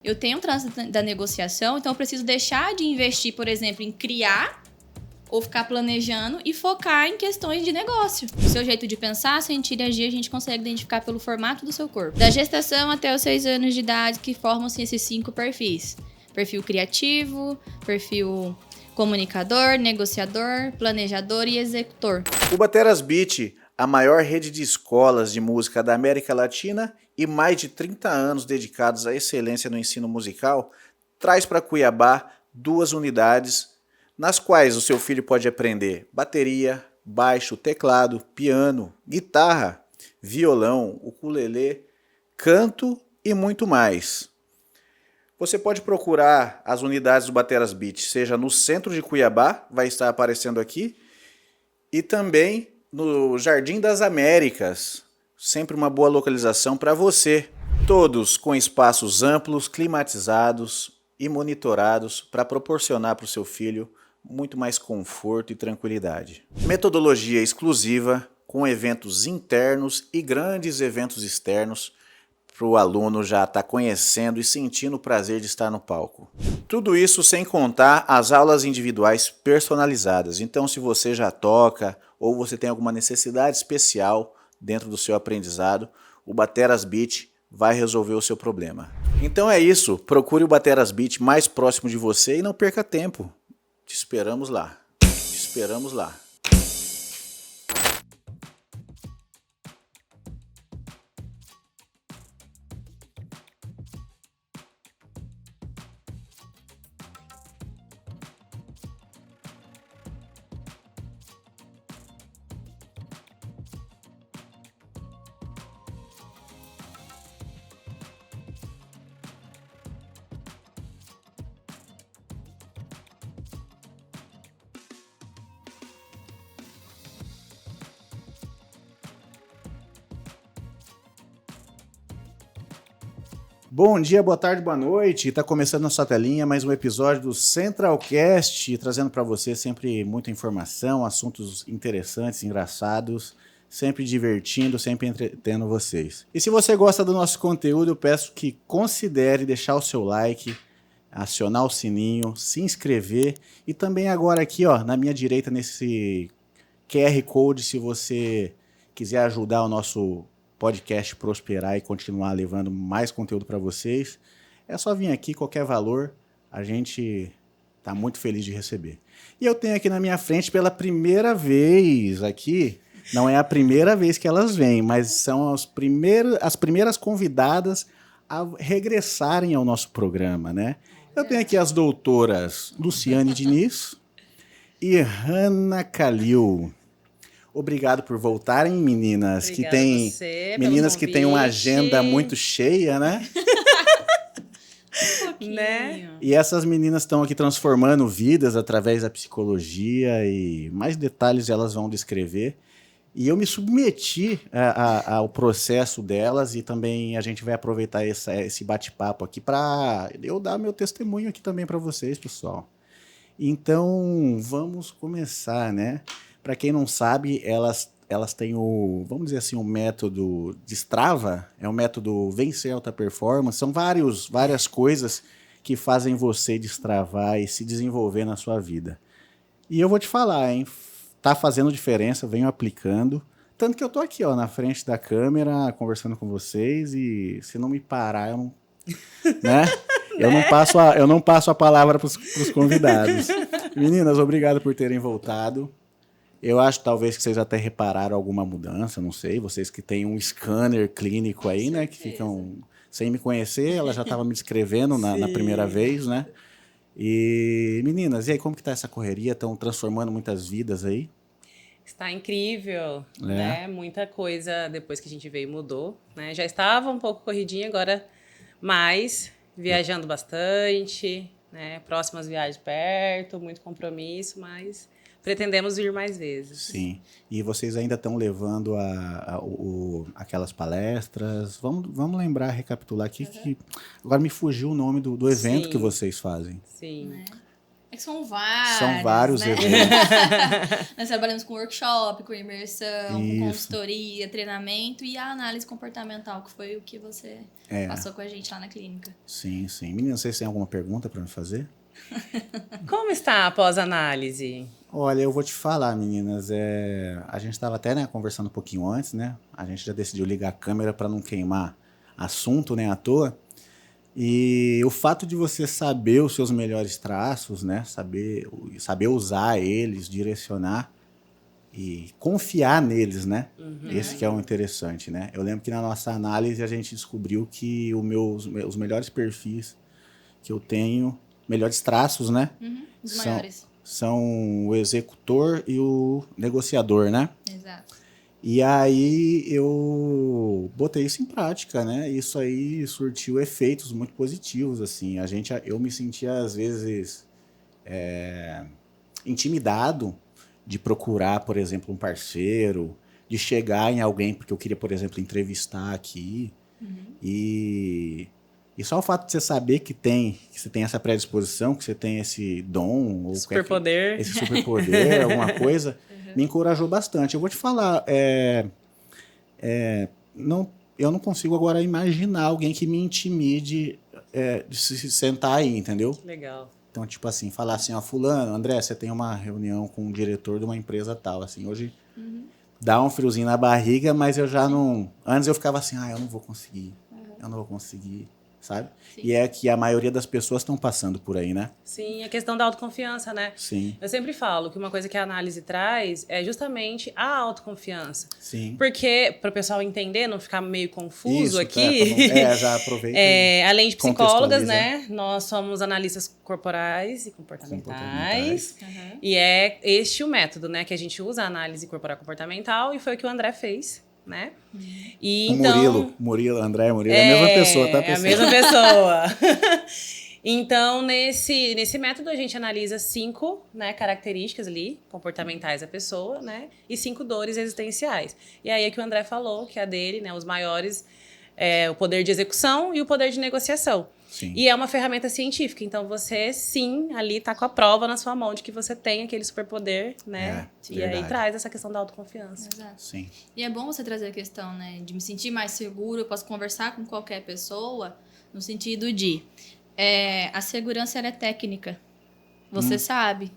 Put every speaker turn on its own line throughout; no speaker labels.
Eu tenho um trânsito da negociação, então eu preciso deixar de investir, por exemplo, em criar ou ficar planejando e focar em questões de negócio. O seu jeito de pensar, sentir e agir, a gente consegue identificar pelo formato do seu corpo. Da gestação até os 6 anos de idade, que formam-se esses 5 perfis. Perfil criativo, perfil comunicador, negociador, planejador e executor.
O Bateras Beat, a maior rede de escolas de música da América Latina e mais de 30 anos dedicados à excelência no ensino musical, traz para Cuiabá 2 unidades nas quais o seu filho pode aprender bateria, baixo, teclado, piano, guitarra, violão, ukulele, canto e muito mais. Você pode procurar as unidades do Bateras Beat, seja no centro de Cuiabá, vai estar aparecendo aqui, e também no Jardim das Américas, sempre uma boa localização para você. Todos com espaços amplos, climatizados e monitorados para proporcionar para o seu filho muito mais conforto e tranquilidade. Metodologia exclusiva, com eventos internos e grandes eventos externos, para o aluno já estar conhecendo e sentindo o prazer de estar no palco. Tudo isso sem contar as aulas individuais personalizadas. Então, se você já toca ou você tem alguma necessidade especial dentro do seu aprendizado, o Bateras Beat vai resolver o seu problema. Então é isso, procure o Bateras Beat mais próximo de você e não perca tempo. Te esperamos lá. Te esperamos lá. Bom dia, boa tarde, boa noite. Está começando na sua telinha mais um episódio do Centralcast, trazendo para você sempre muita informação, assuntos interessantes, engraçados, sempre divertindo, sempre entretendo vocês. E se você gosta do nosso conteúdo, eu peço que considere deixar o seu like, acionar o sininho, se inscrever e também agora aqui, ó, na minha direita nesse QR Code, se você quiser ajudar o nosso podcast prosperar e continuar levando mais conteúdo para vocês, é só vir aqui, qualquer valor, a gente tá muito feliz de receber. E eu tenho aqui na minha frente pela primeira vez aqui, não é a primeira vez que elas vêm, mas são as primeiras convidadas a regressarem ao nosso programa, né? Eu tenho aqui as doutoras Luciane Diniz e Hanna Kalil. Obrigado por voltarem, meninas.
Obrigada
que tem
você
meninas
pelo
que têm uma
convite.
agenda muito cheia, né?
Um pouquinho.
Né?
E essas meninas estão aqui transformando vidas através da psicologia e mais detalhes elas vão descrever. E eu me submeti ao processo delas e também a gente vai aproveitar esse bate-papo aqui para eu dar meu testemunho aqui também para vocês, pessoal. Então, vamos começar, né? Para quem não sabe, elas têm vamos dizer assim, o método Destrava, é o método Vencer Alta Performance, são várias coisas que fazem você destravar e se desenvolver na sua vida. E eu vou te falar, hein? Tá fazendo diferença, venho aplicando. Tanto que eu tô aqui, ó, na frente da câmera, conversando com vocês e se não me parar, eu não... né? Eu não passo a palavra pros convidados. Meninas, obrigado por terem voltado. Eu acho talvez que vocês até repararam alguma mudança, não sei. Vocês que têm um scanner clínico aí, né? Que ficam sem me conhecer, ela já estava me descrevendo na primeira vez, né? E, meninas, e aí, como que tá essa correria? Estão transformando muitas vidas aí?
Está incrível, né? Muita coisa depois que a gente veio mudou, né? Já estava um pouco corridinha agora, mas viajando bastante, né? Próximas viagens perto, muito compromisso, mas pretendemos vir mais vezes.
Sim. E vocês ainda estão levando aquelas palestras. Vamos lembrar, recapitular aqui que agora me fugiu o nome do evento
Sim.
que vocês fazem.
Sim.
É que que são vários.
São vários
né?
eventos.
Nós trabalhamos com workshop, com imersão,
Isso.
com consultoria, treinamento e a análise comportamental, que foi o que você passou com a gente lá na clínica.
Sim. Meninas, vocês têm alguma pergunta para me fazer?
Como está a pós-análise?
Olha, eu vou te falar, meninas, a gente estava até, né, conversando um pouquinho antes, né? A gente já decidiu ligar a câmera para não queimar assunto, né, à toa. E o fato de você saber os seus melhores traços, né, saber usar eles, direcionar e confiar neles, né? Esse que é o interessante, né? Eu lembro que na nossa análise a gente descobriu que os melhores perfis que eu tenho, melhores traços, né?
Os maiores.
São o executor e o negociador, né?
Exato.
E aí eu botei isso em prática, né? Isso aí surtiu efeitos muito positivos, assim. Eu me sentia, às vezes, intimidado de procurar, por exemplo, um parceiro, de chegar em alguém, porque eu queria, por exemplo, entrevistar aqui. E só o fato de você saber que você tem essa predisposição, que você tem esse dom, ou
Superpoder.
esse superpoder, alguma coisa, me encorajou bastante. Eu vou te falar, eu não consigo agora imaginar alguém que me intimide de se sentar aí, entendeu?
Legal.
Então, tipo assim, falar assim, ó, fulano, André, você tem uma reunião com o diretor de uma empresa tal, assim, hoje dá um friozinho na barriga, mas eu já não... Antes eu ficava assim, eu não vou conseguir, sabe?
Sim.
E é que a maioria das pessoas estão passando por aí, né?
Sim, a questão da autoconfiança, né?
Sim.
Eu sempre falo que uma coisa que a análise traz é justamente a autoconfiança.
Sim.
Porque, para o pessoal entender, não ficar meio confuso
Isso,
aqui...
já aproveita.
Além de psicólogas,
contextualiza.
né? Nós somos analistas corporais e comportamentais.
Uhum.
E é este o método, né? Que a gente usa, a análise corporal comportamental. E foi o que o André fez, né? E
O
então...
Murilo, André, Murilo, é a mesma pessoa, tá, pessoal?
É a mesma pessoa. Então, nesse método, a gente analisa 5, né, características ali, comportamentais da pessoa, né? E 5 dores existenciais. E aí é que o André falou, que a dele, né, os maiores, o poder de execução e o poder de negociação.
Sim.
E é uma ferramenta científica, então você, sim, ali tá com a prova na sua mão de que você tem aquele superpoder, né? E
verdade.
aí traz essa questão da autoconfiança.
Exato.
Sim.
E é bom você trazer a questão, né, de me sentir mais seguro, eu posso conversar com qualquer pessoa, no sentido de a segurança ela é técnica. Você sabe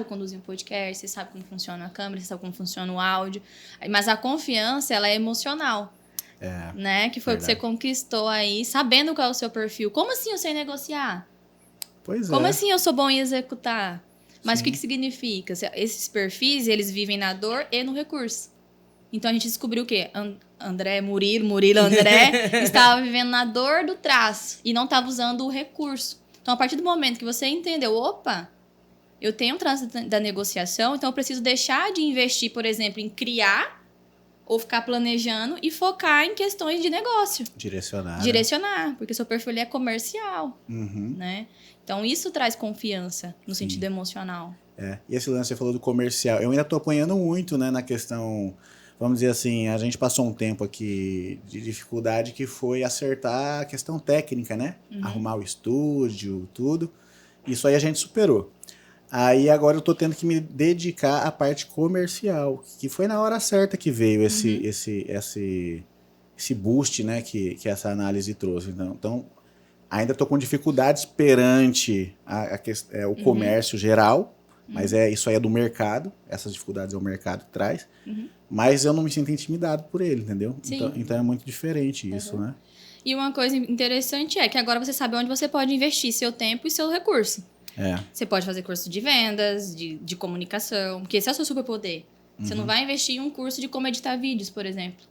conduzir um podcast, você sabe como funciona a câmera, você sabe como funciona o áudio, mas a confiança ela é emocional. Né? Que foi o que você conquistou aí, sabendo qual é o seu perfil. Como assim eu sei negociar?
Pois
Como assim eu sou bom em executar? Mas
Sim.
o que significa? Esses perfis, eles vivem na dor e no recurso. Então a gente descobriu o quê? Murilo André estava vivendo na dor do traço e não estava usando o recurso. Então a partir do momento que você entendeu, opa, eu tenho um traço da negociação, então eu preciso deixar de investir, por exemplo, em criar ou ficar planejando e focar em questões de negócio. Direcionar, porque seu perfil ele é comercial, né? Então isso traz confiança no sentido emocional.
E esse lance, você falou do comercial, eu ainda tô apanhando muito, né, na questão, vamos dizer assim, a gente passou um tempo aqui de dificuldade que foi acertar a questão técnica, né? Arrumar o estúdio, tudo. Isso aí a gente superou. Aí agora eu tô tendo que me dedicar à parte comercial, que foi na hora certa que veio esse boost, né, que essa análise trouxe. Então ainda tô com dificuldades perante o comércio geral, mas isso aí é do mercado, essas dificuldades é o mercado que traz, mas eu não me sinto intimidado por ele, entendeu? Então é muito diferente isso, né?
E uma coisa interessante é que agora você sabe onde você pode investir seu tempo e seu recurso. Você pode fazer curso de vendas, de comunicação, porque esse é o seu superpoder. Você não vai investir em um curso de como editar vídeos, por exemplo.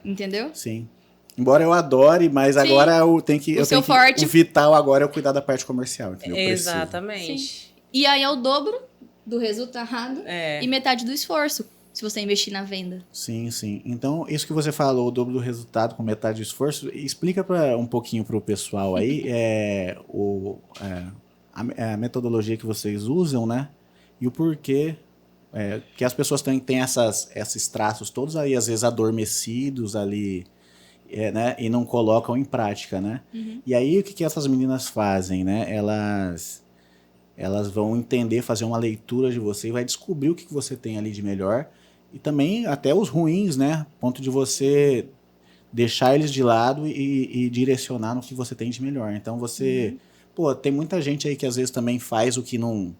Entendeu?
Sim. Embora eu adore, mas agora eu tenho que... O vital agora é eu cuidar da parte comercial, entendeu?
Exatamente.
E aí é o dobro do resultado e metade do esforço, se você investir na venda.
Sim. Então, isso que você falou, o dobro do resultado com metade do esforço, explica um pouquinho para o pessoal aí a metodologia que vocês usam, né? E o porquê que as pessoas têm esses traços todos aí, às vezes, adormecidos ali, né? E não colocam em prática, né? E aí, o que essas meninas fazem, né? Elas elas vão entender, fazer uma leitura de você e vai descobrir o que você tem ali de melhor. E também até os ruins, né? Ponto de você deixar eles de lado e direcionar no que você tem de melhor. Então você... Pô, tem muita gente aí que às vezes também faz o que não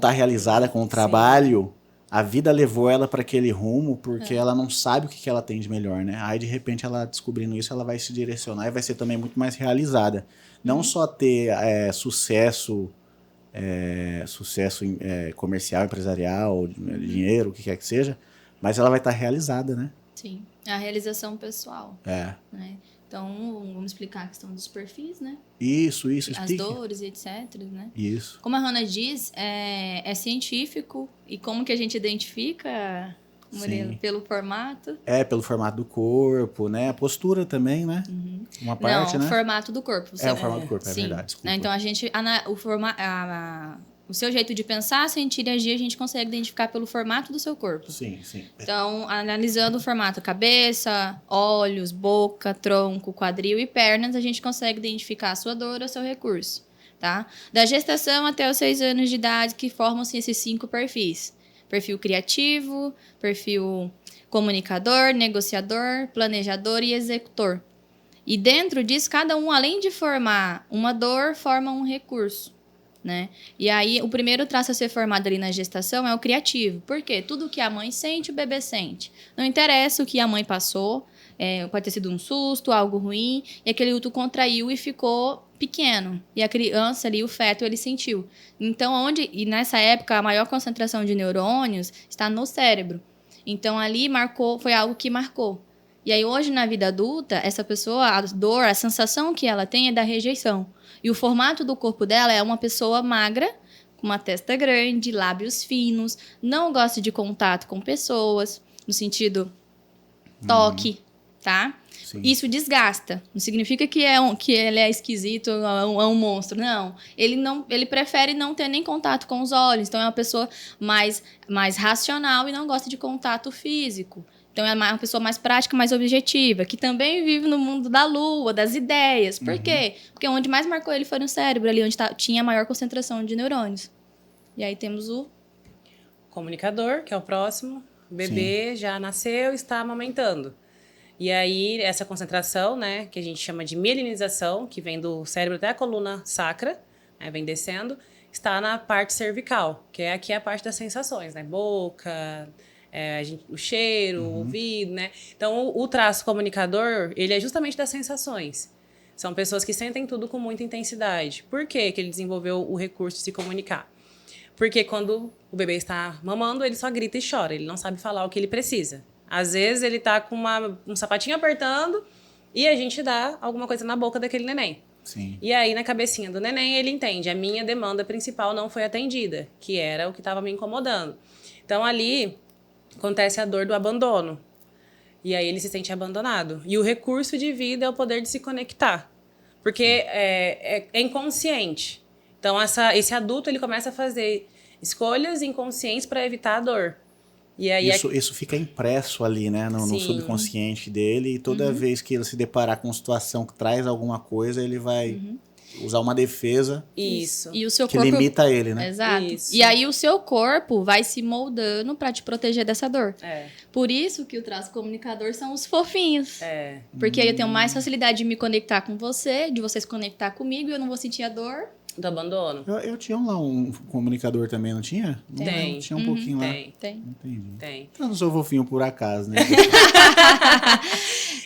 tá realizada com o trabalho. A vida levou ela para aquele rumo porque ela não sabe o que ela tem de melhor, né? Aí, de repente, ela descobrindo isso, ela vai se direcionar e vai ser também muito mais realizada. Não só ter sucesso comercial, empresarial, dinheiro, o que quer que seja, mas ela vai estar realizada, né?
Sim, a realização pessoal.
É.
Né? Então, vamos explicar a questão dos perfis, né?
Isso,
As
explique.
dores e etc, né?
Isso.
Como a Hannah diz, é científico. E como que a gente identifica, Murilo?
Sim.
Pelo formato?
Pelo formato do corpo, né? A postura também, né? Uma parte,
Não,
né?
o formato do corpo.
O formato do corpo, é
Sim.
verdade, desculpa.
Né? Então, a gente... O seu jeito de pensar, sentir e agir, a gente consegue identificar pelo formato do seu corpo.
Sim, sim.
Então, analisando o formato cabeça, olhos, boca, tronco, quadril e pernas, a gente consegue identificar a sua dor ou seu recurso, tá? Da gestação até os 6 anos de idade, que formam-se esses 5 perfis. Perfil criativo, perfil comunicador, negociador, planejador e executor. E dentro disso, cada um, além de formar uma dor, forma um recurso. Né? E aí, o primeiro traço a ser formado ali na gestação é o criativo. Por quê? Tudo que a mãe sente, o bebê sente. Não interessa o que a mãe passou, pode ter sido um susto, algo ruim, e aquele útero contraiu e ficou pequeno. E a criança ali, o feto, ele sentiu. Então, e nessa época, a maior concentração de neurônios está no cérebro. Então, ali foi algo que marcou. E aí, hoje, na vida adulta, essa pessoa, a dor, a sensação que ela tem é da rejeição. E o formato do corpo dela é uma pessoa magra, com uma testa grande, lábios finos, não gosta de contato com pessoas, no sentido toque, tá?
Sim.
Isso desgasta. Não significa que ele é esquisito, é um monstro. Não. Ele prefere não ter nem contato com os olhos. Então, é uma pessoa mais racional e não gosta de contato físico. Então, é uma pessoa mais prática, mais objetiva, que também vive no mundo da lua, das ideias. Por quê? Porque onde mais marcou ele foi no cérebro, ali onde tinha a maior concentração de neurônios. E aí temos o...
comunicador, que é o próximo. O bebê já nasceu, está amamentando. E aí, essa concentração, né, que a gente chama de mielinização, que vem do cérebro até a coluna sacra, né, vem descendo, está na parte cervical, que aqui é a parte das sensações, né? Boca... o cheiro, o ouvido, né? Então, o traço comunicador, ele é justamente das sensações. São pessoas que sentem tudo com muita intensidade. Por que ele desenvolveu o recurso de se comunicar? Porque quando o bebê está mamando, ele só grita e chora. Ele não sabe falar o que ele precisa. Às vezes, ele está com um sapatinho apertando e a gente dá alguma coisa na boca daquele neném.
Sim.
E aí, na cabecinha do neném, ele entende. A minha demanda principal não foi atendida, que era o que estava me incomodando. Então, ali... acontece a dor do abandono. E aí ele se sente abandonado. E o recurso de vida é o poder de se conectar. Porque é inconsciente. Então, esse adulto ele começa a fazer escolhas inconscientes para evitar a dor. E aí
isso fica impresso ali, né? No subconsciente dele. E toda vez que ele se deparar com uma situação que traz alguma coisa, ele vai... usar uma defesa
isso.
E o seu
que
corpo...
limita ele, né?
Exato.
Isso.
E aí o seu corpo vai se moldando para te proteger dessa dor.
É.
Por isso que o traço comunicador são os fofinhos.
É.
Porque aí eu tenho mais facilidade de me conectar com você, de você se conectar comigo, e eu não vou sentir a dor.
Do abandono.
Eu tinha lá um comunicador também, não tinha? Não
Tem.
lembro, tinha um pouquinho lá.
Tem.
Entendi.
Tem.
Eu não sou fofinho por acaso, né?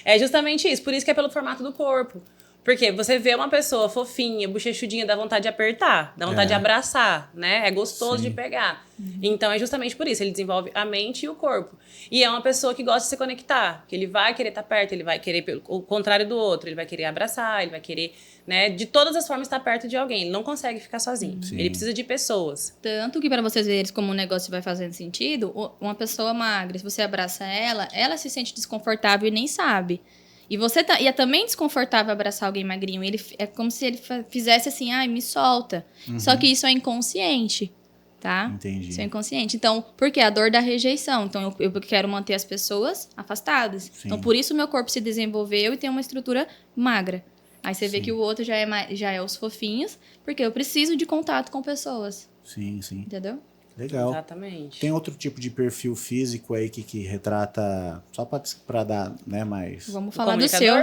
É justamente isso. Por isso que é pelo formato do corpo. Porque você vê uma pessoa fofinha, bochechudinha, dá vontade de apertar, dá vontade de abraçar, né? É gostoso de pegar. Então, é justamente por isso. Ele desenvolve a mente e o corpo. E é uma pessoa que gosta de se conectar. Que ele vai querer estar perto, ele vai querer o contrário do outro. Ele vai querer abraçar, ele vai querer, né? De todas as formas, estar perto de alguém. Ele não consegue ficar sozinho.
Sim.
Ele precisa de pessoas.
Tanto que para vocês verem como o negócio vai fazendo sentido, uma pessoa magra, se você abraça ela se sente desconfortável e nem sabe. E você e é também desconfortável abraçar alguém magrinho. É como se ele fizesse assim, me solta. Só que isso é inconsciente, tá?
Entendi.
Isso é inconsciente. Então, por quê? A dor da rejeição. Então, eu quero manter as pessoas afastadas.
Sim.
Então, por isso o meu corpo se desenvolveu e tem uma estrutura magra. Aí você vê que o outro já é os fofinhos, porque eu preciso de contato com pessoas.
Sim, sim.
Entendeu?
Legal.
Exatamente.
Tem outro tipo de perfil físico aí que retrata, só pra dar, né, mais...
Vamos falar do seu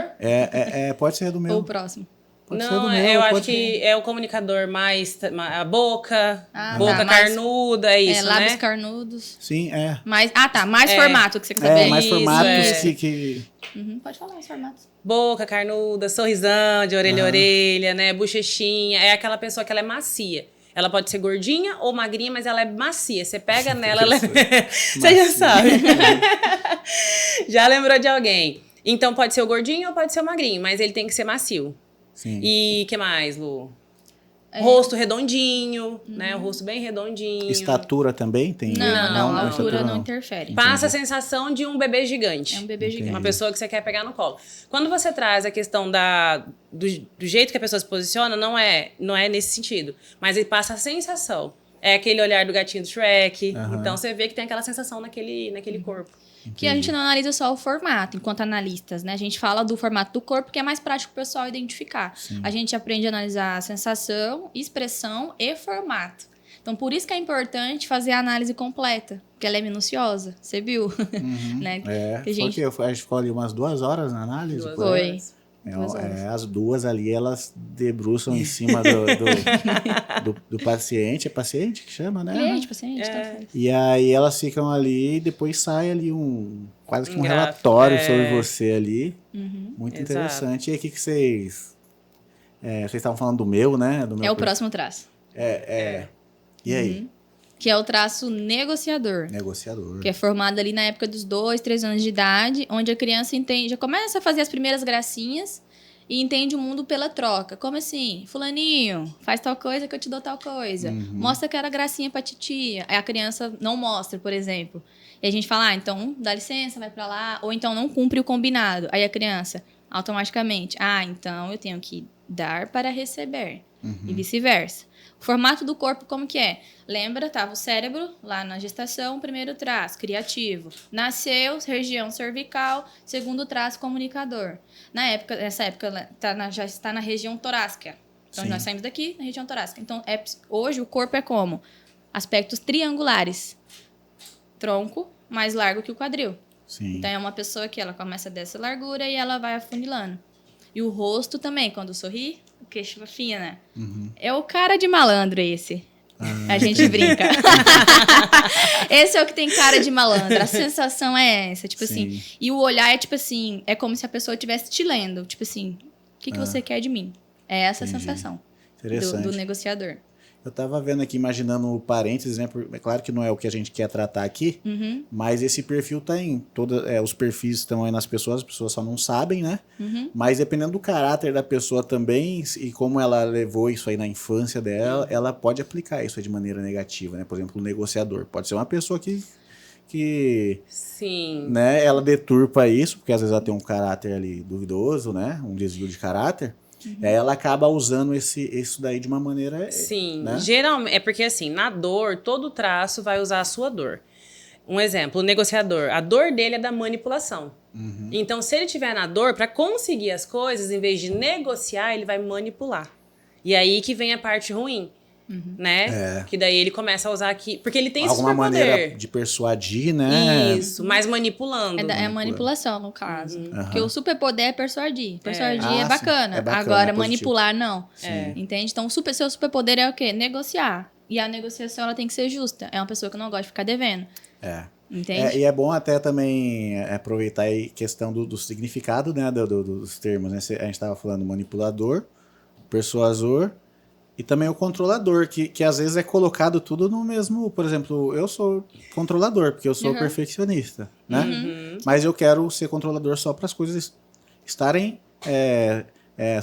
Pode ser do meu.
ou o próximo.
Pode ser do
Não,
meu,
eu acho
pode
que é o comunicador mais... A boca, boca
tá, mais-
carnuda, é isso,
lábios
né?
carnudos.
Sim, é.
Mais formato que você quer saber.
Mais
Isso,
formatos
é.
que...
Pode falar os formatos.
Boca carnuda, sorrisão de orelha a orelha, né? Bochechinha. É aquela pessoa que ela é macia. Ela pode ser gordinha ou magrinha, mas ela é macia. Você pega nela, ela Você já sabe. Já lembrou de alguém. Então pode ser o gordinho ou pode ser o magrinho, mas ele tem que ser macio.
Sim.
E que mais, Lu? Rosto redondinho, né? O rosto bem redondinho.
Estatura também tem?
Não, a altura
estatura
não interfere.
Passa a sensação de um bebê gigante.
É um bebê gigante.
Uma pessoa que você quer pegar no colo. Quando você traz a questão do jeito que a pessoa se posiciona, não é nesse sentido. Mas ele passa a sensação. É aquele olhar do gatinho do Shrek. Então você vê que tem aquela sensação naquele corpo.
Que a gente não analisa só o formato, enquanto analistas, né? A gente fala do formato do corpo, que é mais prático pro pessoal identificar.
Sim.
A gente aprende a analisar a sensação, expressão e formato. Então, por isso que é importante fazer a análise completa, porque ela é minuciosa. Você viu? Né? Que
A gente ficou ali umas 2 horas na análise.
2
por aí.
horas.
As duas ali, elas debruçam em cima do paciente. É paciente que chama, né?
Cliente, paciente, tá?
E aí elas ficam ali e depois sai ali quase que um
gráfico,
relatório sobre você ali. Muito
Exato.
interessante. E aí, o que vocês... vocês estavam falando do meu, né? Do meu
É o próximo traço.
E aí?
Que é o traço negociador.
Negociador.
Que é formado ali na época dos 2, 3 anos de idade, onde a criança entende, já começa a fazer as primeiras gracinhas e entende o mundo pela troca. Como assim? Fulaninho, faz tal coisa que eu te dou tal coisa. Mostra aquela gracinha pra titia. Aí a criança não mostra, por exemplo. E a gente fala, então dá licença, vai pra lá. Ou então não cumpre o combinado. Aí a criança, automaticamente, então eu tenho que dar para receber. E vice-versa. O formato do corpo, como que é? Lembra, tava o cérebro lá na gestação, primeiro traço, criativo. Nasceu, região cervical, segundo traço, comunicador. Nessa época, já está na região torácica. Então,
Sim.
nós saímos daqui, na região torácica. Então, hoje o corpo é como? Aspectos triangulares. Tronco mais largo que o quadril.
Sim.
Então, é uma pessoa que ela começa dessa largura e ela vai afunilando. E o rosto também, quando sorri, o queixo fina, né? É o cara de malandro esse. A gente brinca. Esse é o que tem cara de malandro. A sensação é essa, tipo assim. E o olhar é tipo assim, é como se a pessoa estivesse te lendo. Tipo assim, o que você quer de mim? É essa a sensação do negociador.
Eu tava vendo aqui, imaginando o parênteses, né? É claro que não é o que a gente quer tratar aqui, mas esse perfil tá em os perfis estão aí nas pessoas, as pessoas só não sabem, né? Mas dependendo do caráter da pessoa também e como ela levou isso aí na infância dela, ela pode aplicar isso aí de maneira negativa, né? Por exemplo, o negociador. Pode ser uma pessoa que
Sim.
né, ela deturpa isso, porque às vezes ela tem um caráter ali duvidoso, né? Um desvio de caráter. E aí ela acaba usando isso daí de uma maneira...
Sim,
né?
geralmente, é porque assim, na dor, todo traço vai usar a sua dor. Um exemplo, o negociador, a dor dele é da manipulação. Então, se ele tiver na dor, para conseguir as coisas, em vez de negociar, ele vai manipular. E aí que vem a parte ruim, né? Que daí ele começa a usar aqui, porque ele tem esse
alguma
superpoder.
maneira de persuadir, né?
Isso, mas manipulando.
É manipulação, no caso. Porque o superpoder é persuadir. Persuadir
Ah,
é
sim.
bacana.
É bacana,
Agora,
é positivo.
manipular, não.
Sim.
Entende? Então, seu superpoder é o quê? Negociar. E a negociação, ela tem que ser justa. É uma pessoa que não gosta de ficar devendo. Entende?
E é bom até também aproveitar aí a questão do significado, né, dos termos, né? A gente estava falando manipulador, persuasor e também o controlador, que às vezes é colocado tudo no mesmo... Por exemplo, eu sou controlador, porque eu sou perfeccionista, né? Mas eu quero ser controlador só para as coisas estarem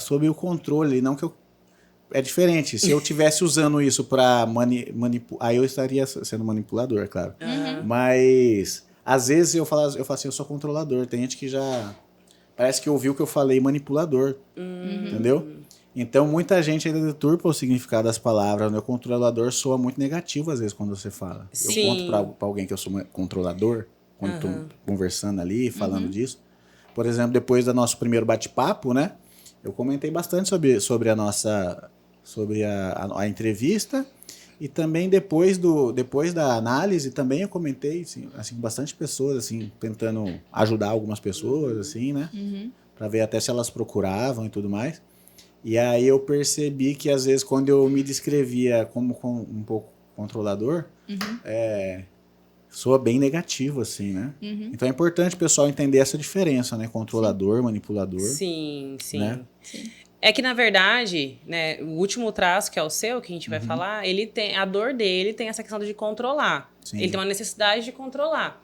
sob o controle, não que eu... É diferente. Se eu estivesse usando isso para manipular, aí eu estaria sendo manipulador, claro. Mas, às vezes, eu falo assim, eu sou controlador. Tem gente que já... Parece que ouviu que eu falei manipulador. Entendeu? Então, muita gente ainda deturpa o significado das palavras. O meu controlador soa muito negativo, às vezes, quando você fala.
Sim.
Eu conto para alguém que eu sou controlador, quando estou conversando ali, falando disso. Por exemplo, depois do nosso primeiro bate-papo, né? Eu comentei bastante sobre a entrevista e também depois da análise também eu comentei assim bastante pessoas assim tentando ajudar algumas pessoas assim, né? Para ver até se elas procuravam e tudo mais. E aí eu percebi que às vezes quando eu me descrevia como um pouco controlador, soa bem negativo assim, né? Então é importante o pessoal entender essa diferença, né? Controlador, manipulador.
Sim.
Né?
É que, na verdade, né, o último traço, que é o seu, que a gente vai falar, a dor dele tem essa questão de controlar.
Sim.
Ele tem uma necessidade de controlar.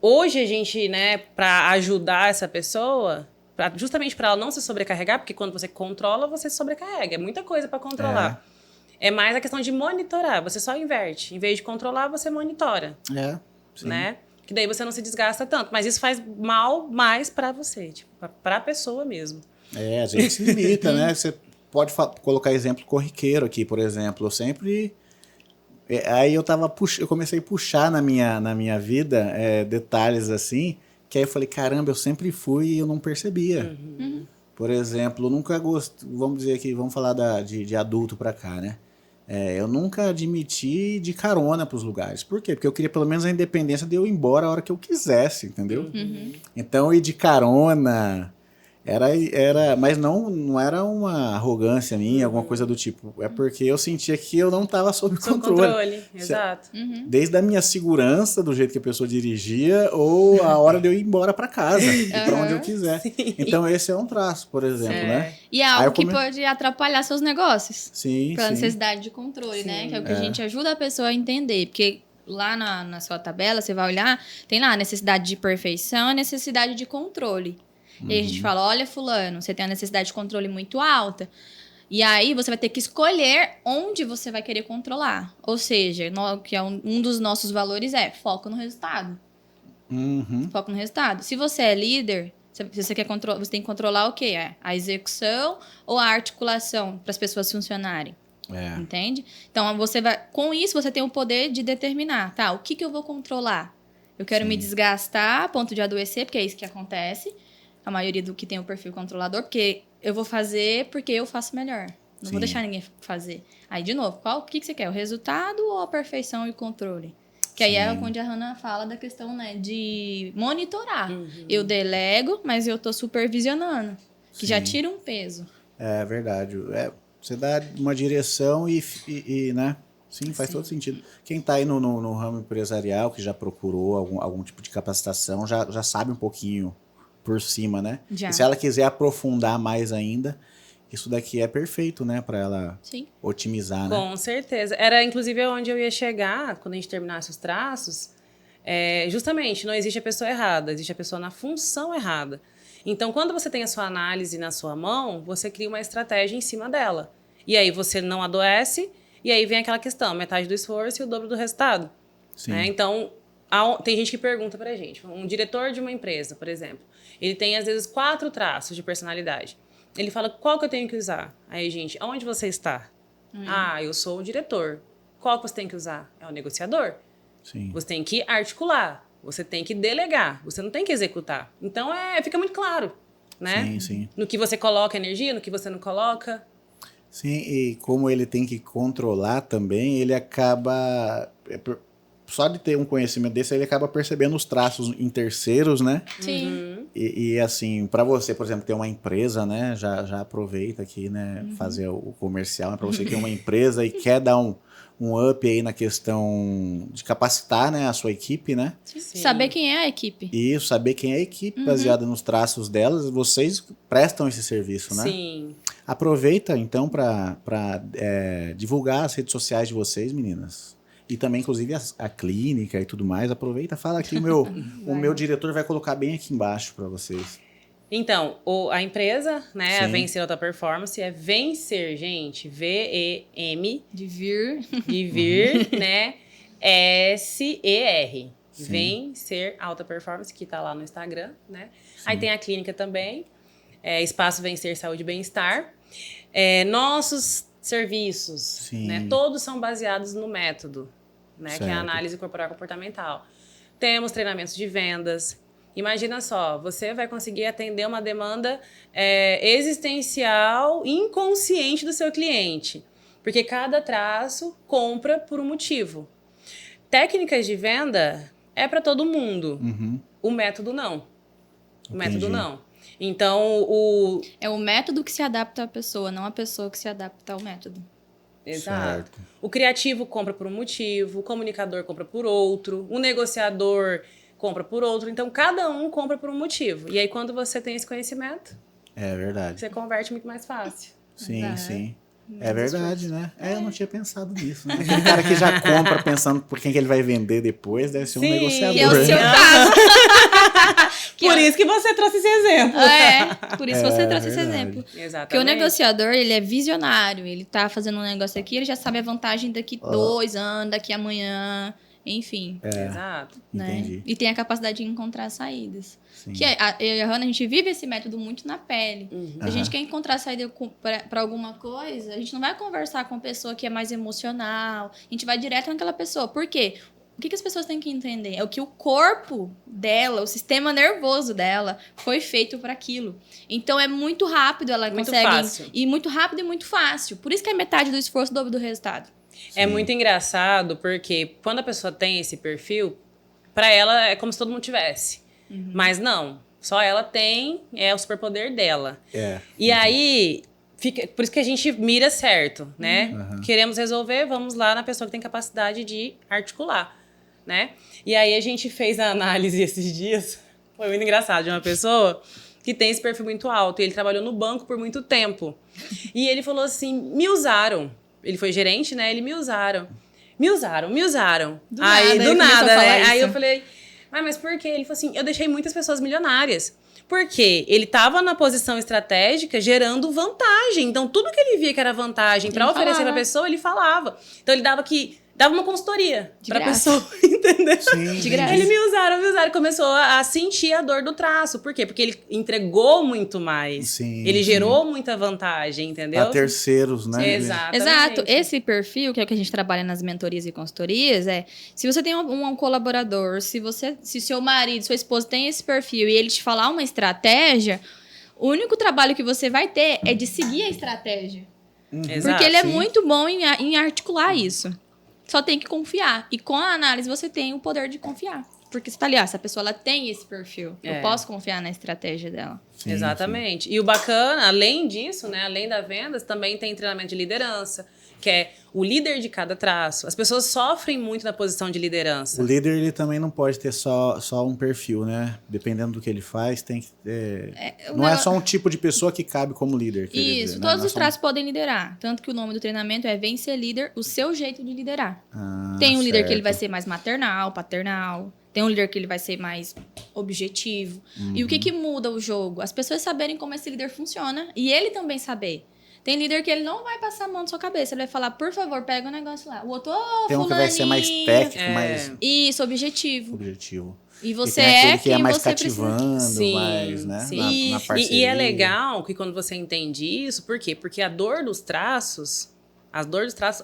Hoje a gente, né, para ajudar essa pessoa, justamente para ela não se sobrecarregar, porque quando você controla, você se sobrecarrega. É muita coisa para controlar. É mais a questão de monitorar. Você só inverte. Em vez de controlar, você monitora.
Sim.
Né? Que daí você não se desgasta tanto. Mas isso faz mal mais para você, tipo, para a pessoa mesmo.
A gente se limita, né? Você pode colocar exemplo corriqueiro aqui, por exemplo. Eu sempre... Aí eu comecei a puxar na minha vida detalhes assim, que aí eu falei, caramba, eu sempre fui e eu não percebia. Por exemplo, eu nunca gostei... Vamos dizer aqui, vamos falar de adulto pra cá, né? Eu nunca admiti de carona pros lugares. Por quê? Porque eu queria pelo menos a independência de eu ir embora a hora que eu quisesse, entendeu? Então, ir de carona mas não era uma arrogância minha, alguma coisa do tipo. É porque eu sentia que eu não estava sob controle.
Exato.
Desde a minha segurança, do jeito que a pessoa dirigia, ou a hora de eu ir embora para casa, e para onde eu quiser.
Sim.
Então, esse é um traço, por exemplo, né?
E é algo que pode atrapalhar seus negócios.
Sim,
Pela
sim.
necessidade de controle, né? Que é o que a gente ajuda a pessoa a entender. Porque lá na sua tabela, você vai olhar, tem lá a necessidade de perfeição e a necessidade de controle. E aí a gente fala, olha, fulano, você tem a necessidade de controle muito alta. E aí você vai ter que escolher onde você vai querer controlar. Ou seja, que é um dos nossos valores foco no resultado. Foco no resultado. Se você é líder, se você quer você tem que controlar o quê? A execução ou a articulação para as pessoas funcionarem. Entende? Então, com isso, você tem o poder de determinar, tá? O que eu vou controlar? Eu quero me desgastar a ponto de adoecer, porque é isso que acontece. A maioria do que tem o perfil controlador, porque eu vou fazer porque eu faço melhor. Não vou deixar ninguém fazer. Aí, de novo, o que você quer? O resultado ou a perfeição e o controle? Que aí é onde a Hannah fala da questão, né, de monitorar. Eu delego, mas eu tô supervisionando. Que já tira um peso.
É verdade. Você dá uma direção e né? Sim, faz todo sentido. Quem está aí no ramo empresarial, que já procurou algum tipo de capacitação, já sabe um pouquinho por cima, né? E se ela quiser aprofundar mais ainda, isso daqui é perfeito, né? Para ela otimizar, né?
Com certeza. Era, inclusive, onde eu ia chegar, quando a gente terminasse os traços. Justamente, não existe a pessoa errada, existe a pessoa na função errada. Então, quando você tem a sua análise na sua mão, você cria uma estratégia em cima dela. E aí você não adoece, e aí vem aquela questão, metade do esforço e o dobro do resultado. Né? Então, tem gente que pergunta pra gente, um diretor de uma empresa, por exemplo, ele tem, às vezes, 4 traços de personalidade. Ele fala, qual que eu tenho que usar? Aí, gente, aonde você está? Eu sou o diretor. Qual que você tem que usar? É o negociador.
Sim.
Você tem que articular, você tem que delegar, você não tem que executar. Então, fica muito claro, né?
Sim, sim.
No que você coloca energia, no que você não coloca.
Sim, e como ele tem que controlar também, ele acaba... Só de ter um conhecimento desse, ele acaba percebendo os traços em terceiros, né?
Sim.
E assim, para você, por exemplo, ter uma empresa, né? Já aproveita aqui, né? Fazer o comercial, né? Para você ter uma empresa e quer dar um up aí na questão de capacitar, né, a sua equipe, né?
Sim. Saber quem é a equipe.
Isso, saber quem é a equipe, baseada nos traços delas, vocês prestam esse serviço, né?
Sim.
Aproveita, então, para divulgar as redes sociais de vocês, meninas. E também, inclusive, a clínica e tudo mais. Aproveita, fala aqui, o meu diretor vai colocar bem aqui embaixo para vocês.
Então, a empresa, né, a Vencer Alta Performance, é vencer, gente, V-E-M.
De vir.
De vir, né, S-E-R. Vencer Alta Performance, que tá lá no Instagram, né. Aí tem a clínica também, Espaço Vencer Saúde e Bem-Estar. Nossos serviços, né, todos são baseados no método, né, que é a análise corporal comportamental. Temos treinamentos de vendas, Imagina só, você vai conseguir atender uma demanda existencial, inconsciente do seu cliente. Porque cada traço compra por um motivo. Técnicas de venda é para todo mundo. O método não. O método não. Então,
É o método que se adapta à pessoa, não a pessoa que se adapta ao método.
Exato. O criativo compra por um motivo, o comunicador compra por outro, o negociador compra por outro. Então, cada um compra por um motivo. E aí, quando você tem esse conhecimento,
É verdade.
você converte muito mais fácil.
Sim,
Exato.
sim. É verdade, né? Eu não tinha pensado nisso, né? Aquele cara que já compra pensando por quem que ele vai vender depois, deve ser um
Sim,
negociador.
Que é o seu
né?
caso.
Por isso que você trouxe esse exemplo.
Por isso você trouxe esse
verdade.
exemplo.
Exatamente.
Porque o negociador, ele é visionário. Ele tá fazendo um negócio aqui, ele já sabe a vantagem daqui 2 anos, daqui amanhã, enfim.
Exato.
Né?
Entendi.
E tem a capacidade de encontrar saídas.
Sim.
Que eu e a Hannah, a gente vive esse método muito na pele. Se a gente quer encontrar saída para alguma coisa, a gente não vai conversar com a pessoa que é mais emocional. A gente vai direto naquela pessoa. Por quê? O que as pessoas têm que entender? É o que o corpo dela, o sistema nervoso dela, foi feito para aquilo. Então, é muito rápido, ela
Muito
consegue...
fácil.
E muito rápido e muito fácil. Por isso que é metade do esforço, dobro do resultado.
É muito engraçado porque quando a pessoa tem esse perfil, pra ela é como se todo mundo tivesse. Mas não, só ela tem, é o superpoder dela. E aí, por isso que a gente mira certo, né? Queremos resolver, vamos lá na pessoa que tem capacidade de articular, né? E aí a gente fez a análise esses dias, foi muito engraçado, de uma pessoa que tem esse perfil muito alto. E ele trabalhou no banco por muito tempo. E ele falou assim, me usaram. Ele foi gerente, né? Ele me usaram. Me usaram.
Do
Aí,
nada,
do
ele começou a
nada,
falar
né?
isso.
Aí eu falei, mas por quê? Ele falou assim, eu deixei muitas pessoas milionárias. Porque ele estava na posição estratégica gerando vantagem. Então, tudo que ele via que era vantagem para oferecer para a pessoa, ele falava. Então, ele dava uma consultoria para a pessoa, entendeu?
Sim,
De graça.
Ele me usaram. Começou a sentir a dor do traço. Por quê? Porque ele entregou muito mais.
Sim,
ele
sim.
gerou muita vantagem, entendeu?
A terceiros, né?
Exatamente.
Exato. Esse perfil, que é o que a gente trabalha nas mentorias e consultorias, se você tem um colaborador, se seu marido, sua esposa tem esse perfil e ele te falar uma estratégia, o único trabalho que você vai ter é de seguir a estratégia.
Exato.
Porque ele é
sim.
muito bom em articular isso. Só tem que confiar. E com a análise você tem o poder de confiar. Porque você tá ali, essa pessoa ela tem esse perfil. Eu posso confiar na estratégia dela.
Sim,
Exatamente. E o bacana, além disso, né, além da vendas, também tem treinamento de liderança, que é o líder de cada traço. As pessoas sofrem muito na posição de liderança.
O líder, ele também não pode ter só um perfil, né? Dependendo do que ele faz, tem que... não é só um tipo de pessoa que cabe como líder. quer
Isso,
dizer, né?
todos
Nós
os traços podem liderar. Tanto que o nome do treinamento é Vem Ser Líder, o seu jeito de liderar. Tem um líder que ele vai ser mais maternal, paternal. Tem um líder que ele vai ser mais objetivo. E o que muda o jogo? As pessoas saberem como esse líder funciona e ele também saber. Tem líder que ele não vai passar a mão na sua cabeça. Ele vai falar, por favor, pega o negócio lá. O outro,
Tem um que vai ser mais
fulaninho.
técnico, mais
Isso, objetivo.
objetivo.
E você
e tem aquele que é
quem
mais
você precisa.
cativando,
Sim,
mais, né?
sim.
Na parceria.
E é legal que quando você entende isso, por quê? Porque as dores dos traços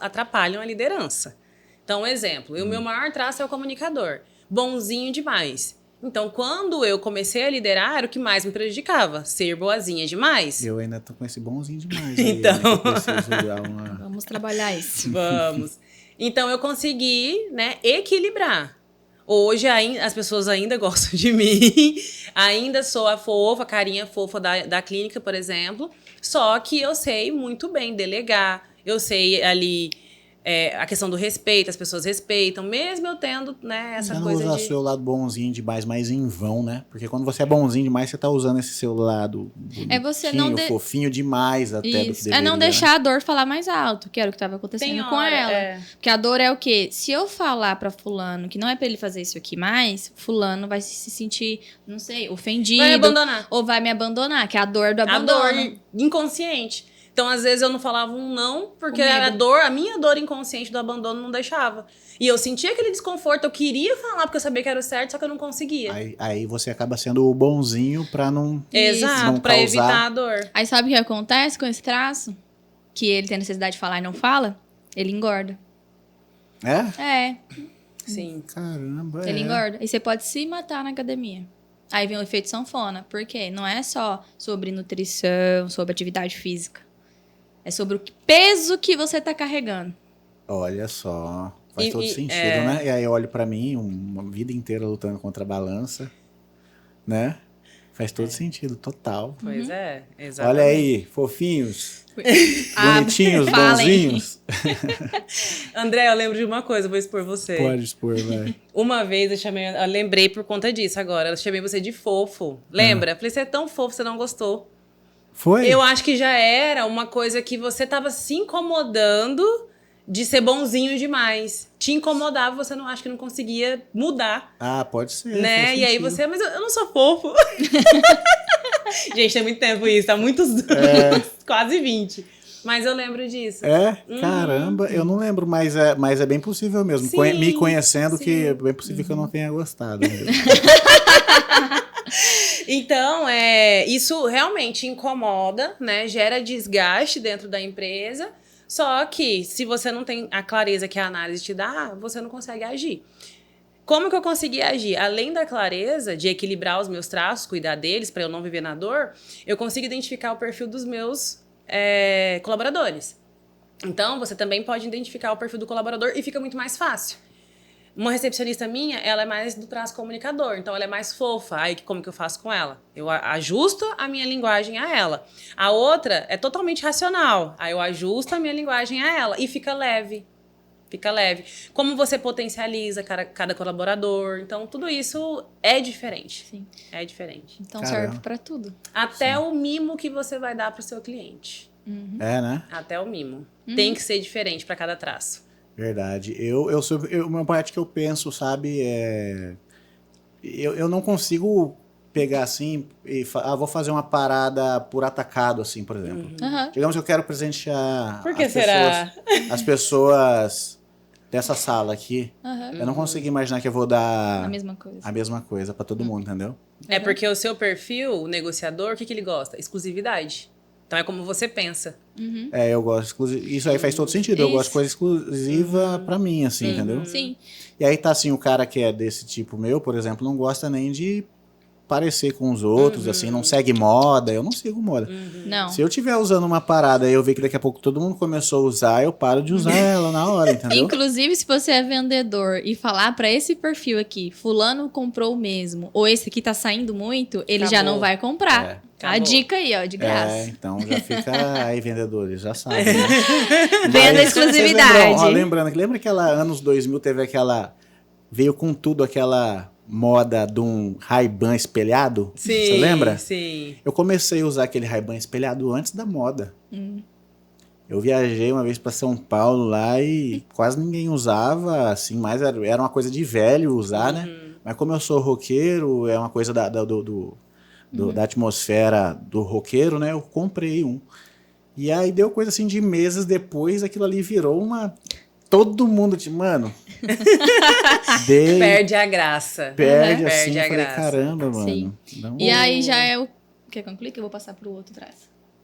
atrapalham a liderança. Então, um exemplo, o meu maior traço é o comunicador. Bonzinho demais. Então, quando eu comecei a liderar, era o que mais me prejudicava. Ser boazinha demais.
Eu ainda tô com esse bonzinho demais.
Então.
Aí, né, que eu preciso dar uma...
Vamos trabalhar isso.
Vamos. Então, eu consegui, né, equilibrar. Hoje, as pessoas ainda gostam de mim. Ainda sou a fofa, a carinha fofa da clínica, por exemplo. Só que eu sei muito bem delegar. Eu sei ali... a questão do respeito, as pessoas respeitam, mesmo eu tendo, né, essa
Você
coisa
não usa
de...
seu lado bonzinho demais, mas em vão, né? Porque quando você é bonzinho demais, você tá usando esse seu lado
você não
fofinho demais até do que
Isso.
deveria.
É não
né?
deixar a dor falar mais alto, que era o que estava acontecendo
Tem
com
hora,
ela. Porque a dor é o quê? Se eu falar pra fulano que não é pra ele fazer isso aqui mais, fulano vai se sentir, não sei, ofendido.
Vai me abandonar.
Ou vai me abandonar, que é a dor do
A
abandono.
dor inconsciente. Então, às vezes, eu não falava um não, porque
Com medo.
a minha dor inconsciente do abandono não deixava. E eu sentia aquele desconforto, eu queria falar, porque eu sabia que era o certo, só que eu não conseguia.
Aí você acaba sendo o bonzinho pra não...
Exato,
não
pra
causar-
evitar a dor.
Aí sabe o que acontece com esse traço? Que ele tem necessidade de falar e não fala? Ele engorda.
É?
É,
Sim.
Caramba,
ele engorda. E você pode se matar na academia. Aí vem o efeito sanfona. Por quê? Não é só sobre nutrição, sobre atividade física. É sobre o peso que você tá carregando.
Olha só. Faz todo sentido, né? E aí eu olho pra mim, uma vida inteira lutando contra a balança, né? Faz todo sentido, total.
Pois é, exatamente.
Olha aí, fofinhos, bonitinhos, bonzinhos.
André, eu lembro de uma coisa, vou expor você.
Pode expor, vai.
Uma vez eu lembrei por conta disso agora, eu chamei você de fofo. Lembra? Falei, você é tão fofo, você não gostou.
Foi?
Eu acho que já era uma coisa que você tava se incomodando de ser bonzinho demais. Te incomodava, você não acho que não conseguia mudar.
Ah, pode ser.
Né? E aí você, mas eu não sou fofo. Gente, tem muito tempo isso, tá muitos quase 20. Mas eu lembro disso.
Caramba, eu não lembro, mas é bem possível mesmo.
Sim,
Me conhecendo,
sim.
que é bem possível que eu não tenha gostado mesmo.
Então, isso realmente incomoda, né? Gera desgaste dentro da empresa. Só que, se você não tem a clareza que a análise te dá, você não consegue agir. Como que eu consegui agir? Além da clareza de equilibrar os meus traços, cuidar deles para eu não viver na dor, eu consigo identificar o perfil dos meus colaboradores. Então, você também pode identificar o perfil do colaborador e fica muito mais fácil. Uma recepcionista minha, ela é mais do traço comunicador, então ela é mais fofa. Aí, como que eu faço com ela? Eu ajusto a minha linguagem a ela. A outra é totalmente racional. Aí eu ajusto a minha linguagem a ela e fica leve. Fica leve. Como você potencializa cada colaborador. Então, tudo isso é diferente.
Sim.
É diferente.
Então
Caramba.
serve pra tudo.
Até o mimo que você vai dar pro seu cliente.
É, né?
Até o mimo. Tem que ser diferente para cada traço.
Verdade. Uma parte que eu penso, sabe, eu não consigo pegar assim e vou fazer uma parada por atacado, assim, por exemplo.
Aham.
Digamos que eu quero presentear
Por que será?
as pessoas dessa sala aqui.
Aham.
Eu não consigo imaginar que eu vou dar
A mesma coisa.
a mesma coisa pra todo mundo, entendeu?
É porque o seu perfil, o negociador, o que ele gosta? Exclusividade. Então é como você pensa.
Eu gosto isso aí faz todo sentido. Eu
Isso.
gosto de coisa exclusiva pra mim, assim, entendeu?
Sim.
E aí tá assim, o cara que é desse tipo meu, por exemplo, não gosta nem de parecer com os outros, assim, não segue moda, eu não sigo moda.
Não.
Se eu estiver usando uma parada e eu ver que daqui a pouco todo mundo começou a usar, eu paro de usar ela na hora, entendeu?
Inclusive, se você é vendedor e falar pra esse perfil aqui, fulano comprou o mesmo, ou esse aqui tá saindo muito, ele já
Acabou.
não vai comprar. A
Acabou.
dica aí, ó, de graça.
Então já fica aí, vendedores, já sabem, né?
Venda
Mas,
exclusividade.
lembra aquela anos 2000, teve aquela, veio com tudo aquela moda de um Ray-Ban espelhado?
Sim,
Você lembra?
Sim.
Eu comecei a usar aquele Ray-Ban espelhado antes da moda. Eu viajei uma vez para São Paulo lá e quase ninguém usava, assim, mas era uma coisa de velho usar, né? Mas como eu sou roqueiro, é uma coisa da atmosfera do roqueiro, né? Eu comprei um. E aí deu coisa assim de meses depois, aquilo ali virou uma... Todo mundo, mano...
Perde a graça.
Perde,
Uhum.
assim,
Perde a
eu falei,
graça.
caramba, mano.
Sim.
Não-
E aí já é o... Quer concluir que eu vou passar pro outro atrás?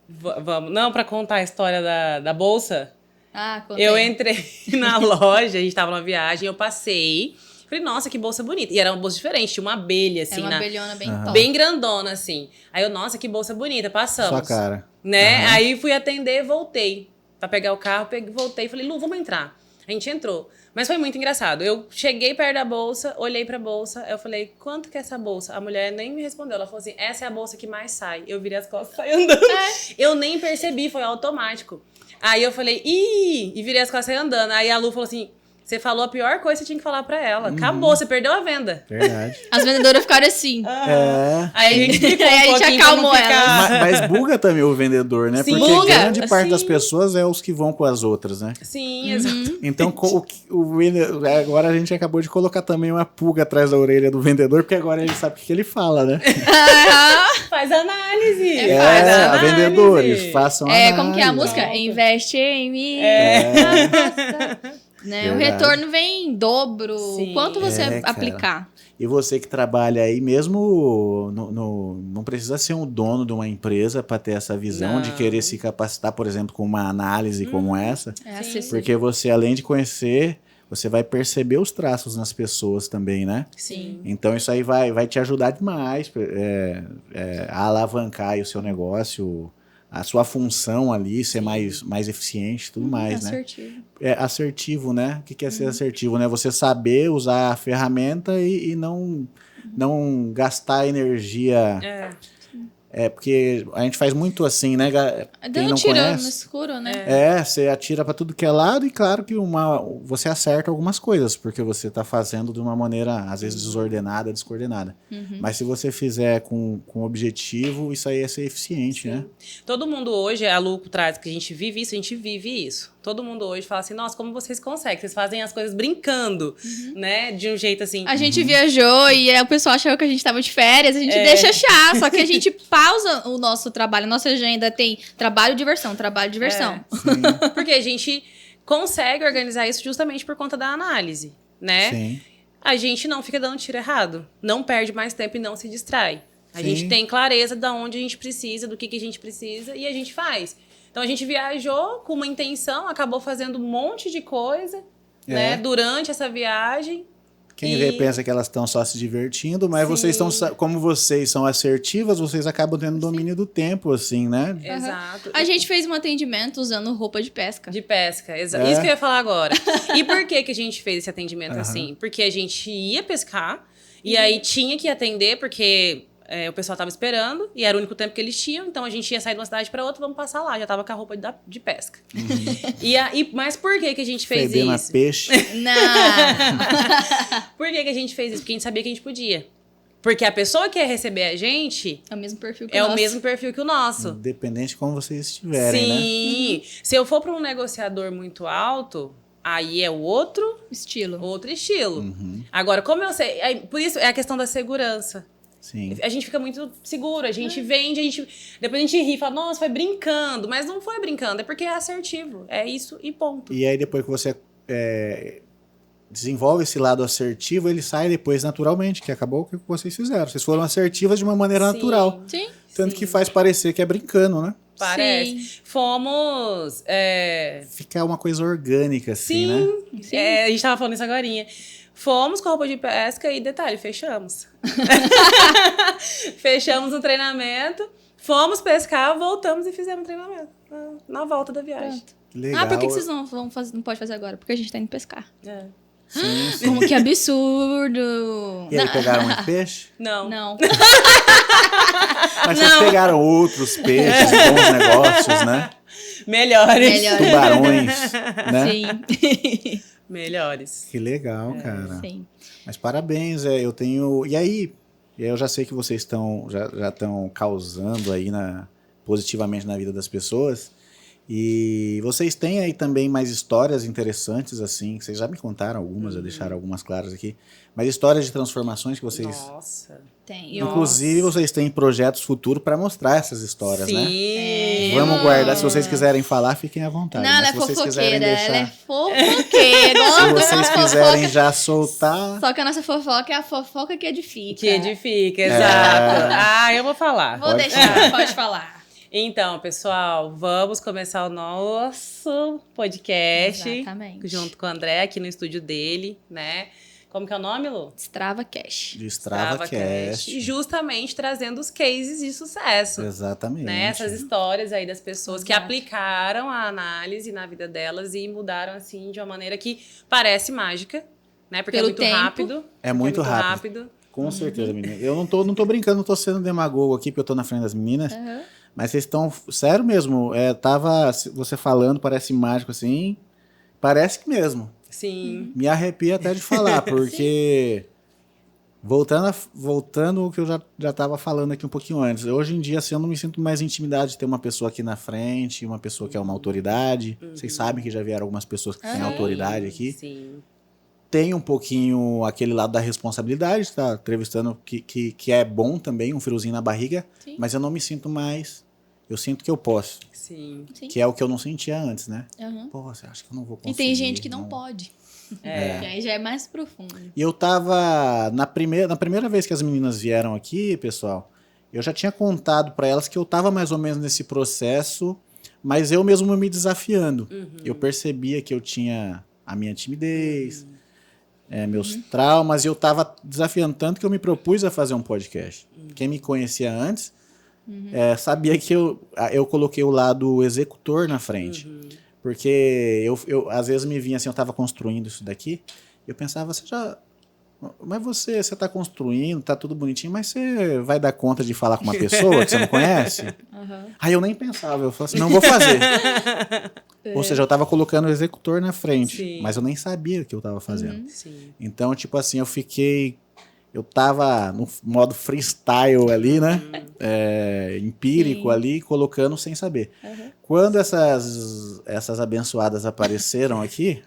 Vamos. Não, pra contar a história da bolsa,
Ah, contei.
eu entrei na loja, a gente tava numa viagem, eu passei. Falei, nossa, que bolsa bonita. E era uma bolsa diferente, tinha uma abelha, assim,
É uma abelhona bem top.
bem grandona, assim. Aí eu, nossa, que bolsa bonita, passamos.
Sua cara.
Né? Aí fui atender, voltei. Pra pegar o carro, voltei. Falei, Lu, vamos entrar. A gente entrou. Mas foi muito engraçado. Eu cheguei perto da bolsa, olhei pra bolsa, eu falei, quanto que é essa bolsa? A mulher nem me respondeu. Ela falou assim, essa é a bolsa que mais sai. Eu virei as costas e saí andando. Eu nem percebi, foi automático. Aí eu falei, ih! E virei as costas e saí andando. Aí a Lu falou assim, você falou a pior coisa que você tinha que falar pra ela. Acabou, você perdeu a venda.
Verdade.
As vendedoras ficaram assim.
É.
Aí a gente explicou
Aí a gente
pouquinho pra não
acalmou
ficar-
Mas buga também o vendedor, né?
Sim.
Porque
Buga,
grande parte das
sim.
pessoas é os que vão com as outras, né?
Sim, exato.
Então, agora a gente acabou de colocar também uma pulga atrás da orelha do vendedor, porque agora ele sabe o que ele fala, né?
Faz análise.
É,
Faz análise.
vendedores, façam
Como que é a
análise.
música? Investe em mim. Né? O
Verdade.
retorno vem em dobro.
Sim.
Quanto você
É, cara.
aplicar?
E você que trabalha aí, mesmo não precisa ser um dono de uma empresa para ter essa visão
Não.
de querer se capacitar, por exemplo, com uma análise como essa.
É acessível.
Porque você, além de conhecer você vai perceber os traços nas pessoas também, né?
Sim.
Então isso aí vai te ajudar demais a alavancar aí o seu negócio, a sua função ali, ser mais eficiente e tudo mais, né?
Assertivo.
É assertivo, né? O que é ser assertivo, né? Você saber usar a ferramenta e não gastar energia. Porque a gente faz muito assim, né? Quem
Dando
não
tiro no
conhece,
escuro, né?
você atira pra tudo que é lado e claro que você acerta algumas coisas, porque você tá fazendo de uma maneira, às vezes, desordenada, descoordenada. Mas se você fizer com objetivo, isso aí é ser eficiente, né?
Todo mundo hoje, a Lu traz que a gente vive isso. Todo mundo hoje fala assim, nossa, como vocês conseguem? Vocês fazem as coisas brincando, né? De um jeito assim...
A gente viajou e o pessoal achou que a gente tava de férias, a gente deixa achar, só que a gente pausa o nosso trabalho, a nossa agenda tem trabalho, diversão.
Porque a gente consegue organizar isso justamente por conta da análise, né?
Sim.
A gente não fica dando tiro errado, não perde mais tempo e não se distrai. A gente tem clareza de onde a gente precisa, do que a gente precisa e a gente faz. Então, a gente viajou com uma intenção, acabou fazendo um monte de coisa, né? Durante essa viagem.
Quem vê pensa que elas estão só se divertindo, mas como vocês são assertivas, vocês acabam tendo domínio do tempo, assim, né?
Exato.
A gente fez um atendimento usando roupa de pesca.
De pesca, exato. Isso que eu ia falar agora. E por que a gente fez esse atendimento assim? Porque a gente ia pescar e aí tinha que atender, porque... o pessoal tava esperando e era o único tempo que eles tinham, então a gente ia sair de uma cidade para outra, vamos passar lá, já tava com a roupa de pesca. Mas por que a gente fez
Fedendo
isso?
a peixe.
Não.
Por que a gente fez isso? Porque a gente sabia que a gente podia. Porque a pessoa que ia receber a gente
É o mesmo perfil que o nosso.
o mesmo perfil que o nosso.
Independente de como vocês estiverem, né?
Sim. Se eu for para um negociador muito alto, aí é outro
estilo.
Agora, como eu sei... por isso é a questão da segurança.
Sim.
A gente fica muito seguro, a gente vende, depois a gente ri e fala, nossa, foi brincando. Mas não foi brincando, é porque é assertivo. É isso e ponto.
E aí depois que você desenvolve esse lado assertivo, ele sai depois naturalmente, que acabou o que vocês fizeram. Vocês foram assertivas de uma maneira natural.
Sim.
Tanto que faz parecer que é brincando, né?
Parece.
Sim.
Fomos...
Fica uma coisa orgânica, assim, né?
Sim.
a gente tava falando isso agorinha. Fomos com a roupa de pesca e, detalhe, fechamos. Fechamos o treinamento, fomos pescar, voltamos e fizemos o treinamento. Na volta da viagem.
Pronto.
Legal.
Por que vocês não pode fazer agora? Porque a gente tá indo pescar.
Sim.
Como que absurdo!
E aí, pegaram muito peixe?
Não.
Mas vocês pegaram outros peixes, bons negócios, né?
Melhores.
Tubarões, né?
Sim.
Melhores.
Que legal, cara.
Sim.
Mas parabéns, eu tenho... E aí, eu já sei que vocês já estão causando aí positivamente na vida das pessoas. E vocês têm aí também mais histórias interessantes, assim, que vocês já me contaram algumas, já deixaram algumas claras aqui. Mas histórias de transformações que vocês...
Nossa.
Tem.
Inclusive, vocês têm projetos futuros para mostrar essas histórias, né?
Sim.
Vamos guardar. Se vocês quiserem falar, fiquem à vontade.
Não, ela é
se vocês quiserem
fofoqueira.
deixar...
Ela é fofoqueira.
Se vocês quiserem já soltar...
Só que a nossa fofoca é a fofoca que edifica.
Que edifica, exato. Eu vou falar.
Vou deixar, pode falar.
Então, pessoal, vamos começar o nosso podcast.
Exatamente.
Junto com o André, aqui no estúdio dele, né? Como que é o nome, Lu?
Strava Cash.
De StravaCast.
E justamente trazendo os cases de sucesso.
Exatamente.
Né? Essas histórias aí das pessoas que
Exato.
aplicaram a análise na vida delas e mudaram, assim, de uma maneira que parece mágica, né? Porque
Pelo
é muito
tempo.
rápido.
É muito rápido. Com certeza, menina. Eu não tô brincando, não tô sendo demagogo aqui, porque eu tô na frente das meninas.
Uhum.
Mas vocês estão... Sério mesmo, você falando, parece mágico assim. Parece que mesmo.
Sim.
Me arrepio até de falar, porque... Voltando ao que eu já estava falando aqui um pouquinho antes. Hoje em dia, assim, eu não me sinto mais intimidade de ter uma pessoa aqui na frente, uma pessoa que é uma autoridade. Vocês sabem que já vieram algumas pessoas que têm autoridade aqui.
Sim.
Tem um pouquinho aquele lado da responsabilidade, tá entrevistando, que é bom também, um friozinho na barriga.
Sim.
Mas eu não me sinto mais... Eu sinto que eu posso.
Sim.
Sim.
Que é o que eu não sentia antes, né?
Uhum.
Pô, você acha que eu não vou conseguir?
E tem gente que não pode. E aí já é mais profundo.
E eu tava... Na primeira vez que as meninas vieram aqui, pessoal, eu já tinha contado pra elas que eu tava mais ou menos nesse processo, mas eu mesmo me desafiando. Eu percebia que eu tinha a minha timidez, meus traumas, e eu tava desafiando tanto que eu me propus a fazer um podcast. Quem me conhecia antes sabia que eu coloquei o lado executor na frente. Porque eu às vezes me vinha assim, eu tava construindo isso daqui, eu pensava, mas você tá construindo, tá tudo bonitinho, mas você vai dar conta de falar com uma pessoa que você não conhece? Aí eu nem pensava, eu falava assim, não vou fazer. Ou seja, eu tava colocando o executor na frente,
Sim.
mas eu nem sabia o que eu tava fazendo.
Sim.
Então, tipo assim, eu tava no modo freestyle ali, né? Empírico ali, colocando sem saber. Quando essas abençoadas apareceram aqui,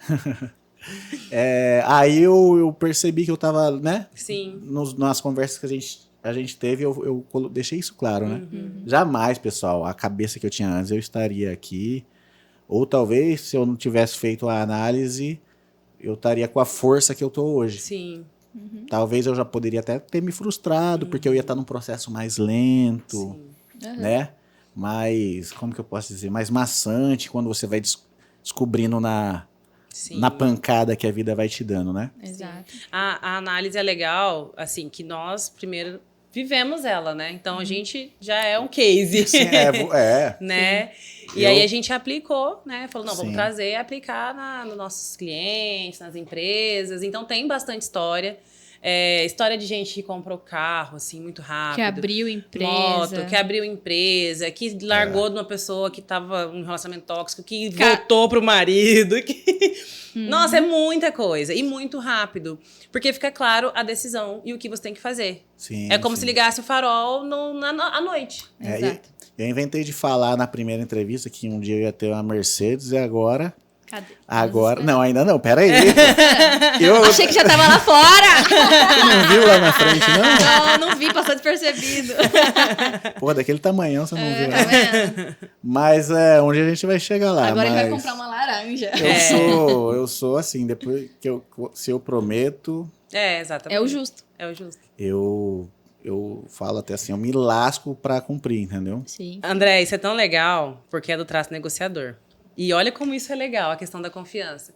aí eu percebi que eu tava, né?
Sim.
Nas conversas que a gente teve, eu deixei isso claro, né? Jamais, pessoal, a cabeça que eu tinha antes, eu estaria aqui. Ou talvez, se eu não tivesse feito a análise, eu estaria com a força que eu tô hoje.
Sim.
Talvez eu já poderia até ter me frustrado, porque eu ia estar num processo mais lento, né? Mais, como que eu posso dizer? Mais maçante, quando você vai descobrindo na pancada que a vida vai te dando, né?
Exato.
A análise é legal, assim, que nós primeiro vivemos ela, né? Então a gente já é um case.
Sim,
né? E aí a gente aplicou, né? Falou, não, vamos trazer e aplicar nos nossos clientes, nas empresas. Então tem bastante história. História de gente que comprou carro, assim, muito rápido.
Que abriu empresa.
Moto, que abriu empresa, que largou de uma pessoa que tava em um relacionamento tóxico, que voltou pro marido. Nossa, é muita coisa. E muito rápido. Porque fica claro a decisão e o que você tem que fazer.
Sim,
é como se ligasse o farol à noite.
Exato.
Eu inventei de falar na primeira entrevista que um dia eu ia ter uma Mercedes e agora...
Cadê?
Agora... Não, ainda não. Pera aí.
Achei que já tava lá fora.
Você não viu lá na frente, não?
Não vi, passou despercebido.
Pô, daquele tamanhão você não viu.
Tá vendo?
Mas onde a gente vai chegar lá.
Agora ele vai comprar uma laranja.
Eu sou assim, depois que se eu prometo...
Exatamente.
É o justo.
É o justo.
Eu falo até assim, eu me lasco pra cumprir, entendeu?
Sim.
André, isso é tão legal porque é do traço negociador. E olha como isso é legal, a questão da confiança.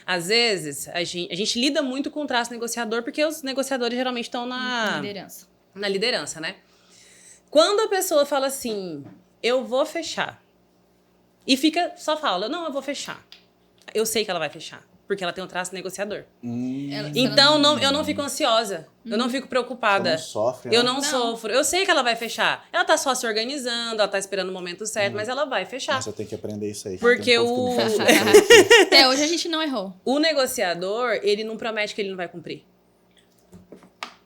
Às vezes, a gente lida muito com o traço negociador porque os negociadores geralmente estão na liderança, né? Quando a pessoa fala assim, eu vou fechar, e só fala, não, eu vou fechar. Eu sei que ela vai fechar, porque ela tem um traço negociador. Então, eu não fico ansiosa, eu não fico preocupada.
Você não sofre, né?
Eu não sofro. Eu sei que ela vai fechar. Ela tá só se organizando, ela tá esperando o momento certo, mas ela vai fechar.
Mas eu tenho que aprender isso aí.
Porque
Até hoje a gente não errou.
O negociador, ele não promete que ele não vai cumprir.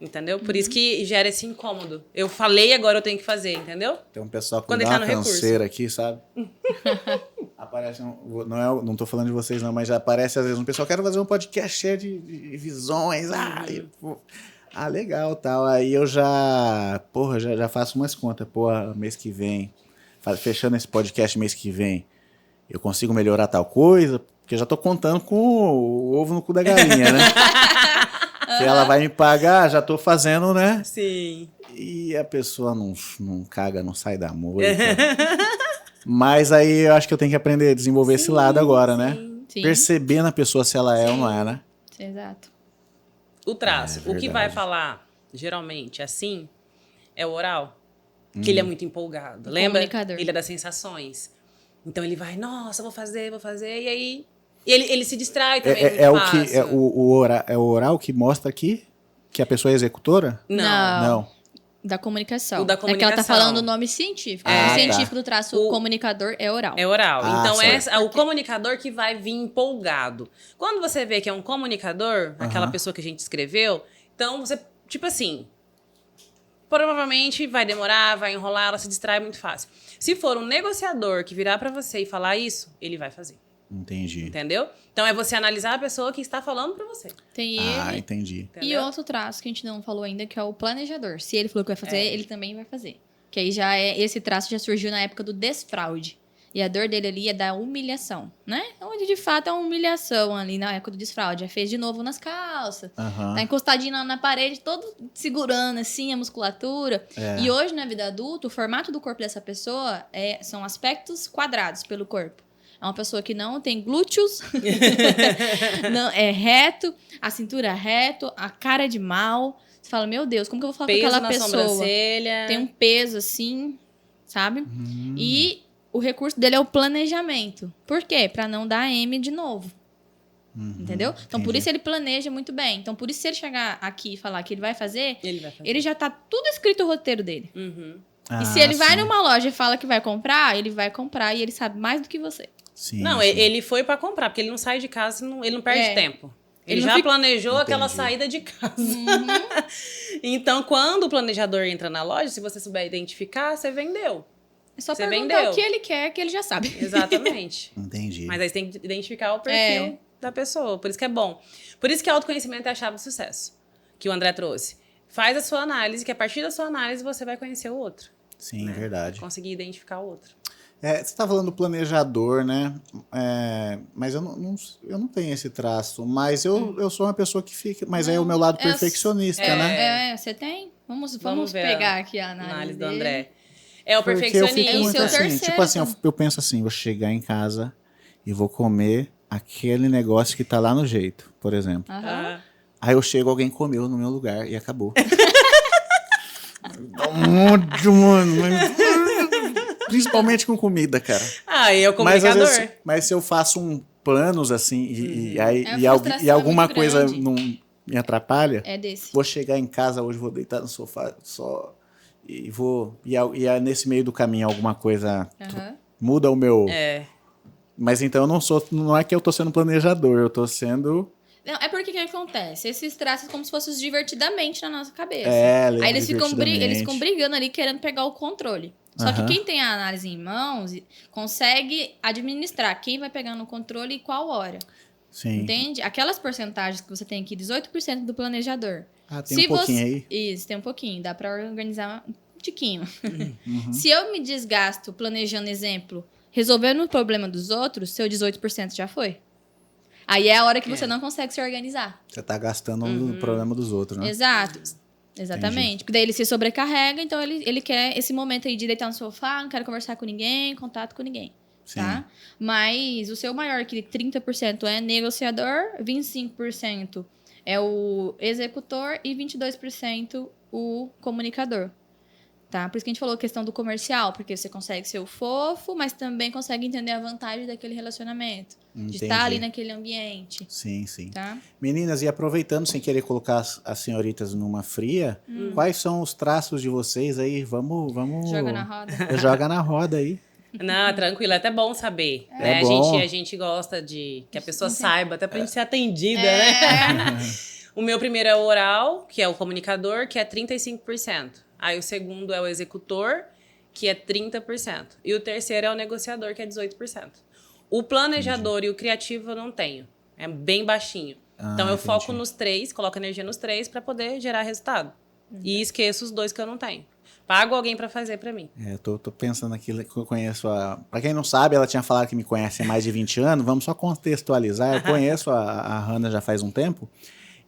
Entendeu? Por isso que gera esse incômodo. Eu falei, agora eu tenho que fazer, entendeu?
Tem um pessoal que
Quando
me dá
ele tá
uma
no
canseira aqui, sabe? Aparece, não tô falando de vocês não, mas já aparece às vezes um pessoal, quero fazer um podcast cheio de visões. Legal, tal. Aí eu já faço umas contas. Mês que vem, fechando esse podcast mês que vem, eu consigo melhorar tal coisa, porque eu já tô contando com o ovo no cu da galinha, né? Se ela vai me pagar, já tô fazendo, né?
Sim.
E a pessoa não caga, não sai da moita. Mas aí eu acho que eu tenho que aprender a desenvolver esse lado agora, né?
Sim.
Perceber na pessoa se ela é ou não é, né?
Exato.
O traço. O que vai falar, geralmente, assim, é o oral. Que ele é muito empolgado. Lembra?
Comunicador.
Ele é das sensações. Então ele vai, nossa, vou fazer. E aí... Ele se distrai também
o oral que mostra aqui que a pessoa é executora?
Não. Da comunicação.
O da
É que ela tá falando o nome científico. O científico do traço comunicador é oral.
É oral. Então, é o comunicador que vai vir empolgado. Quando você vê que é um comunicador, aquela pessoa que a gente escreveu, então você, tipo assim, provavelmente vai demorar, vai enrolar, ela se distrai muito fácil. Se for um negociador que virar pra você e falar isso, ele vai fazer.
Entendi.
Entendeu? Então é você analisar a pessoa que está falando pra você.
Tem ele.
Entendi.
E outro traço que a gente não falou ainda, que é o planejador. Se ele falou que vai fazer, ele também vai fazer. Que aí esse traço já surgiu na época do desfraude. E a dor dele ali é da humilhação, né? Onde de fato é uma humilhação ali na época do desfraude. Já fez de novo nas calças. Tá encostadinho na parede, todo segurando assim a musculatura. E hoje, na vida adulta, o formato do corpo dessa pessoa são aspectos quadrados pelo corpo. É uma pessoa que não tem glúteos, não, é reto, a cintura é reto, a cara é de mal. Você fala, meu Deus, como que eu vou falar
Peso
com aquela
na
pessoa?
sobrancelha.
Tem um peso assim, sabe? E o recurso dele é o planejamento. Por quê? Pra não dar M de novo. Entendeu? Então, por isso ele planeja muito bem. Então, por isso, se ele chegar aqui e falar que ele vai fazer, ele já tá tudo escrito o roteiro dele. E se ele vai numa loja e fala que vai comprar, ele vai comprar e ele sabe mais do que você.
Sim,
Não,
sim.
ele foi pra comprar, porque ele não sai de casa, ele não perde tempo. Ele
não
já
fica...
planejou aquela saída de casa. Então, quando o planejador entra na loja, se você souber identificar, você vendeu.
É só
Você
perguntar
vendeu.
o que ele quer, que ele já sabe.
Exatamente.
Entendi.
Mas aí você tem que identificar o perfil da pessoa. Por isso que é bom. Por isso que autoconhecimento é a chave do sucesso. Que o André trouxe. Faz a sua análise, que a partir da sua análise você vai conhecer o outro.
Sim, verdade.
Conseguir identificar o outro.
Você está falando do planejador, né? Mas eu não tenho esse traço. Mas eu sou uma pessoa que fica... Mas é o meu lado perfeccionista, né?
Você tem? Vamos
ver
pegar aqui a análise
do
dele.
André. É o
Porque eu
perfeccionista.
fico muito
seu
assim,
terceiro,
tipo assim,
então.
eu penso assim, vou chegar em casa e vou comer aquele negócio que tá lá no jeito, por exemplo.
Aham.
Aí eu chego, alguém comeu no meu lugar e acabou. Dá um ódio, mano. Principalmente com comida, cara.
É o comunicador.
Mas se eu faço planos assim
A frustração
e alguma
é muito
coisa
grande.
não me atrapalha,
É desse.
vou chegar em casa hoje, vou deitar no sofá só e vou... E nesse meio do caminho alguma coisa
Aham.
muda o meu...
Mas
então não é que eu tô sendo planejador, eu tô sendo...
Não, é porque o que acontece? Esses traços como se fossem divertidamente na nossa cabeça.
lembro,
Aí eles ficam
divertidamente.
brigando ali, querendo pegar o controle. Só que quem tem a análise em mãos consegue administrar quem vai pegar no controle e qual hora.
Sim.
Entende? Aquelas porcentagens que você tem aqui, 18% do planejador.
Tem um pouquinho aí?
Isso, tem um pouquinho. Dá pra organizar um tiquinho. Se eu me desgasto planejando, exemplo, resolvendo o problema dos outros, seu 18% já foi. Aí é a hora que você não consegue se organizar.
Você tá gastando no problema dos outros, né?
Exato. Exatamente.
Entendi.
Porque daí ele se sobrecarrega, então ele quer esse momento aí de deitar no sofá, não quero conversar com ninguém, contato com ninguém.
Sim.
Tá? Mas o seu maior, que 30% é negociador, 25% é o executor e 22% o comunicador. Tá? Por isso que a gente falou a questão do comercial, porque você consegue ser o fofo, mas também consegue entender a vantagem daquele relacionamento. De estar ali naquele ambiente.
Sim, sim.
Tá?
Meninas, e aproveitando, sem querer colocar as senhoritas numa fria, quais são os traços de vocês aí? Vamos...
Joga na roda.
Joga na roda aí.
Não, tranquilo, é até bom saber. Né?
bom.
A gente gosta de que a pessoa saiba, até pra gente ser atendida, né? O meu primeiro é o oral, que é o comunicador, que é 35%. Aí o segundo é o executor, que é 30%. E o terceiro é o negociador, que é 18%. O planejador e o criativo eu não tenho. É bem baixinho. Então eu foco nos três, coloco energia nos três para poder gerar resultado. E esqueço os dois que eu não tenho. Pago alguém para fazer para mim.
Tô pensando aqui que eu conheço Pra quem não sabe, ela tinha falado que me conhece há mais de 20 anos. Vamos só contextualizar. Eu conheço a Hannah já faz um tempo.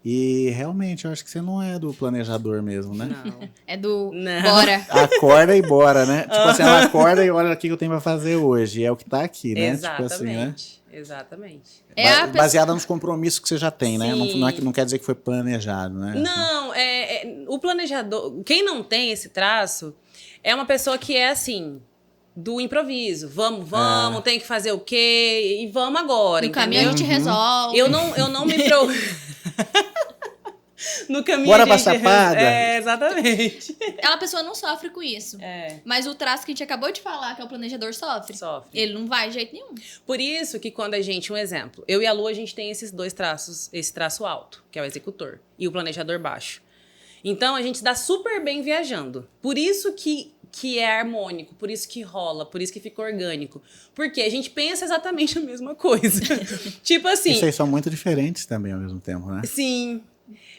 E realmente, eu acho que você não é do planejador mesmo, né?
Não.
É do
Não.
bora.
Acorda e bora, né? Tipo assim, ela acorda e olha o que eu tenho pra fazer hoje. É o que tá aqui, né?
Exatamente.
Tipo assim, né?
Exatamente.
Baseada nos compromissos que você já tem, né?
Sim.
Não quer dizer que foi planejado, né?
Não, o planejador... Quem não tem esse traço é uma pessoa que é assim... Do improviso. Vamos, tem que fazer o quê? E vamos agora,
No caminho a gente resolve.
Eu não me preocupo... No caminho
Bora
a
pra
gente...
Chapada?
Exatamente.
A pessoa não sofre com isso. Mas o traço que a gente acabou de falar, que é o planejador, sofre. Ele não vai de jeito nenhum.
Por isso que quando a gente... Um exemplo. Eu e a Lu, a gente tem esses dois traços. Esse traço alto, que é o executor. E o planejador baixo. Então, a gente se dá super bem viajando. Por isso que é harmônico, por isso que rola, por isso que fica orgânico. Porque a gente pensa exatamente a mesma coisa. Tipo assim...
Vocês são muito diferentes também ao mesmo tempo, né?
Sim.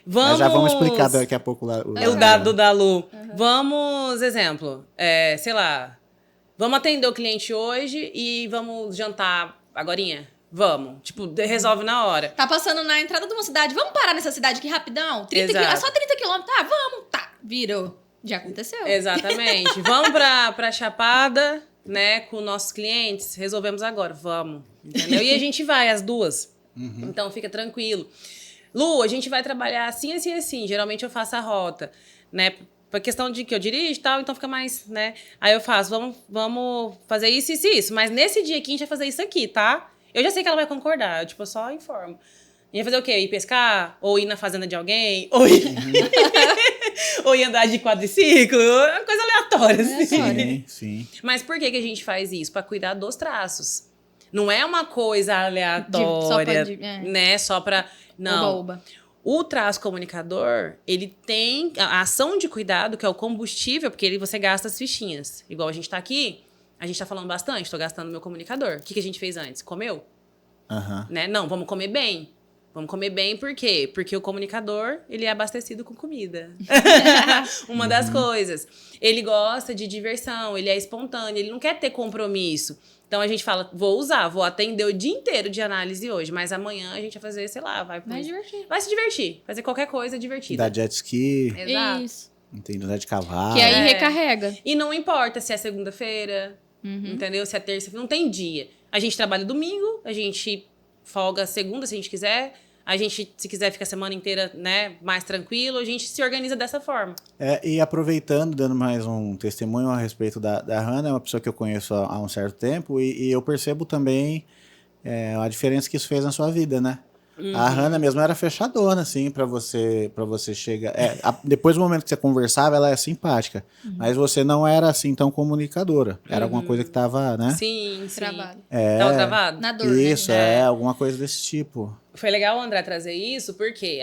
Mas já vamos explicar daqui a pouco o
dado da Lu. Vamos, exemplo, sei lá, vamos atender o cliente hoje e vamos jantar agorinha? Vamos. Tipo, resolve na hora.
Tá passando na entrada de uma cidade, vamos parar nessa cidade aqui rapidão? 30
Exato.
só 30 quilômetros, tá, vamos, tá, virou. Já aconteceu.
Exatamente. Vamos pra Chapada, né, com nossos clientes, resolvemos agora, vamos, entendeu? E a gente vai, as duas. Então, fica tranquilo. Lu, a gente vai trabalhar assim, assim, assim. Geralmente eu faço a rota, né? Por questão de que eu dirijo e tal, então fica mais, né? Aí eu faço, vamos fazer isso, isso e isso. Mas nesse dia aqui a gente vai fazer isso aqui, tá? Eu já sei que ela vai concordar, eu só informo. A gente vai fazer o quê? Ir pescar? Ou ir na fazenda de alguém? Ou ir, ou ir andar de quadriciclo? Uma coisa aleatória, assim.
Sim.
Mas por que a gente faz isso? Pra cuidar dos traços. Não é uma coisa aleatória, né? Só pra... Não.
Oba.
O traço comunicador, ele tem a ação de cuidado, que é o combustível, porque você gasta as fichinhas. Igual a gente tá aqui, a gente tá falando bastante, tô gastando meu comunicador. O que a gente fez antes? Comeu? Né? Não, vamos comer bem. Vamos comer bem por quê? Porque o comunicador, ele é abastecido com comida. Uma das coisas. Ele gosta de diversão, ele é espontâneo, ele não quer ter compromisso. Então, a gente fala, vou atender o dia inteiro de análise hoje, mas amanhã a gente vai fazer, sei lá, vai se divertir. Fazer qualquer coisa divertida.
Da jet ski.
Exato.
Isso.
Entendi, andar de cavalo.
Que aí recarrega.
E não importa se é segunda-feira, entendeu? Se é terça-feira, não tem dia. A gente trabalha domingo, a gente folga segunda, se a gente quiser. A gente, se quiser, fica a semana inteira, né, mais tranquilo. A gente se organiza dessa forma.
E aproveitando, dando mais um testemunho a respeito da Hannah, é uma pessoa que eu conheço há um certo tempo e eu percebo também a diferença que isso fez na sua vida, né? A Hannah mesmo era fechadona, assim, pra você chegar... depois do momento que você conversava, ela é simpática. Mas você não era, assim, tão comunicadora. Era alguma coisa que tava, né?
Sim.
Travado.
Tava travado?
Na dor,
isso,
né?
alguma coisa desse tipo.
Foi legal o André trazer isso, porque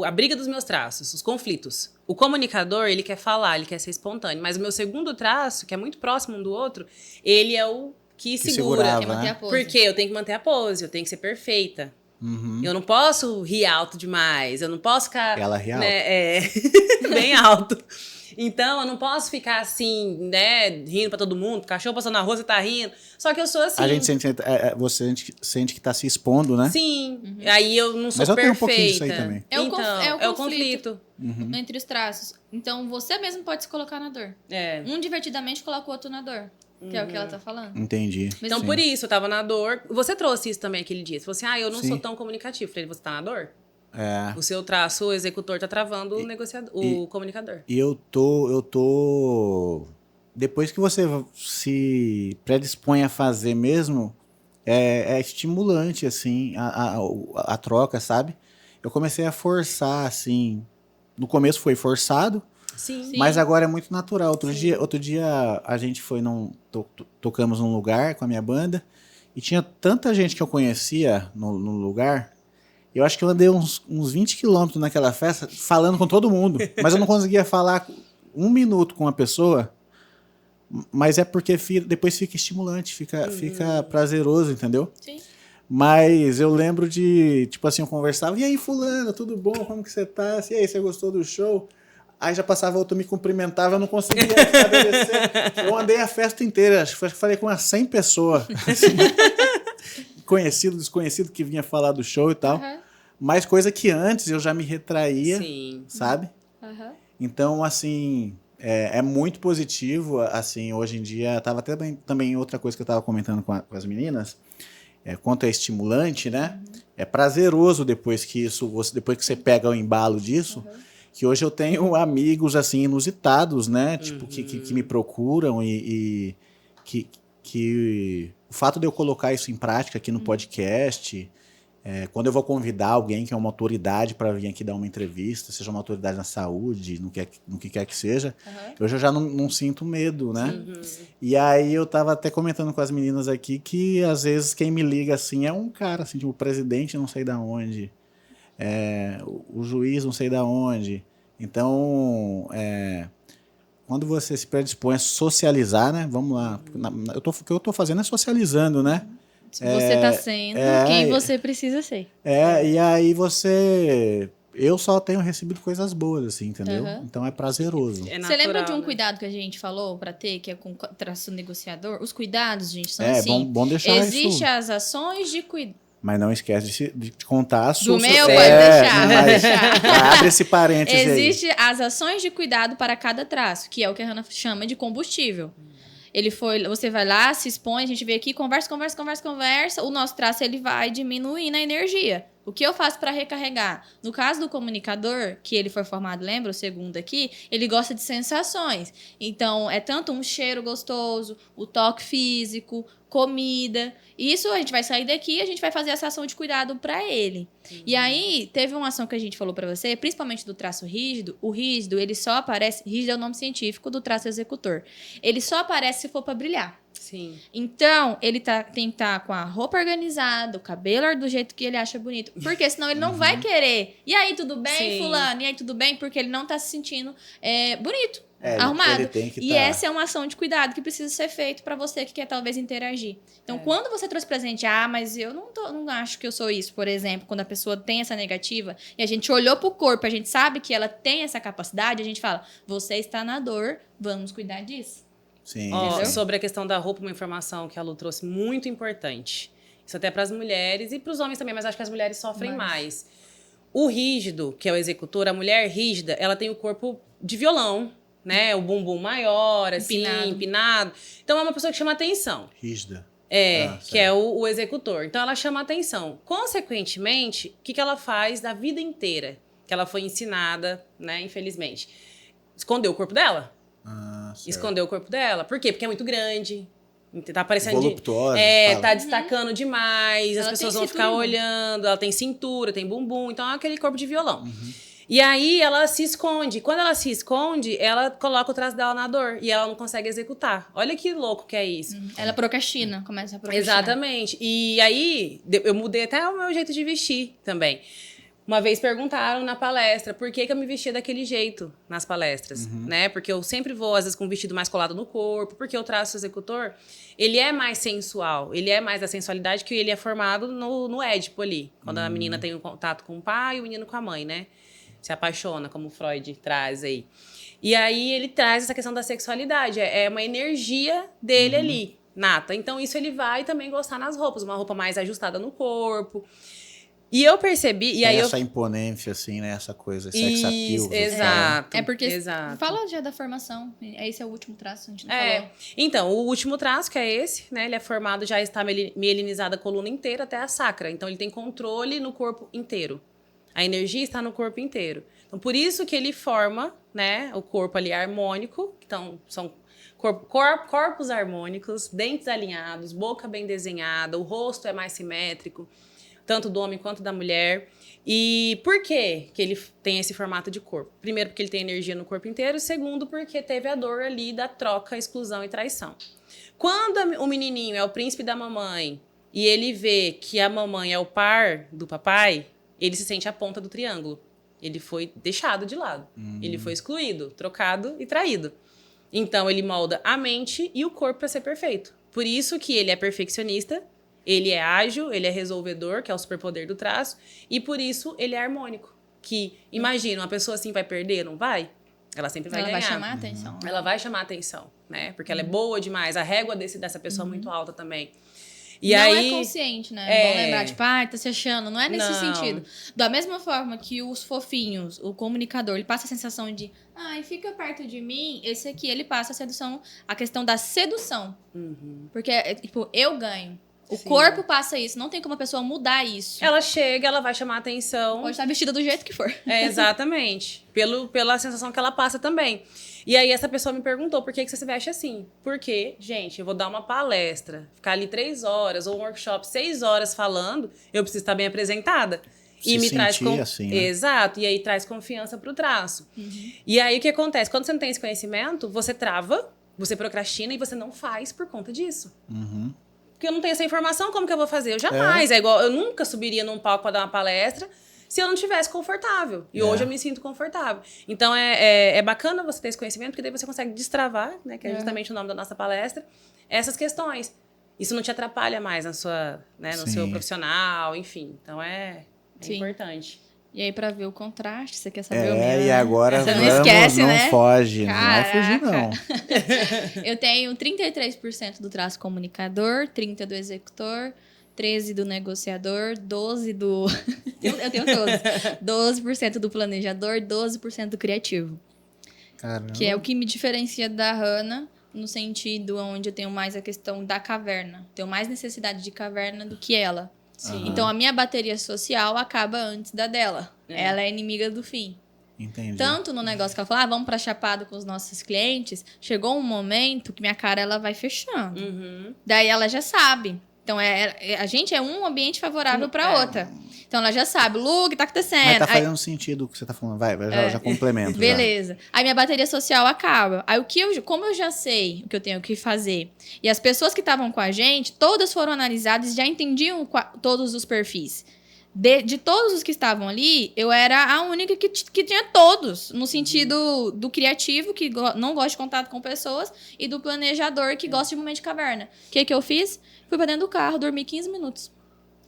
a briga dos meus traços, os conflitos. O comunicador, ele quer falar, ele quer ser espontâneo. Mas o meu segundo traço, que é muito próximo um do outro, ele é o que segura.
Segurava,
Quer manter a pose.
Porque eu tenho que manter a pose, eu tenho que ser perfeita. Eu não posso rir alto demais, eu não posso ficar...
Ela ri alto.
Né, bem alto. Então, eu não posso ficar assim, né, rindo pra todo mundo, cachorro passando na rua, você tá rindo. Só que eu sou assim.
A gente sente, você sente que tá se expondo, né?
Sim. Aí eu não sou
Mas eu tenho
perfeita.
um pouquinho disso aí também.
É o
conflito.
entre os traços. Então, você mesmo pode se colocar na dor. Um divertidamente coloca o outro na dor. Que é o que ela tá falando.
Entendi.
Então, por isso, eu tava na dor. Você trouxe isso também aquele dia. Você falou assim, eu não
Sim.
sou tão comunicativo. Eu falei, você tá na dor? O seu traço, o executor tá travando o comunicador.
E eu tô... Depois que você se predispõe a fazer mesmo, é estimulante, assim, a troca, sabe? Eu comecei a forçar, assim... No começo foi forçado,
Sim.
mas agora é muito natural. Outro dia a gente foi tocamos num lugar com a minha banda e tinha tanta gente que eu conhecia no lugar. Eu acho que eu andei uns 20 quilômetros naquela festa falando com todo mundo, mas eu não conseguia falar 1 minuto com uma pessoa, mas é porque depois fica estimulante, fica prazeroso, entendeu?
Sim.
Mas eu lembro de, tipo assim, eu conversava, e aí fulano, tudo bom? Como que você tá? E aí, você gostou do show? Aí já passava outro, me cumprimentava, eu não conseguia estabelecer. Eu andei a festa inteira, acho que falei com umas 100 pessoas. Assim, conhecido, desconhecido, que vinha falar do show e tal. Mas coisa que antes eu já me retraía, sabe? Então, assim, é muito positivo, assim, hoje em dia. Tava até também outra coisa que eu tava comentando com as meninas, quanto é estimulante, né? É prazeroso depois que você pega o embalo disso, que hoje eu tenho amigos, assim, inusitados, né? Tipo, que me procuram e que o fato de eu colocar isso em prática aqui no podcast, quando eu vou convidar alguém que é uma autoridade para vir aqui dar uma entrevista, seja uma autoridade na saúde, no que quer que seja, eu já não sinto medo, né? E aí eu tava até comentando com as meninas aqui que às vezes quem me liga assim é um cara, assim, tipo, o presidente não sei da onde, o juiz não sei da onde. Então, quando você se predispõe a socializar, né? Vamos lá. O que eu tô fazendo é socializando, né?
Você tá sendo quem você precisa ser.
E aí eu só tenho recebido coisas boas, assim, entendeu? Então é prazeroso.
Você lembra de um cuidado que a gente falou pra ter, que é com traço negociador? Os cuidados, gente, são assim.
Bom deixar
Existem as ações de cuidado.
Mas não esquece de contar a sua...
Do meu, pode deixar.
Abre esse parênteses aí.
Existem as ações de cuidado para cada traço, que é o que a Hannah chama de combustível. Você vai lá, se expõe, a gente vê aqui, conversa, o nosso traço ele vai diminuindo a energia. O que eu faço para recarregar? No caso do comunicador, que ele foi formado, lembra, o segundo aqui, ele gosta de sensações. Então, é tanto um cheiro gostoso, o toque físico, comida. Isso a gente vai sair daqui e a gente vai fazer essa ação de cuidado para ele. E aí, teve uma ação que a gente falou para você, principalmente do traço rígido. O rígido, ele só aparece... Rígido é o nome científico do traço executor. Ele só aparece se for para brilhar.
Sim.
Então, ele tem que estar com a roupa organizada, o cabelo do jeito que ele acha bonito. Porque senão ele não vai querer. E aí, tudo bem,
Sim.
fulano? E aí, tudo bem? Porque ele não tá se sentindo bonito, arrumado.
Ele tem que
E essa é uma ação de cuidado que precisa ser feita pra você que quer talvez interagir. Então, quando você trouxe presente, mas eu não acho que eu sou isso, por exemplo, quando a pessoa tem essa negativa e a gente olhou pro corpo, a gente sabe que ela tem essa capacidade, a gente fala, você está na dor, vamos cuidar disso.
Sim,
Sobre a questão da roupa, uma informação que a Lu trouxe muito importante. Isso até para as mulheres e para os homens também, mas acho que as mulheres sofrem mais. O rígido, que é o executor, a mulher rígida, ela tem o corpo de violão, né? O bumbum maior, assim, empinado. Então, é uma pessoa que chama atenção.
Rígida.
Que é o executor. Então, ela chama atenção. Consequentemente, o que ela faz da vida inteira? Que ela foi ensinada, né, infelizmente. Esconder o corpo dela. Esconder o corpo dela. Por quê? Porque é muito grande. Tá parecendo...
Voluptuosa.
Tá destacando demais. As pessoas vão ficar olhando. Ela tem cintura, tem bumbum. Então, é aquele corpo de violão. E aí, ela se esconde. Quando ela se esconde, ela coloca o traço dela na dor. E ela não consegue executar. Olha que louco que é isso.
Ela procrastina, começa a procrastinar.
Exatamente. E aí, eu mudei até o meu jeito de vestir também. Uma vez perguntaram na palestra por que eu me vestia daquele jeito nas palestras, né? Porque eu sempre vou, às vezes, com um vestido mais colado no corpo, porque o traço executor, ele é mais sensual, ele é mais da sensualidade que ele é formado no Édipo ali. Quando a menina tem um contato com o pai e o menino com a mãe, né? Se apaixona, como Freud traz aí. E aí ele traz essa questão da sexualidade, é uma energia dele ali, nata. Então isso ele vai também gostar nas roupas, uma roupa mais ajustada no corpo. E eu percebi... E aí
essa imponência, assim, né? Essa coisa, sex appeal.
Exato.
É porque...
Exato.
Fala já da formação. Esse é o último traço, a gente não falou.
Então, o último traço, que é esse, né? Ele é formado, já está mielinizada a coluna inteira até a sacra. Então, ele tem controle no corpo inteiro. A energia está no corpo inteiro. Então, por isso que ele forma, né? O corpo ali harmônico. Então, são corpos harmônicos, dentes alinhados, boca bem desenhada, o rosto é mais simétrico, tanto do homem quanto da mulher. E por que ele tem esse formato de corpo? Primeiro, porque ele tem energia no corpo inteiro. Segundo, porque teve a dor ali da troca, exclusão e traição. Quando o menininho é o príncipe da mamãe e ele vê que a mamãe é o par do papai, ele se sente a ponta do triângulo. Ele foi deixado de lado. Ele foi excluído, trocado e traído. Então, ele molda a mente e o corpo para ser perfeito. Por isso que ele é perfeccionista. Ele é ágil, ele é resolvedor, que é o superpoder do traço, e por isso ele é harmônico. Que, imagina, uma pessoa assim vai perder, não vai? Ela sempre vai ganhar.
Ela vai chamar a atenção.
Ela vai chamar a atenção, né? Porque ela é boa demais. A régua dessa pessoa é muito alta também. E
não
aí,
é consciente, né? É bom lembrar, tipo, tá se achando. Não é nesse sentido. Da mesma forma que os fofinhos, o comunicador, ele passa a sensação de, fica perto de mim, esse aqui, ele passa a sedução, a questão da sedução. Porque, tipo, eu ganho. O corpo passa isso, não tem como a pessoa mudar isso.
Ela chega, ela vai chamar a atenção.
Pode estar vestida do jeito que for.
Exatamente. Pela sensação que ela passa também. E aí essa pessoa me perguntou, por que você se veste assim? Porque, gente, eu vou dar uma palestra, ficar ali 3 horas, ou um workshop 6 horas falando, eu preciso estar bem apresentada. E me traz
assim, né?
Exato, e aí traz confiança pro traço. E aí o que acontece? Quando você não tem esse conhecimento, você trava, você procrastina e você não faz por conta disso. Porque eu não tenho essa informação, como que eu vou fazer? Eu jamais. É igual, eu nunca subiria num palco para dar uma palestra se eu não estivesse confortável. E hoje eu me sinto confortável. Então, é bacana você ter esse conhecimento, porque daí você consegue destravar, né? Que é justamente o nome da nossa palestra, essas questões. Isso não te atrapalha mais no seu profissional, enfim. Então, é importante.
E aí, pra ver o contraste, você quer saber o meu?
E agora
você não esquece,
não
né?
Foge,
Caraca.
não vai fugir, não.
Eu tenho 33% do traço comunicador, 30% do executor, 13% do negociador, 12% do... Eu tenho 12%. 12% do planejador, 12% do criativo.
Caramba.
Que é o que me diferencia da Hannah no sentido onde eu tenho mais a questão da caverna. Tenho mais necessidade de caverna do que ela.
Sim.
Então, a minha bateria social acaba antes da dela.
É.
Ela é inimiga do fim.
Entendi.
Tanto no negócio que ela falou, vamos pra Chapada com os nossos clientes, chegou um momento que minha cara ela vai fechando.
Uhum.
Daí ela já sabe. Então, a gente é um ambiente favorável pra outra. Então, ela já sabe, Lu, o que tá acontecendo?
Mas tá
Aí-
fazendo sentido o que você tá falando. Vai, já complemento. já.
Beleza. Aí minha bateria social acaba. Aí como eu já sei o que eu tenho que fazer, e as pessoas que estavam com a gente, todas foram analisadas e já entendiam todos os perfis. De todos os que estavam ali, eu era a única que tinha todos. No sentido do criativo, que não gosta de contato com pessoas, e do planejador, que gosta de momento de caverna. O que eu fiz? Fui pra dentro do carro, dormi 15 minutos.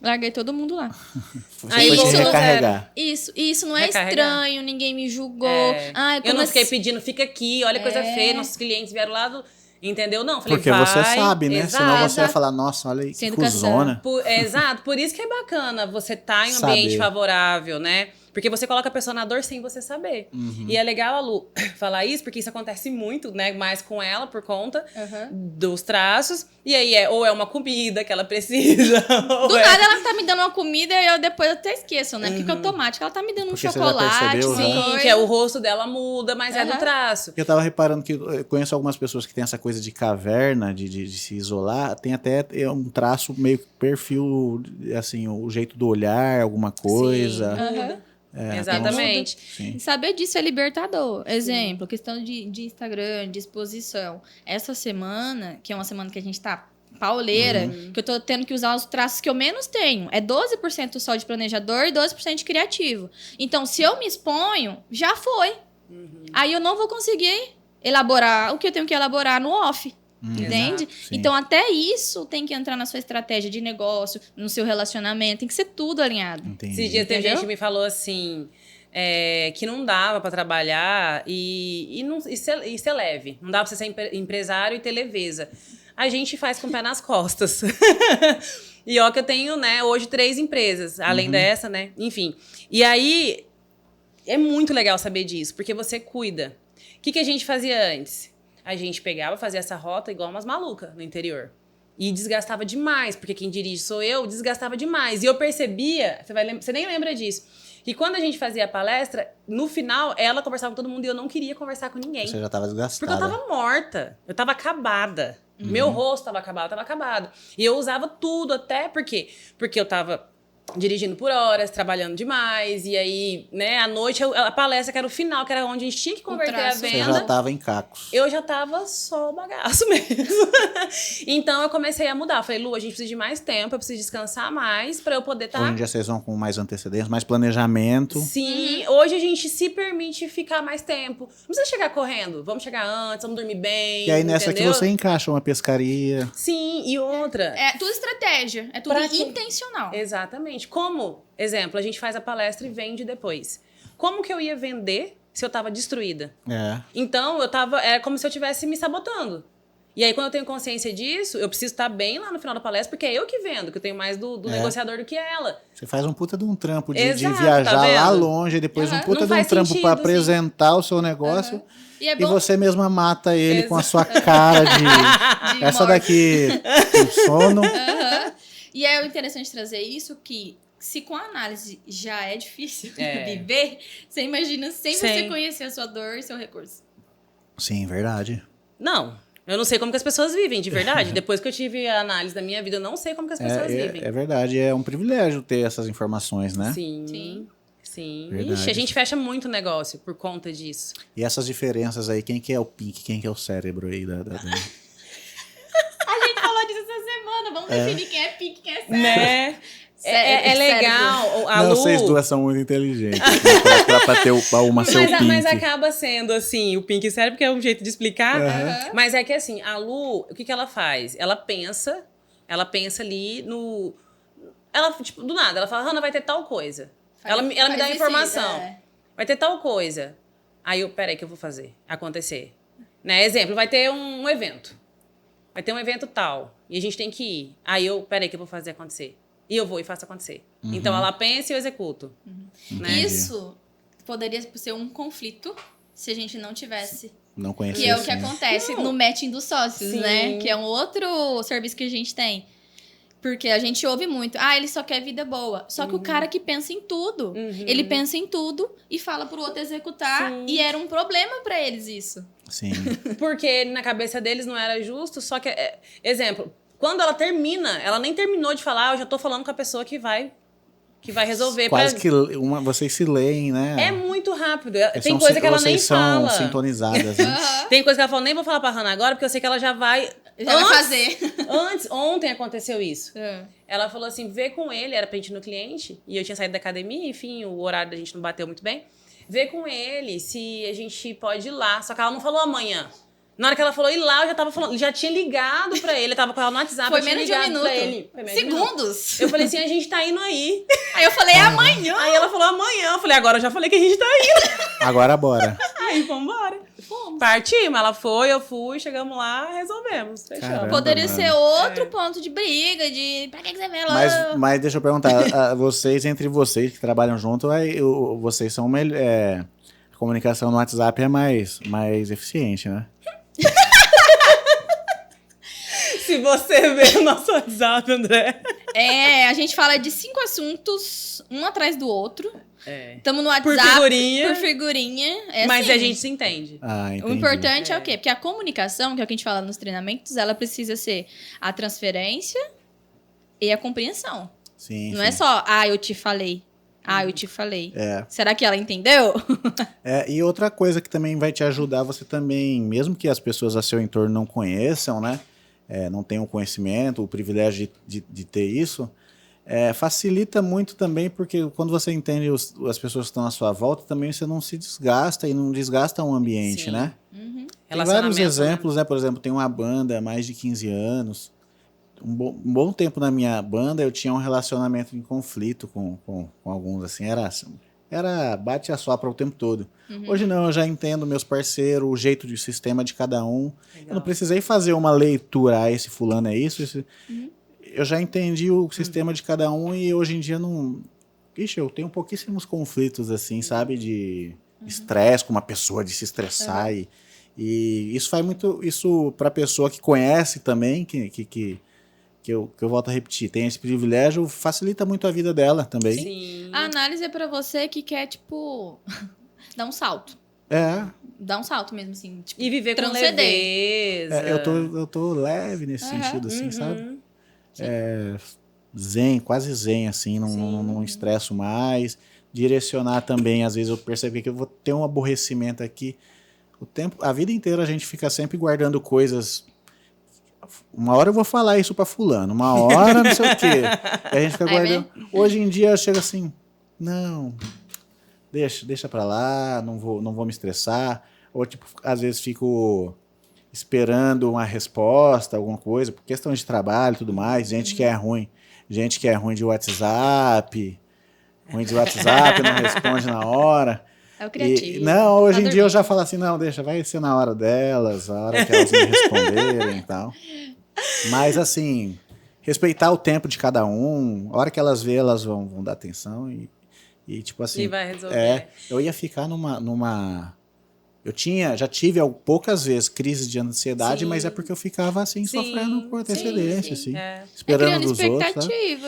Larguei todo mundo lá.
Você
Aí
foi se
voltou
recarregar.
Isso não é
Recarregar.
estranho, ninguém me julgou.
É.
Ai,
Eu
como
não fiquei
assim?
pedindo, fica aqui, olha que coisa feia. Nossos clientes vieram lá do... Entendeu? Não, falei,
Porque
vai.
você sabe, né?
Exato.
Senão você vai falar, nossa, olha aí
Sem
que
educação.
cuzona.
Exato, por isso que é bacana você estar em um
Saber.
ambiente favorável, né? Porque você coloca a pessoa na dor sem você saber. E é legal a Lu falar isso, porque isso acontece muito, né? Mais com ela, por conta dos traços. E aí, ou é uma comida que ela precisa.
Do nada ela tá me dando uma comida e depois eu até esqueço, né? Porque automático ela tá me dando um
Porque você já
chocolate,
percebeu,
uma
já?
Sim,
coisa.
que é o rosto dela muda, mas é do traço.
Eu tava reparando que eu conheço algumas pessoas que têm essa coisa de caverna, de se isolar, tem até um traço meio perfil, assim, o jeito do olhar, alguma coisa.
Sim, muda. Exatamente.
Sim.
E saber disso é libertador. Exemplo, questão de Instagram, de exposição. Essa semana, que é uma semana que a gente tá pauleira, que eu tô tendo que usar os traços que eu menos tenho. É 12% só de planejador e 12% de criativo. Então, se eu me exponho, já foi. Aí eu não vou conseguir elaborar o que eu tenho que elaborar no off. Entende?
Exato, sim.
Então, até isso tem que entrar na sua estratégia de negócio, no seu relacionamento. Tem que ser tudo alinhado.
Entendi.
Esses dias teve
Entendeu?
gente que me falou assim, que não dava pra trabalhar e ser leve. Não dava pra você ser empresário e ter leveza. A gente faz com o pé nas costas. E ó que eu tenho, né, hoje 3 empresas, além dessa, né? Enfim. E aí, é muito legal saber disso, porque você cuida. O que a gente fazia antes? A gente pegava, fazia essa rota igual umas malucas no interior. E desgastava demais, porque quem dirige sou eu, desgastava demais. E eu percebia, você nem lembra disso, que quando a gente fazia a palestra, no final, ela conversava com todo mundo e eu não queria conversar com ninguém.
Você já tava desgastada.
Porque eu tava morta, eu tava acabada. Meu rosto tava acabado. E eu usava tudo até, por quê? Porque eu tava dirigindo por horas, trabalhando demais, e aí, né, à noite, a palestra, que era o final, que era onde a gente tinha que converter a
traço.
Você
venda.
já tava em cacos.
Eu já tava só o bagaço mesmo. Então eu comecei a mudar. Falei, Lu, a gente precisa de mais tempo, eu preciso descansar mais pra eu poder estar.
Hoje em dia vocês vão com mais antecedência, mais planejamento.
Sim, hoje a gente se permite ficar mais tempo. Não precisa chegar correndo. Vamos chegar antes, vamos dormir bem.
E aí nessa
entendeu?
que você encaixa uma pescaria.
Sim, e outra.
É tudo estratégia. É tudo
Pra quê?
intencional.
Exatamente. Como, exemplo, a gente faz a palestra e vende depois. Como que eu ia vender se eu tava destruída?
É.
Então, era como se eu estivesse me sabotando. E aí, quando eu tenho consciência disso, eu preciso estar bem lá no final da palestra, porque é eu que vendo, que eu tenho mais do negociador do que ela.
Você faz um puta de um trampo de
Exato,
viajar
tá
lá
vendo?
longe, e depois um puta
Não
de um
faz
trampo
sentido,
pra
sim.
apresentar o seu negócio.
E é
E
bom
você mesma mata ele com a
Exato.
sua cara de.
de
Essa
morte.
daqui com sono.
Aham. E é interessante trazer isso que, se com a análise já é difícil viver, você imagina sem você
Sim.
conhecer a sua dor e seu recurso.
Sim, verdade.
Não, eu não sei como que as pessoas vivem, de verdade. Depois que eu tive a análise da minha vida, eu não sei como que as pessoas vivem.
É verdade, é um privilégio ter essas informações, né?
Sim. Sim.
Verdade.
Ixi, a gente fecha muito negócio por conta disso.
E essas diferenças aí, quem que é o pink, quem que é o cérebro aí da...
A gente falou disso essa semana. Vamos definir quem é pique e quem é sério.
Né? É legal. A
Não,
Lu...
vocês duas são muito inteligentes. Né? Pra ter uma ser o pink.
Mas acaba sendo assim, o pink cérebro, que é um jeito de explicar.
Aham.
Mas é que assim, a Lu, o que ela faz? Ela pensa ali no... Ela, tipo, do nada, ela fala, Hannah, vai ter tal coisa. Ela me dá a informação. Vai ter tal coisa. Aí eu, peraí, que eu vou fazer acontecer. Né? Exemplo, vai ter um evento. Vai ter um evento tal. E a gente tem que ir. Aí eu, peraí, que eu vou fazer acontecer. E eu vou e faço acontecer. Então ela pensa e eu executo. Né?
Isso poderia ser um conflito se a gente não tivesse
não conhecia.
Que é o que
assim.
acontece no matching dos sócios,
Sim.
né? Que é um outro serviço que a gente tem. Porque a gente ouve muito, ele só quer vida boa. Só que o cara que pensa em tudo, ele pensa em tudo e fala pro outro executar.
Sim.
E era um problema pra eles isso.
Sim.
Porque na cabeça deles não era justo, só que... exemplo, quando ela termina, ela nem terminou de falar, eu já tô falando com a pessoa que vai resolver.
Quase que vocês se leem, né?
É muito rápido. Tem coisa que ela nem
vocês são
fala.
sintonizadas, né?
Tem coisa que ela falou, nem vou falar pra Hannah agora, porque eu sei que ela já vai...
Já vai fazer.
Ontem aconteceu isso. Ela falou assim, vê com ele, era pra gente ir no cliente, e eu tinha saído da academia, enfim, o horário da gente não bateu muito bem. Vê com ele se a gente pode ir lá. Só que ela não falou amanhã. Na hora que ela falou ir lá, eu já tava falando, já tinha ligado pra ele, eu tava com ela no WhatsApp.
Foi menos de um minuto.
Segundos. Eu falei assim, a gente tá indo aí.
Aí eu falei, amanhã.
Aí ela falou amanhã. Eu falei, agora eu já falei que a gente tá indo.
Agora bora.
Aí vambora. Partimos, ela foi, eu fui, chegamos lá, resolvemos. Fechamos.
Caramba.
Poderia
mano.
ser outro ponto de briga, pra que você vê lá?
Mas deixa eu perguntar, vocês, entre vocês que trabalham junto, vocês são melhor. A comunicação no WhatsApp é mais eficiente, né?
Se você ver o nosso WhatsApp, André.
A gente fala de 5 assuntos, um atrás do outro. Tamo no WhatsApp.
Por figurinha. Mas
assim.
A gente se entende.
O importante é o quê? Porque a comunicação, que é o que a gente fala nos treinamentos, ela precisa ser a transferência e a compreensão.
Sim.
Não é só, eu te falei. Eu te falei.
É.
Será que ela entendeu?
E outra coisa que também vai te ajudar, você também, mesmo que as pessoas a seu entorno não conheçam, né? Não tenham conhecimento, o privilégio de ter isso, facilita muito também, porque quando você entende as pessoas que estão à sua volta, também você não se desgasta e não desgasta o ambiente,
Sim.
né?
Uhum.
Tem vários exemplos, né? Por exemplo, tem uma banda há mais de 15 anos. Um bom tempo na minha banda, eu tinha um relacionamento em conflito com alguns, assim, era bate e assopra o tempo todo. Hoje não, eu já entendo meus parceiros, o jeito de sistema de cada um. Legal. Eu não precisei fazer uma leitura, esse fulano é isso. Eu já entendi o sistema de cada um e hoje em dia não... Ixi, eu tenho pouquíssimos conflitos, assim, sabe? De estresse com uma pessoa, de se estressar. E isso faz muito... Isso pra pessoa que conhece também, que eu volto a repetir, tem esse privilégio, facilita muito a vida dela também.
Sim.
A análise é pra você que quer, tipo, dar um salto. Dar um salto mesmo, assim. Tipo,
e viver com leveza.
Eu tô leve nesse sentido, assim, sabe? Zen, quase zen, assim, não estresso mais. Direcionar também, às vezes eu percebi que eu vou ter um aborrecimento aqui. A vida inteira a gente fica sempre guardando coisas... Uma hora eu vou falar isso pra fulano, uma hora não sei o quê. E a gente fica guardando. Hoje em dia chega assim, não, deixa pra lá, não vou me estressar. Ou tipo, às vezes fico esperando uma resposta, alguma coisa, por questão de trabalho e tudo mais. Gente que é ruim de WhatsApp, não responde na hora.
É o criativo.
Hoje em dia eu já falo assim, não, deixa, vai ser na hora delas, a hora que elas me responderem e tal. Mas assim, respeitar o tempo de cada um, a hora que elas verem, elas vão dar atenção e tipo assim...
E vai resolver.
Eu ia ficar numa... Já tive poucas vezes crises de ansiedade, mas é porque eu ficava assim, sofrendo por antecedência, assim. Esperando dos outros, tá?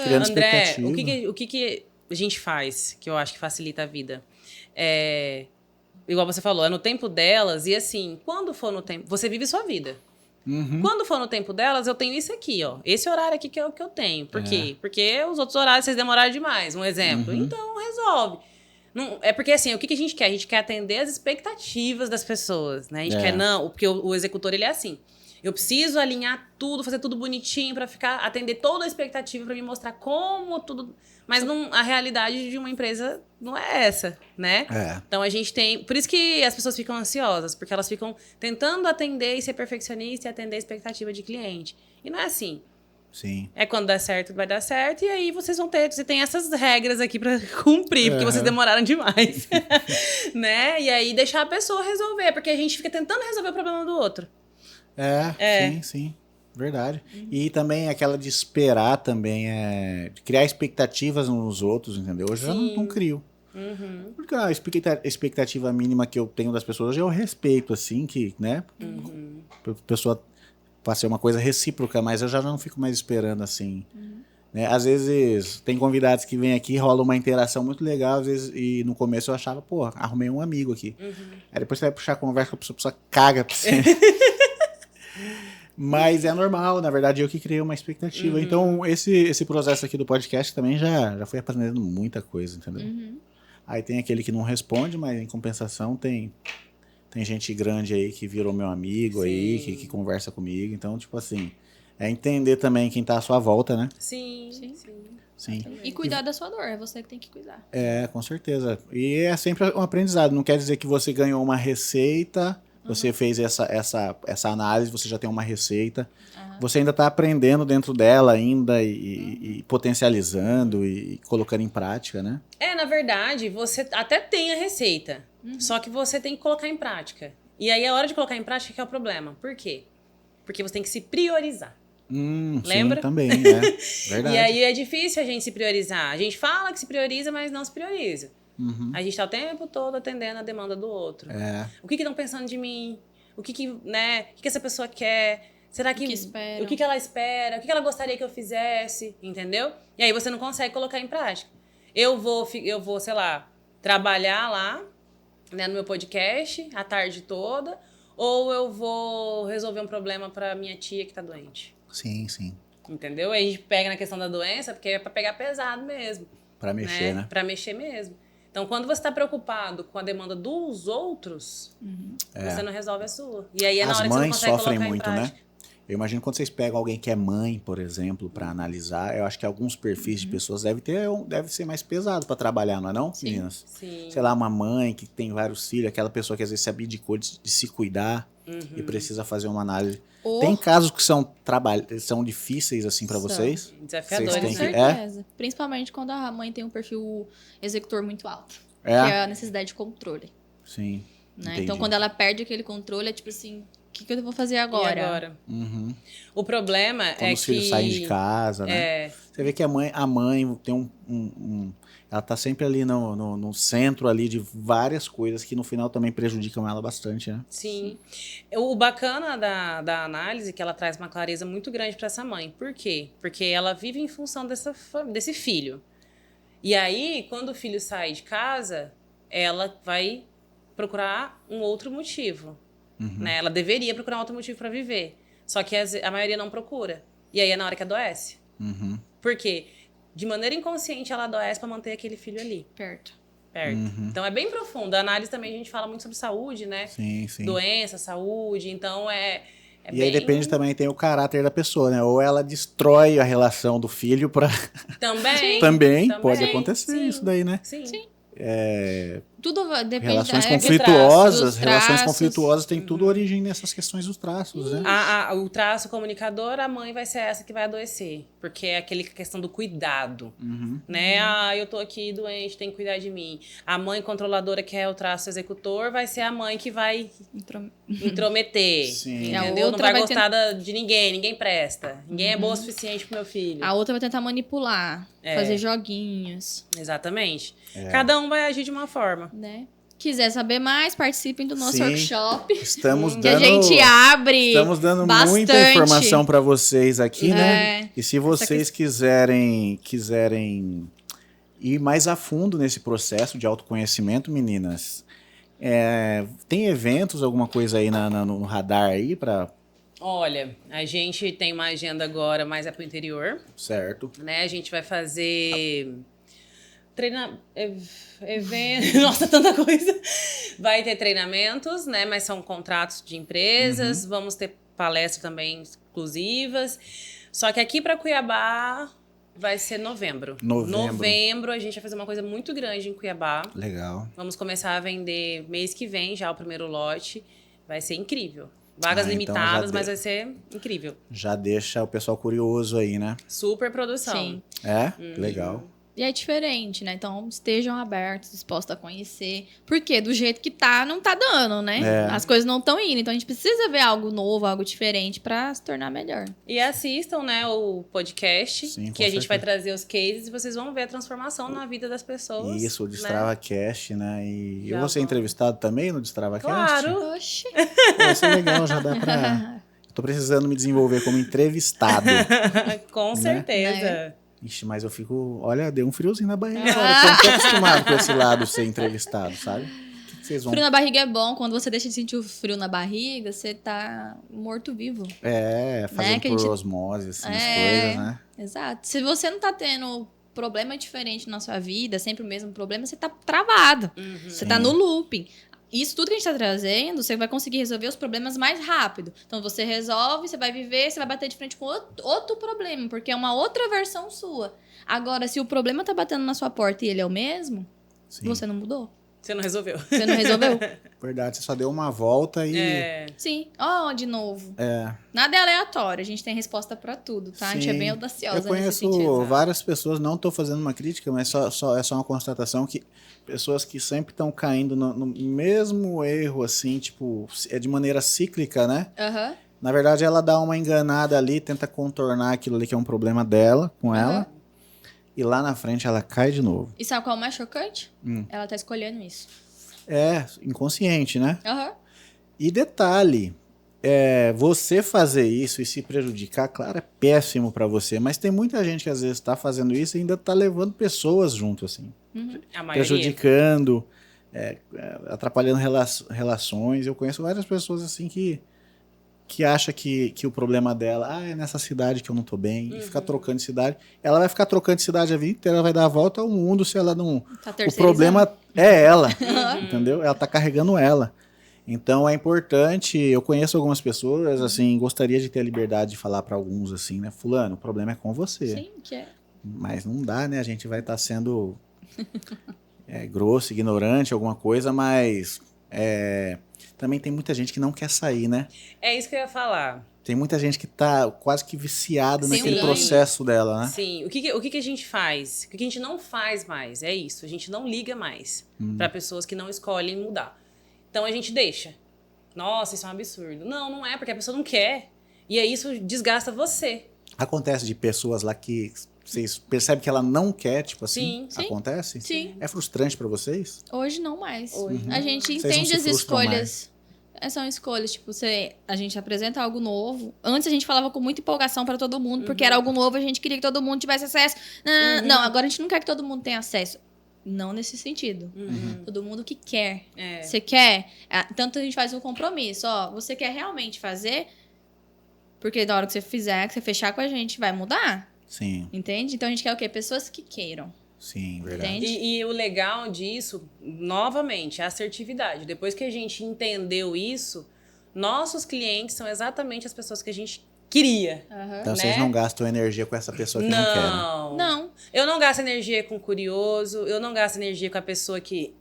Criando
André,
expectativa.
o que a gente faz, que eu acho que facilita a vida? Igual você falou, é no tempo delas, e assim, quando for no tempo... Você vive sua vida. Quando for no tempo delas, eu tenho isso aqui, ó. Esse horário aqui que é o que eu tenho. Por quê? Porque os outros horários vocês demoraram demais, um exemplo. Então, resolve. Não, é porque assim, o que a gente quer? A gente quer atender as expectativas das pessoas, né? A gente quer, porque o executor, ele é assim. Eu preciso alinhar tudo, fazer tudo bonitinho pra atender toda a expectativa, pra me mostrar como tudo... Mas a realidade de uma empresa não é essa, né? Então a gente tem... Por isso que as pessoas ficam ansiosas, porque elas ficam tentando atender e ser perfeccionista e atender a expectativa de cliente. E não é assim.
Sim.
É quando dá certo que vai dar certo, e aí você tem essas regras aqui pra cumprir, porque vocês demoraram demais. Né? E aí deixar a pessoa resolver, porque a gente fica tentando resolver o problema do outro.
Sim. Verdade. E também aquela de esperar também, de criar expectativas uns nos outros, entendeu? Hoje eu já não crio. Porque a expectativa mínima que eu tenho das pessoas hoje é o respeito, assim, que, né? A pessoa fazer uma coisa recíproca, mas eu já não fico mais esperando, assim. Né? Às vezes tem convidados que vêm aqui, rola uma interação muito legal, às vezes, e no começo eu achava, pô, arrumei um amigo aqui. Aí depois você vai puxar a conversa, a pessoa caga pra você. Mas é normal, na verdade eu que criei uma expectativa. Então esse processo aqui do podcast também já fui aprendendo muita coisa, entendeu? Aí tem aquele que não responde, mas em compensação tem gente grande aí que virou meu amigo aí, que conversa comigo. Então, tipo assim, é entender também quem tá à sua volta, né?
Sim.
E cuidar da sua dor, é você que tem que cuidar.
É, com certeza. E é sempre um aprendizado. Não quer dizer que você ganhou uma receita, você fez essa análise, você já tem uma receita. Você ainda está aprendendo dentro dela ainda e potencializando e colocando em prática, né?
Na verdade, você até tem a receita, só que você tem que colocar em prática. E aí a hora de colocar em prática que é o problema. Por quê? Porque você tem que se priorizar. Lembra?
Sim, também, né? Verdade.
E aí é difícil a gente se priorizar. A gente fala que se prioriza, mas não se prioriza. A gente tá o tempo todo atendendo a demanda do outro. O que estão pensando de mim? O que essa pessoa quer? Será que... O que ela espera? O que ela gostaria que eu fizesse? Entendeu? E aí você não consegue colocar em prática. Eu vou, sei lá, trabalhar lá, né, no meu podcast a tarde toda, ou eu vou resolver um problema pra minha tia que tá doente.
Sim.
Entendeu? Aí a gente pega na questão da doença, porque é pra pegar pesado mesmo.
Pra mexer, né?
Pra mexer mesmo. Então, quando você tá preocupado com a demanda dos outros, você não resolve a sua. E aí é na hora que você não consegue
sofrem
colocar
muito,
em prática.
né? Eu imagino quando vocês pegam alguém que é mãe, por exemplo, para analisar, eu acho que alguns perfis de pessoas deve ser mais pesado para trabalhar, não é não, meninas?
Sim.
Sei lá, uma mãe que tem vários filhos, aquela pessoa que às vezes se abdicou de se cuidar e precisa fazer uma análise. Tem casos que são difíceis assim para vocês?
Desafiadores,
Vocês
Com
têm
certeza. Principalmente quando a mãe tem um perfil executor muito alto.
É?
Que é a necessidade de controle.
Sim.
Né?
Entendi.
Então, quando ela perde aquele controle, é tipo assim, o que eu vou fazer agora?
E agora?
O
problema
quando os filhos saem de casa, né? Você vê que a mãe tem ela tá sempre ali no centro ali de várias coisas que no final também prejudicam ela bastante, né?
Sim. O bacana da análise é que ela traz uma clareza muito grande para essa mãe. Por quê? Porque ela vive em função desse filho. E aí, quando o filho sai de casa, ela vai procurar um outro motivo. Né? Ela deveria procurar um outro motivo para viver. Só que a maioria não procura. E aí é na hora que adoece. Por quê? De maneira inconsciente, ela adoece para manter aquele filho ali.
Perto.
Então é bem profundo. A análise também a gente fala muito sobre saúde, né?
Sim.
Doença, saúde. Então
e aí depende também, tem o caráter da pessoa, né? Ou ela destrói a relação do filho pra... Também pode acontecer isso daí, né?
Sim.
Tudo depende
Relações conflituosas tem tudo origem nessas questões dos traços, né?
O traço comunicador, a mãe vai ser essa que vai adoecer. Porque é aquela questão do cuidado. Né? Eu tô aqui doente, tem que cuidar de mim. A mãe controladora, que é o traço executor, vai ser a mãe que vai intrometer.
Sim.
Entendeu? Não vai gostar de ninguém presta. Ninguém é boa o suficiente pro meu filho.
A outra vai tentar manipular, fazer joguinhos.
Exatamente. Cada um vai agir de uma forma.
Né? Quiser saber mais, participem do nosso workshop.
Estamos
que a gente abre.
Estamos dando
bastante.
Muita informação para vocês aqui, né? E se vocês quiserem ir mais a fundo nesse processo de autoconhecimento, meninas, tem eventos, alguma coisa aí no radar aí para...
Olha, a gente tem uma agenda agora, mas é pro interior.
Certo.
Né? A gente vai fazer... evento, nossa, tanta coisa. Vai ter treinamentos, né? Mas são contratos de empresas. Vamos ter palestras também exclusivas. Só que aqui para Cuiabá vai ser novembro. Novembro a gente vai fazer uma coisa muito grande em Cuiabá.
Legal.
Vamos começar a vender mês que vem já o primeiro lote. Vai ser incrível. Vagas limitadas, então mas vai ser incrível.
Já deixa o pessoal curioso aí, né?
Super produção.
Sim.
Legal.
E é diferente, né? Então, estejam abertos, dispostos a conhecer. Porque do jeito que tá, não tá dando, né? As coisas não estão indo. Então, a gente precisa ver algo novo, algo diferente pra se tornar melhor.
E assistam, né, o podcast,
Sim,
que a gente vai
certeza.
trazer os cases e vocês vão ver a transformação na vida das pessoas.
Isso, o Destrava Cast, né? E
Já
eu vou ser
vão.
entrevistado também no Destrava Cast?
Claro!
Oxi.
Vai ser legal, já dá pra... Eu tô precisando me desenvolver como entrevistado.
Com certeza.
Ixi, mas eu fico... Olha, deu um friozinho na barriga agora. Eu não tô acostumado com esse lado de ser entrevistado, sabe? O que vocês vão...
Frio na barriga é bom. Quando você deixa de sentir o frio na barriga, você tá morto-vivo.
Fazendo
que a
por
gente-
osmose, assim, as coisas, né?
Exato. Se você não tá tendo problema diferente na sua vida, sempre o mesmo problema, você tá travado. Você tá no looping. Isso tudo que a gente tá trazendo, você vai conseguir resolver os problemas mais rápido. Então, você resolve, você vai viver, você vai bater de frente com outro problema, porque é uma outra versão sua. Agora, se o problema tá batendo na sua porta e ele é o mesmo,
Sim.
você não mudou.
Você não resolveu.
Você não resolveu?
Verdade, você só deu uma volta e...
Sim. Ó, de novo.
É.
Nada é aleatório, a gente tem resposta pra tudo, tá? A gente é
Sim.
bem audaciosa
Eu
nesse
conheço
sentido.
várias pessoas, não estou fazendo uma crítica, mas é só uma constatação que pessoas que sempre estão caindo no mesmo erro, assim, tipo, é de maneira cíclica, né?
Aham.
Na verdade, ela dá uma enganada ali, tenta contornar aquilo ali que é um problema dela, com ela, e lá na frente ela cai de novo.
E sabe qual é o mais chocante? Ela tá escolhendo isso.
É, inconsciente, né?
Aham.
E detalhe, você fazer isso e se prejudicar, claro, é péssimo pra você, mas tem muita gente que às vezes tá fazendo isso e ainda tá levando pessoas junto, assim.
A maioria.
Prejudicando, atrapalhando relações. Eu conheço várias pessoas assim que acham que o problema dela é nessa cidade que eu não tô bem, e ficar trocando de cidade. Ela vai ficar trocando de cidade a vida inteira, ela vai dar a volta ao mundo se ela não...
Tá
O
terceirizando.
problema é ela, entendeu? Ela tá carregando ela. Então é importante, eu conheço algumas pessoas, assim, gostaria de ter a liberdade de falar pra alguns assim, né? Fulano, o problema é com você.
Sim, que é.
Mas não dá, né? A gente vai estar sendo grosso, ignorante, alguma coisa, mas também tem muita gente que não quer sair, né?
É isso que eu ia falar.
Tem muita gente que tá quase que viciado
Sem
naquele
ganho.
processo dela, né?
Sim. O que a gente faz? O que a gente não faz mais? É isso. A gente não liga mais pra pessoas que não escolhem mudar. Então a gente deixa. Nossa, isso é um absurdo. Não é, porque a pessoa não quer. E aí isso desgasta você.
Acontece de pessoas lá que vocês percebem que ela não quer, tipo assim?
Sim, sim.
Acontece?
Sim.
É frustrante pra vocês?
Hoje não mais.
Hoje
A gente
Vocês não
entende
se
as
frustram
escolhas. São escolhas, tipo, a gente apresenta algo novo. Antes a gente falava com muita empolgação pra todo mundo, porque era algo novo, a gente queria que todo mundo tivesse acesso. Não, agora a gente não quer que todo mundo tenha acesso. Não nesse sentido. Todo mundo que quer. Você quer? Tanto a gente faz um compromisso. Ó, você quer realmente fazer? Porque na hora que você fizer, que você fechar com a gente, vai mudar.
Sim,
Entende? Então a gente quer o quê? Pessoas que queiram.
sim, verdade.
Entende?
E o legal disso, novamente, é a assertividade. Depois que a gente entendeu isso, nossos clientes são exatamente as pessoas que a gente queria.
Então
né?
vocês não gastam energia com essa pessoa que não quer. Né?
Não.
Eu não gasto energia com curioso, eu não gasto energia com a pessoa que...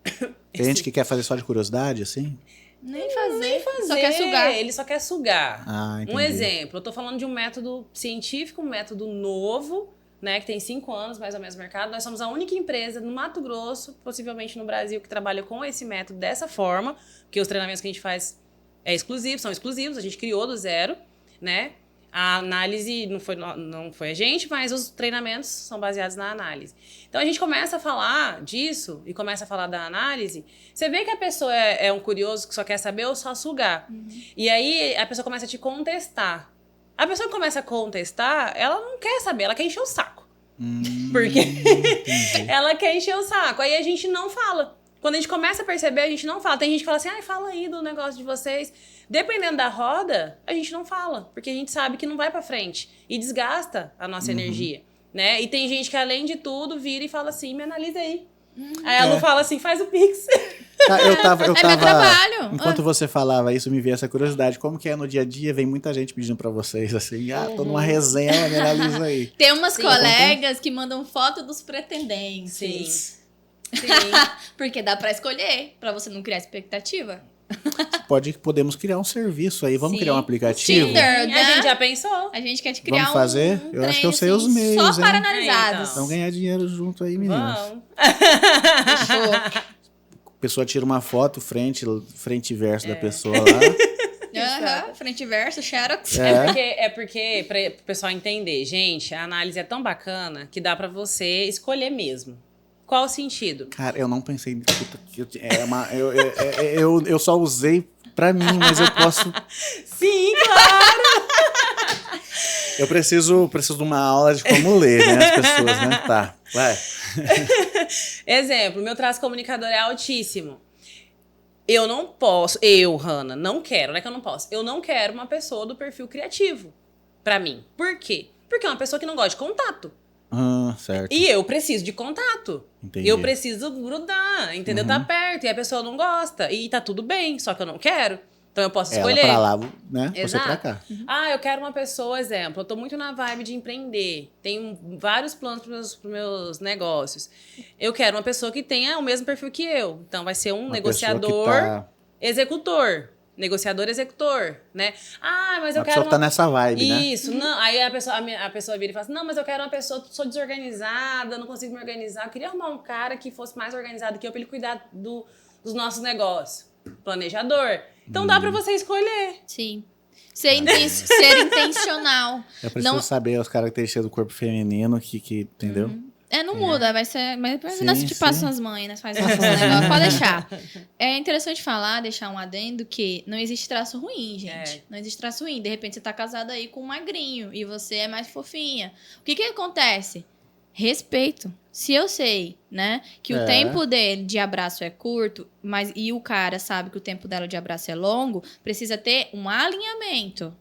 Tem gente que quer fazer só de curiosidade, assim?
Nem fazer. Só quer sugar.
Ele só quer sugar.
Entendi.
Um exemplo, eu tô falando de um método científico, um método novo, né, que tem 5 anos mais ou menos no mercado. Nós somos a única empresa no Mato Grosso, possivelmente no Brasil, que trabalha com esse método dessa forma, porque os treinamentos que a gente faz são exclusivos, a gente criou do zero, né? A análise não foi a gente, mas os treinamentos são baseados na análise. Então a gente começa a falar disso e começa a falar da análise. Você vê que a pessoa é um curioso que só quer saber ou só sugar. E aí a pessoa começa a te contestar. A pessoa que começa a contestar, ela não quer saber, ela quer encher o saco. Porque ela quer encher o saco. Aí a gente não fala. Quando a gente começa a perceber, a gente não fala. Tem gente que fala assim, fala aí do negócio de vocês. Dependendo da roda, a gente não fala. Porque a gente sabe que não vai pra frente. E desgasta a nossa energia, né? E tem gente que, além de tudo, vira e fala assim, me analisa aí. Aí a Lu fala assim, faz o Pix.
Eu tava
meu trabalho.
Enquanto você falava isso, me veio essa curiosidade. Como que é no dia a dia? Vem muita gente pedindo pra vocês, assim, tô numa resenha, me analisa aí.
Tem umas colegas que mandam foto dos pretendentes.
Sim.
Porque dá pra escolher, pra você não criar expectativa.
Podemos criar um serviço aí. Vamos
Sim.
criar um aplicativo?
Tinder,
A
né?
gente já pensou.
A gente quer te criar
Vamos fazer?
um
Eu acho
trem,
que eu sei os
assim,
meios,
só
hein?
para analisados.
Então.
Vamos ganhar dinheiro junto aí, meninos.
Vamos.
Fechou.
A pessoa tira uma foto, frente e verso da pessoa lá.
Aham, frente e verso, xerox.
É porque para o pessoal entender, gente, a análise é tão bacana que dá pra você escolher mesmo. Qual o sentido?
Cara, eu não pensei... Eu só usei pra mim, mas eu posso...
Sim, claro!
Eu preciso de uma aula de como ler, né? As pessoas, né? Tá, vai.
Exemplo, meu traço comunicador é altíssimo. Eu não posso, Hanna, não quero, não é que eu não posso. Eu não quero uma pessoa do perfil criativo pra mim. Por quê? Porque é uma pessoa que não gosta de contato.
Certo.
E eu preciso de contato.
Entendi.
Eu preciso grudar, entendeu? Tá perto e a pessoa não gosta. E tá tudo bem, só que eu não quero. Então eu posso escolher.
Ela pra lá, né? Você
Exato.
pra cá.
Ah, eu quero uma pessoa, exemplo, eu tô muito na vibe de empreender, tenho vários planos pros meus negócios. Eu quero uma pessoa que tenha o mesmo perfil que eu. Então vai ser um
Uma
negociador,
pessoa que tá-
executor. Negociador, executor, né? Ah, mas eu
Uma
quero
pessoa que tá nessa vibe, né?
Isso, não. Aí a pessoa vira e fala assim, não, mas eu quero uma pessoa, sou desorganizada, não consigo me organizar. Eu queria arrumar um cara que fosse mais organizado que eu pra ele cuidar dos nossos negócios. Planejador. Então dá pra você escolher.
Sim. Ser intencional.
Eu preciso saber as características do corpo feminino que entendeu?
Não muda, vai ser. Mas depois
Sim,
nós te
sim.
passam as mães, nós faz nossos negócios. Pode deixar. É interessante falar, deixar um adendo que não existe traço ruim, gente.
É.
Não existe traço ruim. De repente você tá casada aí com um magrinho e você é mais fofinha. O que acontece? Respeito. Se eu sei, né, que o tempo dele de abraço é curto, e o cara sabe que o tempo dela de abraço é longo, precisa ter um alinhamento.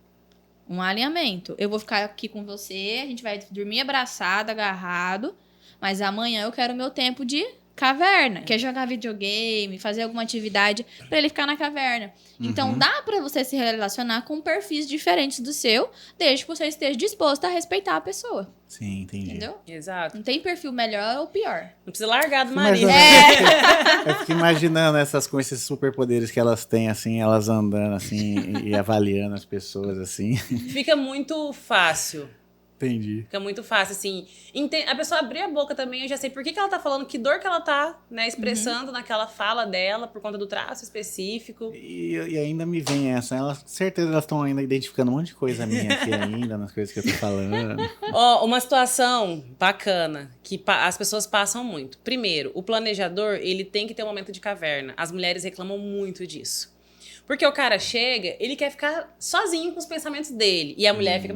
Um alinhamento. Eu vou ficar aqui com você, a gente vai dormir abraçado, agarrado, mas amanhã eu quero o meu tempo de caverna, que é jogar videogame, fazer alguma atividade pra ele ficar na caverna. Então dá pra você se relacionar com perfis diferentes do seu, desde que você esteja disposto a respeitar a pessoa.
Sim, entendi.
Entendeu?
Exato.
Não tem perfil melhor ou pior.
Não precisa largar do
Imaginando-
marido.
Eu fico imaginando com esses superpoderes que elas têm, assim, elas andando, assim, e avaliando as pessoas, assim.
Fica muito fácil.
Entendi.
Fica muito fácil, assim. A pessoa abrir a boca também, eu já sei por que ela tá falando, que dor que ela tá, né, expressando naquela fala dela, por conta do traço específico.
E ainda me vem essa. Certeza elas estão ainda identificando um monte de coisa minha aqui ainda, nas coisas que eu tô falando.
Ó, uma situação bacana que as pessoas passam muito. Primeiro, o planejador, ele tem que ter um momento de caverna. As mulheres reclamam muito disso. Porque o cara chega, ele quer ficar sozinho com os pensamentos dele. E a mulher fica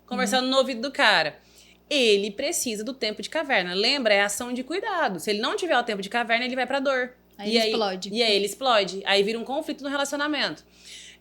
conversando no ouvido do cara. Ele precisa do tempo de caverna. Lembra? É ação de cuidado. Se ele não tiver o tempo de caverna, ele vai pra dor.
Aí ele explode.
E aí ele explode. Aí vira um conflito no relacionamento.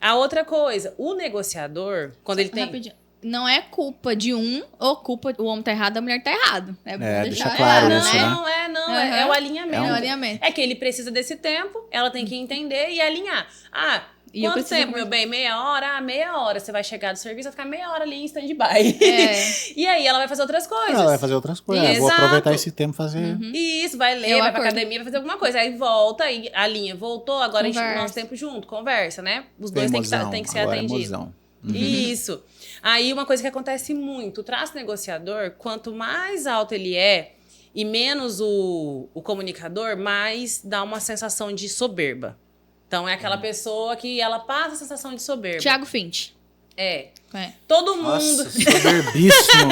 A outra coisa, o negociador, quando ele tem...
Rapidinho. Não é culpa de um ou culpa o homem tá errado, a mulher tá errado. É bom
deixa
deixar
claro
claro,
isso,
né?
né?
É o alinhamento.
É o alinhamento.
É que ele precisa desse tempo, ela tem que entender e alinhar. Ah,
E eu
quanto
preciso
tempo, meu bem? Meia hora? Ah, meia hora. Você vai chegar do serviço, vai ficar meia hora ali em stand-by.
É.
E aí ela vai fazer outras coisas.
Ela vai fazer outras coisas. Eu vou
Exato.
aproveitar esse tempo e fazer.
E isso, vai ler,
Eu
vai pra
acordo.
academia, vai fazer alguma coisa. Aí volta, aí a linha voltou, agora a gente
Conversa.
nosso tempo junto, conversa, né? Os
Tem
dois
emoção,
têm que ser
agora é
atendidos.
emoção.
Isso. Aí uma coisa que acontece muito, o traço negociador, quanto mais alto ele é e menos o comunicador, mais dá uma sensação de soberba. Então é aquela pessoa que ela passa a sensação de soberba.
Thiago Finch.
É.
É.
Todo mundo.
Nossa, soberbíssimo.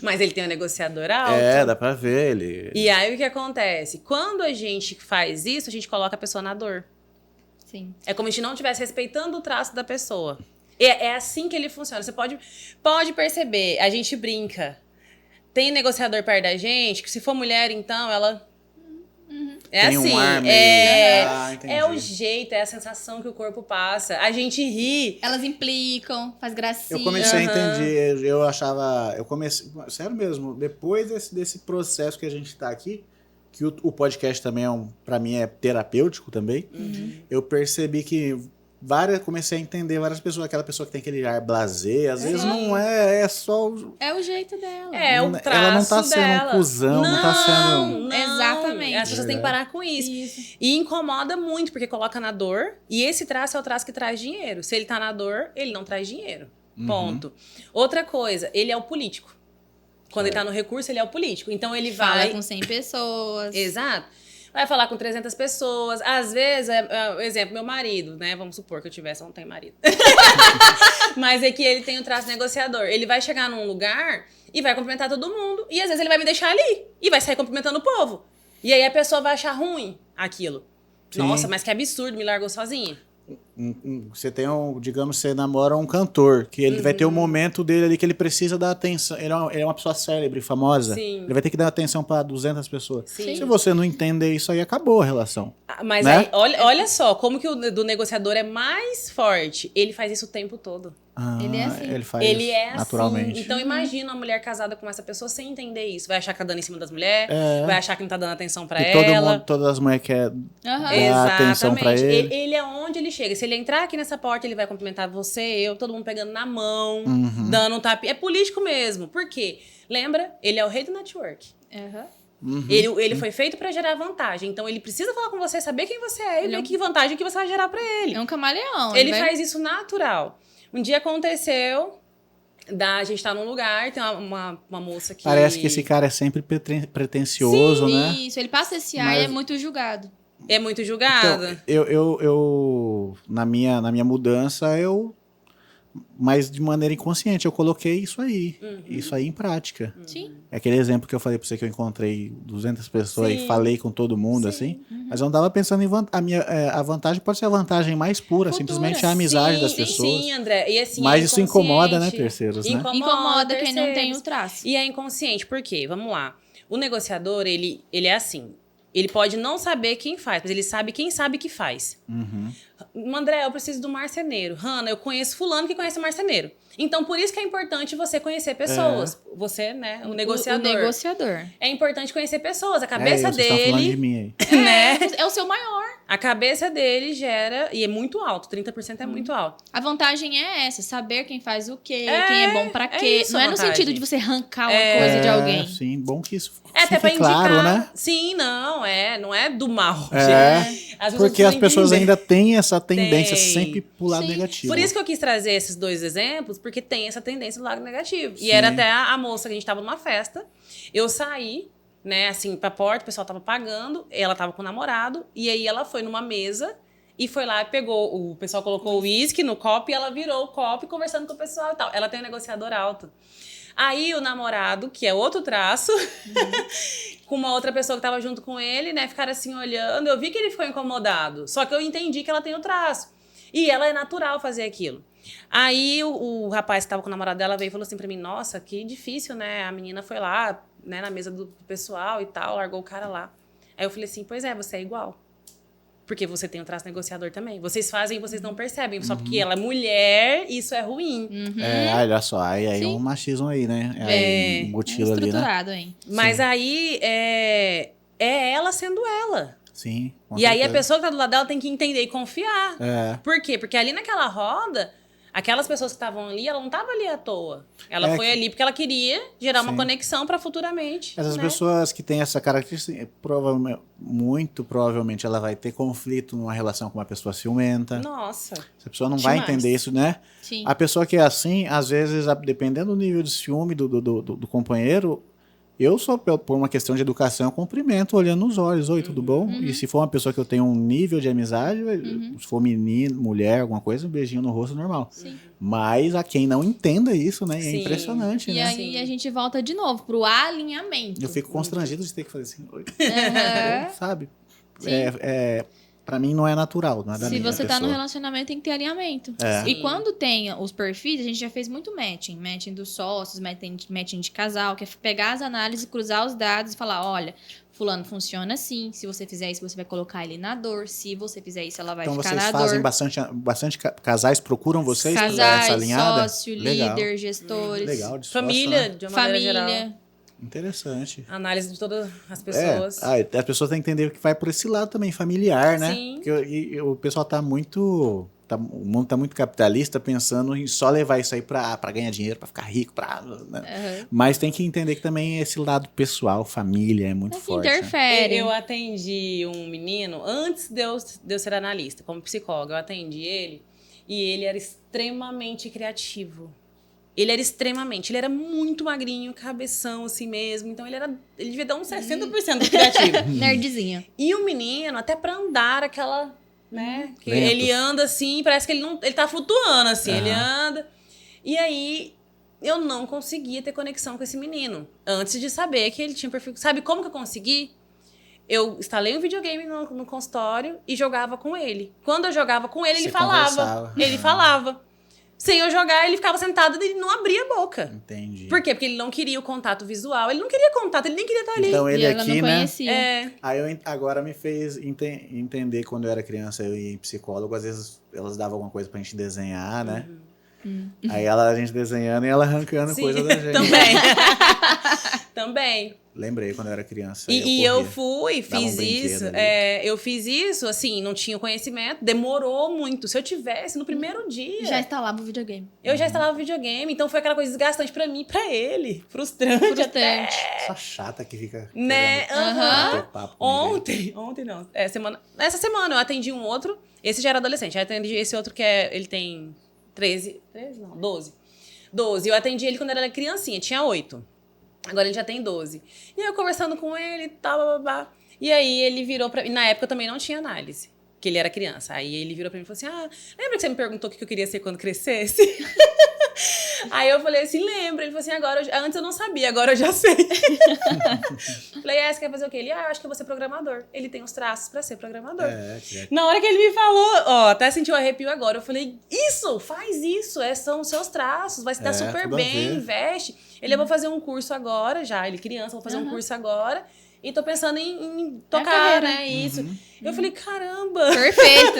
Mas ele tem um negociador alto.
É, dá pra ver ele.
E aí o que acontece? Quando a gente faz isso, a gente coloca a pessoa na dor.
Sim.
É como se não estivesse respeitando o traço da pessoa. É assim que ele funciona. Você pode perceber, a gente brinca. Tem negociador perto da gente, que se for mulher, então, ela... É
Tem
assim,
um ar meio... entendi.
é o jeito, é a sensação que o corpo passa. A gente ri.
Elas implicam, faz gracinha.
Eu comecei a entender, eu achava... Sério mesmo, depois desse processo que a gente tá aqui, que o podcast também pra mim é terapêutico também, eu percebi que comecei a entender várias pessoas, aquela pessoa que tem aquele ar blasé, às vezes não é só...
É o jeito dela.
É o traço
Ela não tá sendo
dela.
um cuzão, não tá sendo...
Não.
Exatamente. Exatamente.
As pessoas têm que parar com isso. E incomoda muito, porque coloca na dor. E esse traço é o traço que traz dinheiro. Se ele tá na dor, ele não traz dinheiro. Ponto. Outra coisa, ele é o político. Quando ele tá no recurso, ele é o político. Então ele
Fala
vai...
com 100 pessoas.
Exato. Vai falar com 300 pessoas. Às vezes, exemplo, meu marido, né? Vamos supor que eu tivesse, eu não tenho marido. Mas é que ele tem o traço negociador. Ele vai chegar num lugar e vai cumprimentar todo mundo. E às vezes ele vai me deixar ali. E vai sair cumprimentando o povo. E aí a pessoa vai achar ruim aquilo.
Sim.
Nossa, mas que absurdo, me largou sozinha.
Você tem digamos, você namora um cantor, que ele vai ter um momento dele ali que ele precisa dar atenção. Ele é uma pessoa célebre, famosa.
Sim.
Ele vai ter que dar atenção para 200 pessoas.
Sim.
Se você não entender isso aí, acabou a relação.
Mas
né?
aí, olha só, como que o do negociador é mais forte. Ele faz isso o tempo todo.
Ele é assim.
Ele faz
Ele é
naturalmente.
assim. Então imagina uma mulher casada com essa pessoa sem entender isso. Vai achar que tá dando em cima das mulheres, vai achar que não tá dando atenção pra
E
ela.
todas as mulheres querem
Aham.
dar atenção pra ele.
Ele é onde ele chega. Se ele entrar aqui nessa porta, ele vai cumprimentar você, eu, todo mundo pegando na mão, dando um tapinha. É político mesmo. Por quê? Lembra? Ele é o rei do network.
Aham.
Ele foi feito pra gerar vantagem. Então ele precisa falar com você, saber quem você é e ver que vantagem que você vai gerar pra ele.
É um camaleão.
Ele faz isso natural. Um dia aconteceu a gente tá num lugar, tem uma moça que...
Parece que esse cara é sempre pretencioso, né?
Isso, ele passa esse ar e é muito julgado.
É muito julgado.
Então, eu na minha mudança, mas de maneira inconsciente, eu coloquei isso aí em prática.
Sim.
É aquele exemplo que eu falei pra você que eu encontrei 200 pessoas
Sim.
e falei com todo mundo, assim. Mas eu não tava pensando em a vantagem pode ser a vantagem mais pura,
Futura.
simplesmente a amizade das pessoas.
Sim, André. E assim,
Mas
é
isso incomoda, né,
inconsciente.
terceiros, né?
Incomoda quem não tem
terceiros.
o traço.
E é inconsciente, por quê? Vamos lá. O negociador, ele é assim. Ele pode não saber quem faz, mas ele sabe quem sabe que faz. André, eu preciso do marceneiro. Hanna, eu conheço fulano que conhece o marceneiro. Então, por isso que é importante você conhecer pessoas. Você, né, o negociador.
O negociador.
É importante conhecer pessoas. A cabeça
vocês estão falando de
dele...
mim aí.
Né?
É o seu maior.
A cabeça dele gera... E é muito alto. 30% é muito alto.
A vantagem é essa, saber quem faz o quê,
É,
quem é bom pra
é
quê.
isso
Não
a
é no
vantagem.
sentido de você arrancar uma coisa de alguém.
Sim, bom que isso
Até pra
fique
indicar.
claro, né?
Sim, não é do mal.
É,
gente. As
porque as
precisam
pessoas
entender.
ainda têm essa tendência
Tem.
sempre pro lado
Sim.
negativo.
Por isso que eu quis trazer esses dois exemplos, porque tem essa tendência do lado negativo.
Sim.
E era até a moça que a gente tava numa festa. Eu saí, né, assim, pra porta, o pessoal tava pagando, ela tava com o namorado, e aí ela foi numa mesa e foi lá e pegou, o pessoal colocou o uísque no copo e ela virou o copo e conversando com o pessoal e tal. Ela tem um negociador alto. Aí o namorado, que é outro traço, com uma outra pessoa que tava junto com ele, né, ficaram assim olhando. Eu vi que ele ficou incomodado, só que eu entendi que ela tem o traço. E ela é natural fazer aquilo. Aí o rapaz que tava com o namorado dela veio e falou assim pra mim, nossa, que difícil, né? A menina foi lá, né, na mesa do pessoal e tal, largou o cara lá. Aí eu falei assim, pois é, você é igual. Porque você tem um traço negociador também. Vocês fazem e vocês não percebem. Só porque ela é mulher, isso é ruim.
Olha só, aí é um machismo aí, né? Aí, embutido ali, né?
Estruturado, hein?
Mas aí é ela sendo ela.
Sim. com
E aí a
certeza.
pessoa que tá do lado dela tem que entender e confiar.
É.
Por quê? Porque ali naquela roda, aquelas pessoas que estavam ali, ela não estava ali à toa. Ela foi ali porque ela queria gerar uma
Sim.
conexão para futuramente.
Essas
né?
pessoas que têm essa característica, muito provavelmente ela vai ter conflito numa relação com uma pessoa ciumenta.
Nossa.
Essa pessoa não vai
Demais.
entender isso, né?
Sim.
A pessoa que é assim, às vezes, dependendo do nível de ciúme do companheiro, eu só, por uma questão de educação, eu cumprimento olhando nos olhos. Oi, tudo bom? E se for uma pessoa que eu tenho um nível de amizade, se for menino, mulher, alguma coisa, um beijinho no rosto normal.
Sim.
Mas a quem não entenda isso, né? É
Sim.
impressionante,
E
né?
aí
Sim.
a gente volta de novo pro alinhamento.
Eu fico constrangido de ter que fazer assim, oi,
Aham.
sabe?
Sim.
Pra mim não é natural, não é da
Se
minha
você tá no
pessoa.
relacionamento, tem que ter alinhamento.
É.
E quando tem os perfis, a gente já fez muito matching. Matching dos sócios, matching de casal, que é pegar as análises, cruzar os dados e falar, olha, fulano funciona assim. Se você fizer isso, você vai colocar ele na dor. Se você fizer isso, ela vai
Então
ficar
vocês
na
fazem
dor.
bastante casais procuram vocês pra dar
Casais,
essa alinhada?
sócio,
Legal.
líder, gestores.
Legal, de sócio,
Família,
né?
de uma maneira geral.
Família.
Interessante.
Análise de todas as pessoas.
As pessoas têm que entender que vai por esse lado também, familiar, né?
Sim.
Porque o pessoal tá muito o mundo tá muito capitalista, pensando em só levar isso aí pra ganhar dinheiro, pra ficar rico, né? Mas tem que entender que também esse lado pessoal, família, é muito forte.
Interfere.
Eu atendi um menino, antes de eu ser analista, como psicóloga, eu atendi ele, e ele era extremamente criativo. Ele era muito magrinho, cabeção assim mesmo, então ele devia dar uns 60% criativo.
Nerdzinha.
E o menino, até pra andar aquela, né, que
Lento.
ele anda assim, parece que ele tá flutuando assim, ele anda. E aí eu não conseguia ter conexão com esse menino, antes de saber que ele tinha perfil. Sabe como que eu consegui? Eu instalei um videogame no consultório e jogava com ele. Quando eu jogava com ele,
Você
ele falava.
conversava.
Ele falava. Sem eu jogar, ele ficava sentado e ele não abria a boca.
Entendi.
Por quê? Porque ele não queria o contato visual. Ele não queria contato, ele nem queria estar ali.
Então ele
E ela
aqui,
não
né?
conhecia.
Aí agora me fez entender, quando eu era criança, eu ia em psicólogo, às vezes elas davam alguma coisa pra gente desenhar, né? Aí a gente desenhando e ela arrancando coisa da gente.
Também. Também.
Lembrei quando eu era criança.
E eu fui,
Dava um
fiz
brinquedo
isso.
ali.
Eu fiz isso, assim, não tinha conhecimento, demorou muito. Se eu tivesse, no primeiro dia,
Já instalava o videogame.
eu já instalava o videogame. Então foi aquela coisa desgastante pra mim e pra ele. Frustrante até.
Só chata que fica
Né?
querendo
Aham.
bater papo comigo.
Ontem não. Essa semana eu atendi um outro. Esse já era adolescente. Eu atendi esse outro que ele tem 13 não, 12. 12. Eu atendi ele quando ele era criancinha, tinha 8. Agora ele já tem 12. E aí eu conversando com ele e tal, babá. E aí ele virou pra mim. Na época eu também não tinha análise, que ele era criança. Aí ele virou pra mim e falou assim: lembra que você me perguntou o que eu queria ser quando crescesse? Aí eu falei assim, lembra? Ele falou assim, antes eu não sabia, agora eu já sei. Falei, você quer fazer o quê? Ele, eu acho que eu vou ser programador. Ele tem os traços pra ser programador. Na hora que ele me falou, até sentiu arrepio agora, eu falei, faz isso, são os seus traços, vai se dar super bem, investe. Ele, eu vou fazer um curso agora já, ele criança, vou fazer um curso agora. E tô pensando em tocar, né, isso. Eu falei, caramba.
Perfeito.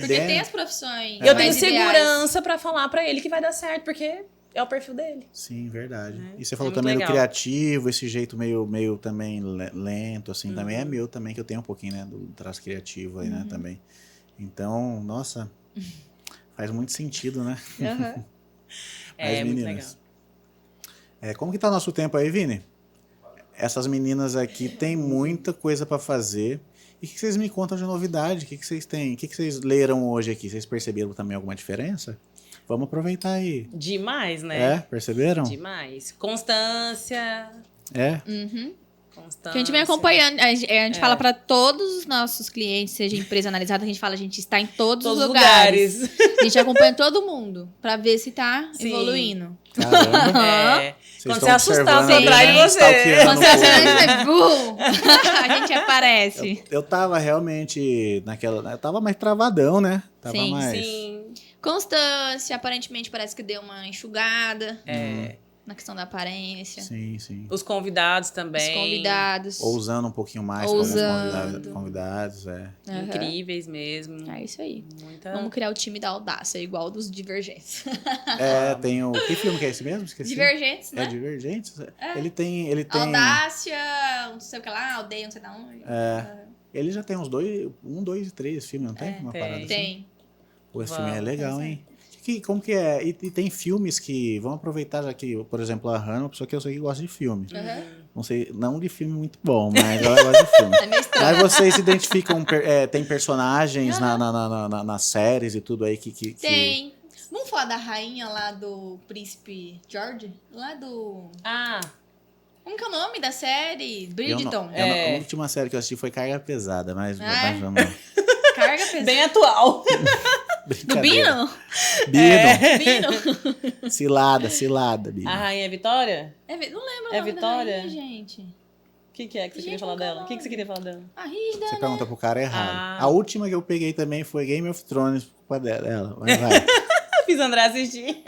Porque
tem as profissões.
Eu tenho
mais
segurança pra falar pra ele que vai dar certo, porque é o perfil dele.
Sim, verdade. E você falou
muito
também do
legal.
criativo, esse jeito meio também lento, assim, também é meu também, que eu tenho um pouquinho, né, do traço criativo aí, né, também. Então, nossa, faz muito sentido, né?
Uhum.
Mas, muito
meninas,
legal.
como que tá nosso tempo aí, Vini? Essas meninas aqui têm muita coisa para fazer. E o que vocês me contam de novidade? O que vocês têm? O que vocês leram hoje aqui? Vocês perceberam também alguma diferença? Vamos aproveitar aí.
Demais, né?
Perceberam?
Demais. Constância.
Que a gente vem acompanhando, a gente fala para todos os nossos clientes, seja empresa analisada, a gente fala, a gente está em todos os lugares. A gente acompanha todo mundo para ver se tá evoluindo.
Caramba.
Quando você assustar,
observando
você
ali,
atrás de
né?
você.
Stalkeando
Quando
um
você
pouco.
a gente aparece.
Eu tava realmente naquela... Eu tava mais travadão, né? Tava
Sim,
mais...
Sim.
Constância, aparentemente parece que deu uma enxugada na questão da aparência.
Sim, sim.
Os convidados também.
Os convidados.
Ousando um pouquinho mais
Ousando.
com os convidados,
Incríveis mesmo.
É isso aí.
Muita...
Vamos criar o time da audácia, igual dos Divergentes.
Tem o... Que filme que é esse mesmo? Esqueci.
Divergentes, né?
É Divergentes? Ele tem...
Audácia, não sei o que lá, aldeia, não sei da onde.
Ele já tem uns 2 e 3 filmes, não tem? Uma
tem.
parada assim?
Tem.
Pô, esse filme é
Vamos,
legal, hein? Como que é? E tem filmes que... Vamos aproveitar já que, por exemplo, a Hannah é uma pessoa que eu sei que gosta de filme. Não sei, não de filme muito bom, mas ela gosta de filme.
É meio estranho.
Mas vocês se identificam... tem personagens nas séries e tudo aí que...
Tem. Vamos falar da rainha lá do Príncipe George? Lá do... Como que é o nome da série? Bridgerton.
A última série que eu assisti foi Carga Pesada, mas vamos lá.
Carga pesada.
Bem atual.
Do Bino? Bino.
Cilada, Bino.
A Rainha Vitória?
Não lembro o
É
nome
Vitória?
da rainha, gente.
O que é que você queria
Gente,
falar
qual que é o
dela? O que
nome?
você queria falar dela?
A Rígida,
Você
né?
pergunta pro cara errado.
Ah.
A última que eu peguei também foi Game of Thrones, por culpa dela. Vai.
Fiz André assistir.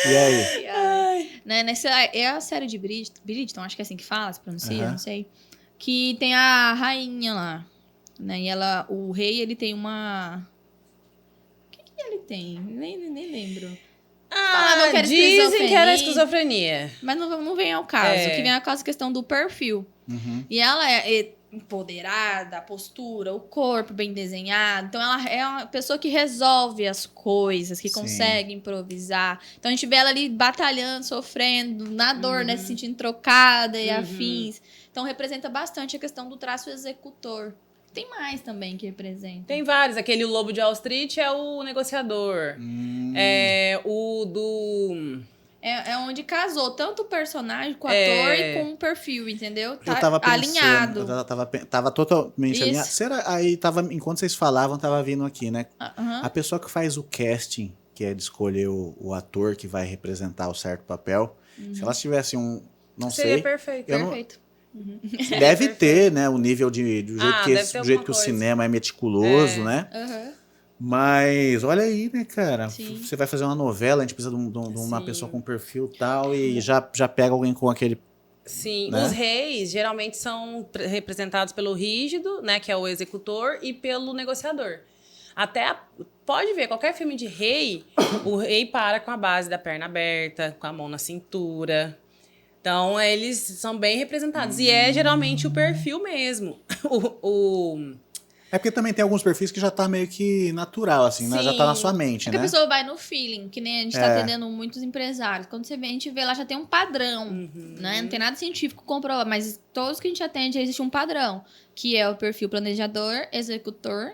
E aí?
Né, é a série de Bridgerton, acho que é assim que fala, se pronuncia,
Aham.
não sei. Que tem a rainha lá. Né, e o rei, ele tem uma... O que ele tem? Nem lembro. Falavam que era
Dizem que era
esquizofrenia.
esquizofrenia.
Mas não vem ao caso. O que vem ao caso é a questão do perfil. E ela é empoderada, a postura, o corpo bem desenhado. Então, ela é uma pessoa que resolve as coisas, que
Sim.
consegue improvisar. Então, a gente vê ela ali batalhando, sofrendo, na dor, né? Se sentindo trocada e afins. Então, representa bastante a questão do traço executor. Tem mais também que representa.
Tem vários. Aquele Lobo de Wall Street é o negociador. É o do...
É onde casou tanto o personagem com o ator e com o perfil, entendeu? Tá
Eu tava pensando,
alinhado.
tava totalmente
Isso.
alinhado. Aí tava, enquanto vocês falavam, tava vindo aqui, né?
Aham.
A pessoa que faz o casting, que é de escolher o ator que vai representar o certo papel, se elas tivessem não
Seria
sei,
perfeito.
eu não-
Perfeito.
deve ter, né, o nível do jeito
deve ter
do
alguma
jeito que o
coisa.
cinema é meticuloso, né?
Aham.
Mas olha aí, né, cara?
Sim.
Você vai fazer uma novela, a gente precisa de uma
Sim.
pessoa com perfil tal, e já pega alguém com aquele.
Sim,
Né?
os reis geralmente são representados pelo rígido, né, que é o executor, e pelo negociador. Pode ver, qualquer filme de rei, o rei para com a base da perna aberta, com a mão na cintura. Então, eles são bem representados. E é geralmente o perfil mesmo.
É porque também tem alguns perfis que já tá meio que natural, assim, né? Já tá na
Sim.
sua mente,
É que
né?
a pessoa vai no feeling, que nem a gente tá atendendo muitos empresários. Quando você vê, a gente vê lá, já tem um padrão, né? Não tem nada científico comprovado, mas todos que a gente atende, existe um padrão, que é o perfil planejador, executor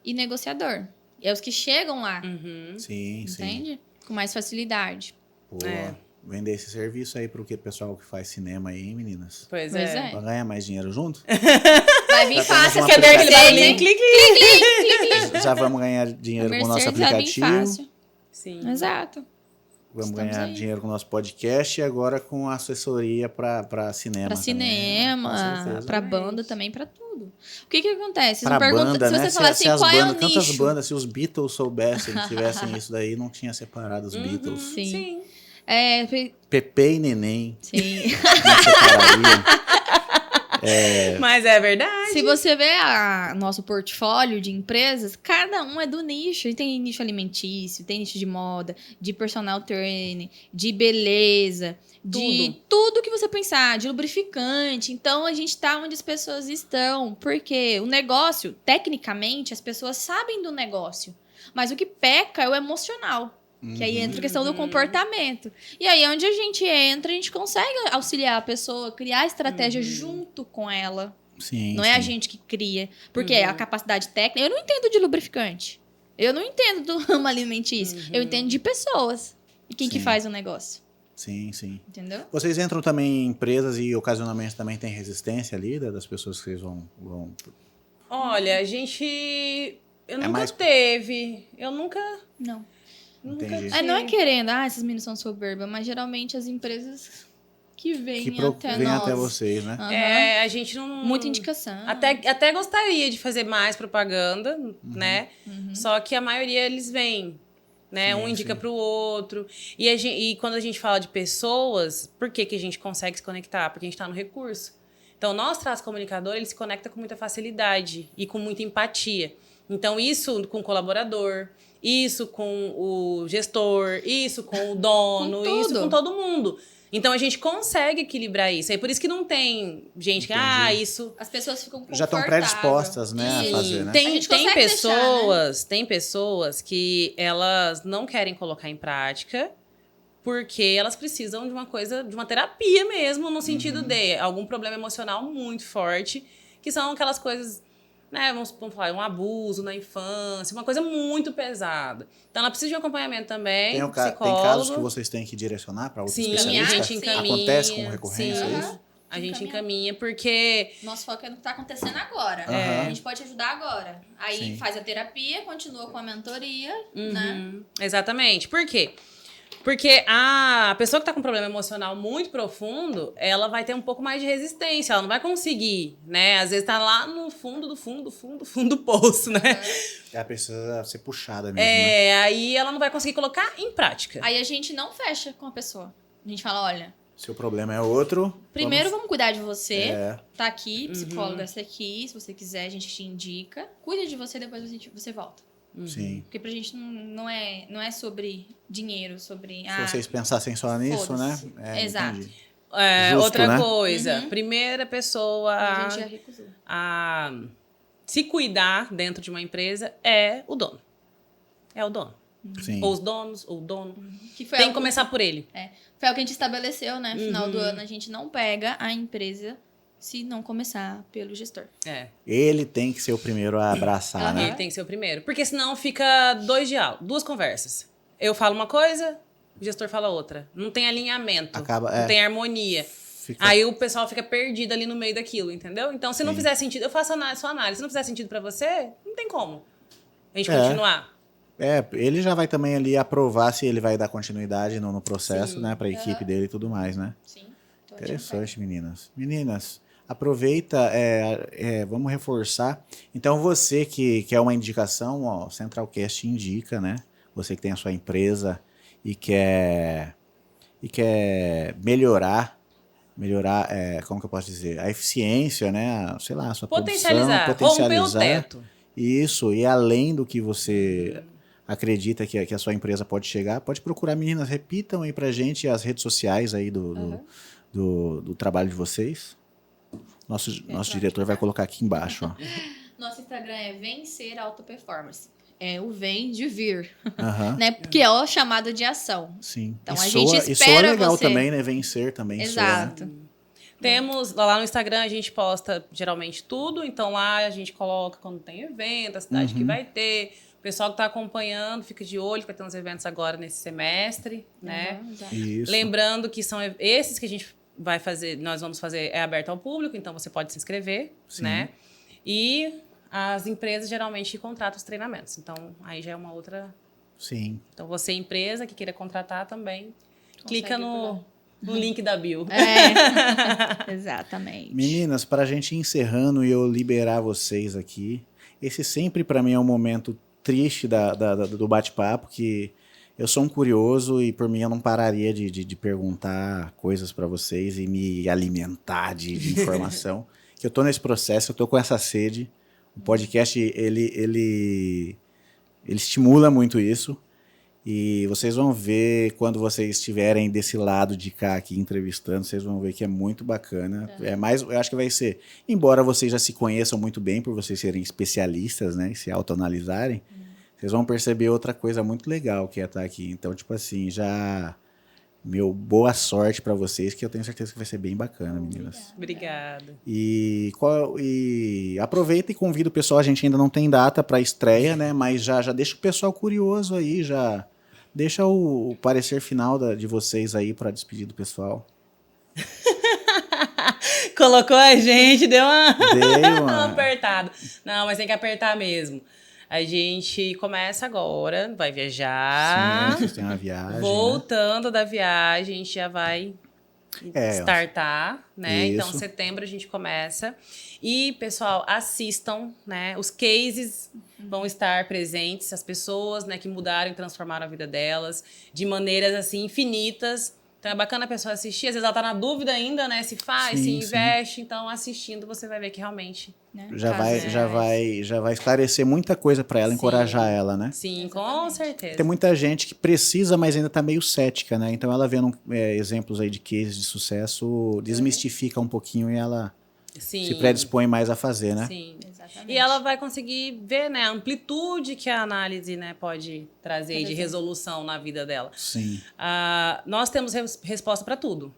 e negociador. É os que chegam lá,
Sim, sim.
entende? Com mais facilidade.
Pô,
É.
vender esse serviço aí pro pessoal que faz cinema aí, hein, meninas?
Pois
Pois
é.
é.
Pra ganhar mais dinheiro junto?
Vai vir
Já
fácil
temos
essa
um
Cadê aquele
Mercedes,
barulhinho?
hein?
Clique, clique.
Já vamos ganhar dinheiro com o nosso
Mercedes vai vir
aplicativo.
fácil.
Sim.
Exato.
Vamos
Estamos
ganhar
aí.
dinheiro com o nosso podcast e agora com assessoria pra cinema.
Pra
também,
cinema,
né? Com certeza.
pra banda também, pra tudo. O que acontece? Vocês
Pra
me perguntam,
banda,
se
né?
você falar assim,
as
qual é o
bandas, tantas
nicho?
bandas, se os Beatles soubessem, tivessem isso daí, não tinha separado os Beatles.
Sim.
Sim.
É,
Pepe e Neném,
sim.
não separariam.
Mas é verdade.
Se você vê nosso portfólio de empresas, cada um é do nicho. E tem nicho alimentício, tem nicho de moda, de personal trainer, de beleza, de tudo que você pensar, de lubrificante. Então, a gente tá onde as pessoas estão. Porque o negócio, tecnicamente, as pessoas sabem do negócio. Mas o que peca é o emocional. Que aí entra a questão do comportamento. E aí, onde a gente entra, a gente consegue auxiliar a pessoa, criar estratégia junto com ela.
Sim,
Não é a
sim.
gente que cria. Porque a capacidade técnica... Eu não entendo de lubrificante. Eu não entendo do ramo alimentício. Eu entendo de pessoas. E quem que
Sim.
faz o negócio.
Sim, sim.
Entendeu?
Vocês entram também em empresas e ocasionalmente também tem resistência ali das pessoas que vocês vão...
Olha, a gente... Eu nunca
mais-
teve. Eu nunca
Não.
Entendi.
tive.
Não é querendo. Esses meninos são soberbas. Mas geralmente as empresas que vêm
Que
até
vem
nós.
até vocês, né?
Aham.
É, a gente não...
Muita indicação.
Até gostaria de fazer mais propaganda, né? Só que a maioria eles vêm, né?
Sim,
Um indica
sim.
pro outro. E quando a gente fala de pessoas, por que a gente consegue se conectar? Porque a gente tá no recurso. Então, o nosso traço comunicador, ele se conecta com muita facilidade e com muita empatia. Então, isso com o colaborador, isso com o gestor, isso com o dono,
Com
isso
tudo.
com todo mundo. Então, a gente consegue equilibrar isso. É por isso que não tem gente que, isso...
As pessoas ficam
Já estão
confortáveis.
predispostas, né, a
Sim.
fazer, né?
A
Tem,
gente
tem
consegue
pessoas, tem pessoas que elas não querem colocar em prática porque elas precisam de uma coisa, de uma terapia mesmo, no sentido de algum problema emocional muito forte, que são aquelas coisas, né, vamos falar, um abuso na infância, uma coisa muito pesada. Então ela precisa de um acompanhamento também,
Tem
psicólogo.
casos que vocês têm que direcionar para outro
Sim, a
especialista?
gente encaminha.
Acontece com recorrência
sim,
isso?
a gente
Encaminha.
encaminha porque...
Nosso foco é no que tá acontecendo agora.
Aham.
A gente pode ajudar agora. Aí
Sim.
faz a terapia, continua com a mentoria, né?
Exatamente. Por quê? Porque a pessoa que tá com um problema emocional muito profundo, ela vai ter um pouco mais de resistência, ela não vai conseguir, né? Às vezes tá lá no fundo do poço, né?
Ela precisa ser puxada mesmo, né?
Aí ela não vai conseguir colocar em prática.
Aí a gente não fecha com a pessoa. A gente fala, olha,
Seu problema é outro.
primeiro vamos cuidar de você.
É.
Tá aqui, psicólogo essa aqui. Se você quiser, a gente te indica. Cuida de você, depois você volta.
Sim.
Porque pra gente não é sobre dinheiro, sobre...
Se vocês pensassem só nisso, né?
foda-se. Exato.
Entendi. Justo,
outra
né?
coisa, primeira pessoa
A gente já recusou.
a se cuidar dentro de uma empresa é o dono. É o dono.
Sim.
Ou os donos, ou o dono.
Que foi
Tem que
algo
começar por ele.
Foi o que a gente estabeleceu, né? No final do ano, a gente não pega a empresa se não começar pelo gestor.
Ele tem que ser o primeiro a abraçar, né?
Ele tem que ser o primeiro. Porque senão fica duas conversas. Eu falo uma coisa, o gestor fala outra. Não tem alinhamento. Não tem harmonia. Aí o pessoal fica perdido ali no meio daquilo, entendeu? Então, se não fizer sentido, eu faço sua análise. Se não fizer sentido pra você, não tem como a gente continuar.
Ele já vai também ali aprovar se ele vai dar continuidade no processo, né? Pra equipe dele e tudo mais, né?
Sim. Então,
Interessante, meninas. Meninas, aproveita, vamos reforçar. Então, você que quer uma indicação, ó, Centralcast indica, né? Você que tem a sua empresa e quer melhorar, como que eu posso dizer? A eficiência, né? Sei lá, a sua
Potencializar,
produção,
romper o teto.
Isso, e além do que você acredita que a sua empresa pode chegar, pode procurar, meninas, repitam aí pra gente as redes sociais aí do trabalho de vocês. Nosso diretor vai colocar aqui embaixo, ó.
Nosso Instagram é Vencer Auto Performance. É o vem de vir,
Aham.
né? Porque é o chamado de ação.
Sim.
Então
E
a
soa-
gente
e soa
espera
legal
você.
também, né? Vencer também.
Exato.
Soa, né?
Temos, lá no Instagram a gente posta geralmente tudo, então lá a gente coloca quando tem evento, a cidade que vai ter. O pessoal que está acompanhando, fica de olho, vai ter uns eventos agora nesse semestre, né?
Exato.
Isso.
Lembrando que são esses que a gente vai fazer, nós vamos fazer, é aberto ao público, então você pode se inscrever,
Sim.
né? E as empresas geralmente contratam os treinamentos, então aí já é uma outra...
Sim.
Então você, empresa que queira contratar também,
Consegue
clica
por
no link da bio.
Exatamente.
Meninas, para a gente ir encerrando e eu liberar vocês aqui, esse sempre para mim é um momento triste do bate-papo, que eu sou um curioso e por mim eu não pararia de perguntar coisas para vocês e me alimentar de informação. Que eu tô nesse processo, eu tô com essa sede. O podcast, ele estimula muito isso. E vocês vão ver, quando vocês estiverem desse lado de cá aqui entrevistando, vocês vão ver que é muito bacana. Eu acho que vai ser, embora vocês já se conheçam muito bem, por vocês serem especialistas, né, e se autoanalisarem, vocês vão perceber outra coisa muito legal que é estar aqui. Então, tipo assim, boa sorte para vocês, que eu tenho certeza que vai ser bem bacana, meninas.
Obrigada.
E aproveita e convida o pessoal, a gente ainda não tem data para estreia, né? Mas já deixa o pessoal curioso aí, já deixa o parecer final de vocês aí para despedir do pessoal.
Colocou a gente, deu uma
uma
apertada. Não, mas tem que apertar mesmo. A gente começa agora, vai viajar.
Sim, vocês têm uma viagem.
Voltando da viagem, a gente já vai startar, né?
Isso.
Então, setembro a gente começa. E, pessoal, assistam, né? Os cases vão estar presentes, as pessoas, né, que mudaram e transformaram a vida delas de maneiras, assim, infinitas. Então, é bacana a pessoa assistir. Às vezes ela tá na dúvida ainda, né? Se faz, se investe. Então, assistindo, você vai ver que realmente...
Né?
Já vai esclarecer muita coisa para ela, encorajar ela, né?
Sim, com certeza.
Tem muita gente que precisa, mas ainda tá meio cética, né? Então ela vendo exemplos aí de cases de sucesso, desmistifica um pouquinho e ela se predispõe mais a fazer, né?
Sim.
Exatamente.
E ela vai conseguir ver, né, a amplitude que a análise, né, pode trazer de resolução na vida dela.
Sim.
Nós temos resposta para tudo.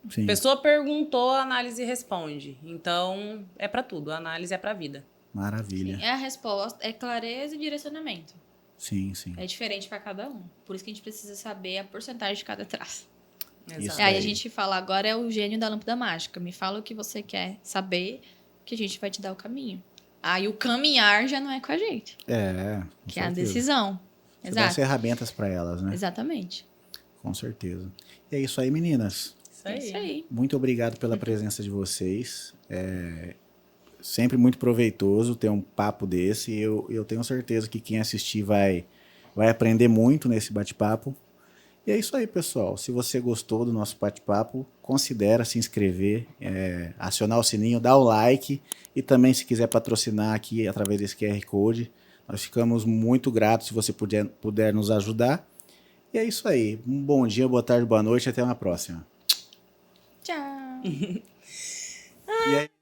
Sim.
A pessoa perguntou, a análise responde. Então, é para tudo. A análise é para a vida.
Maravilha.
Sim, a resposta é clareza e direcionamento.
Sim, sim.
É diferente para cada um. Por isso que a gente precisa saber a porcentagem de cada traço.
Isso
Aí
daí.
a gente fala, agora é o gênio da lâmpada mágica. Me fala o que você quer saber, que a gente vai te dar o caminho. Aí o caminhar já não é com a gente.
Com
Que é a
certeza.
decisão.
Você dá as
Exato.
ferramentas para elas, né?
Exatamente.
Com certeza. E é isso aí, meninas.
Isso aí.
Isso aí.
Muito obrigado pela presença de vocês. Sempre muito proveitoso ter um papo desse. Eu tenho certeza que quem assistir vai aprender muito nesse bate-papo. E é isso aí, pessoal. Se você gostou do nosso bate-papo, considera se inscrever, acionar o sininho, dar o like. E também, se quiser patrocinar aqui através desse QR Code, nós ficamos muito gratos se você puder nos ajudar. E é isso aí. Um bom dia, boa tarde, boa noite. Até uma próxima.
Tchau.
E aí?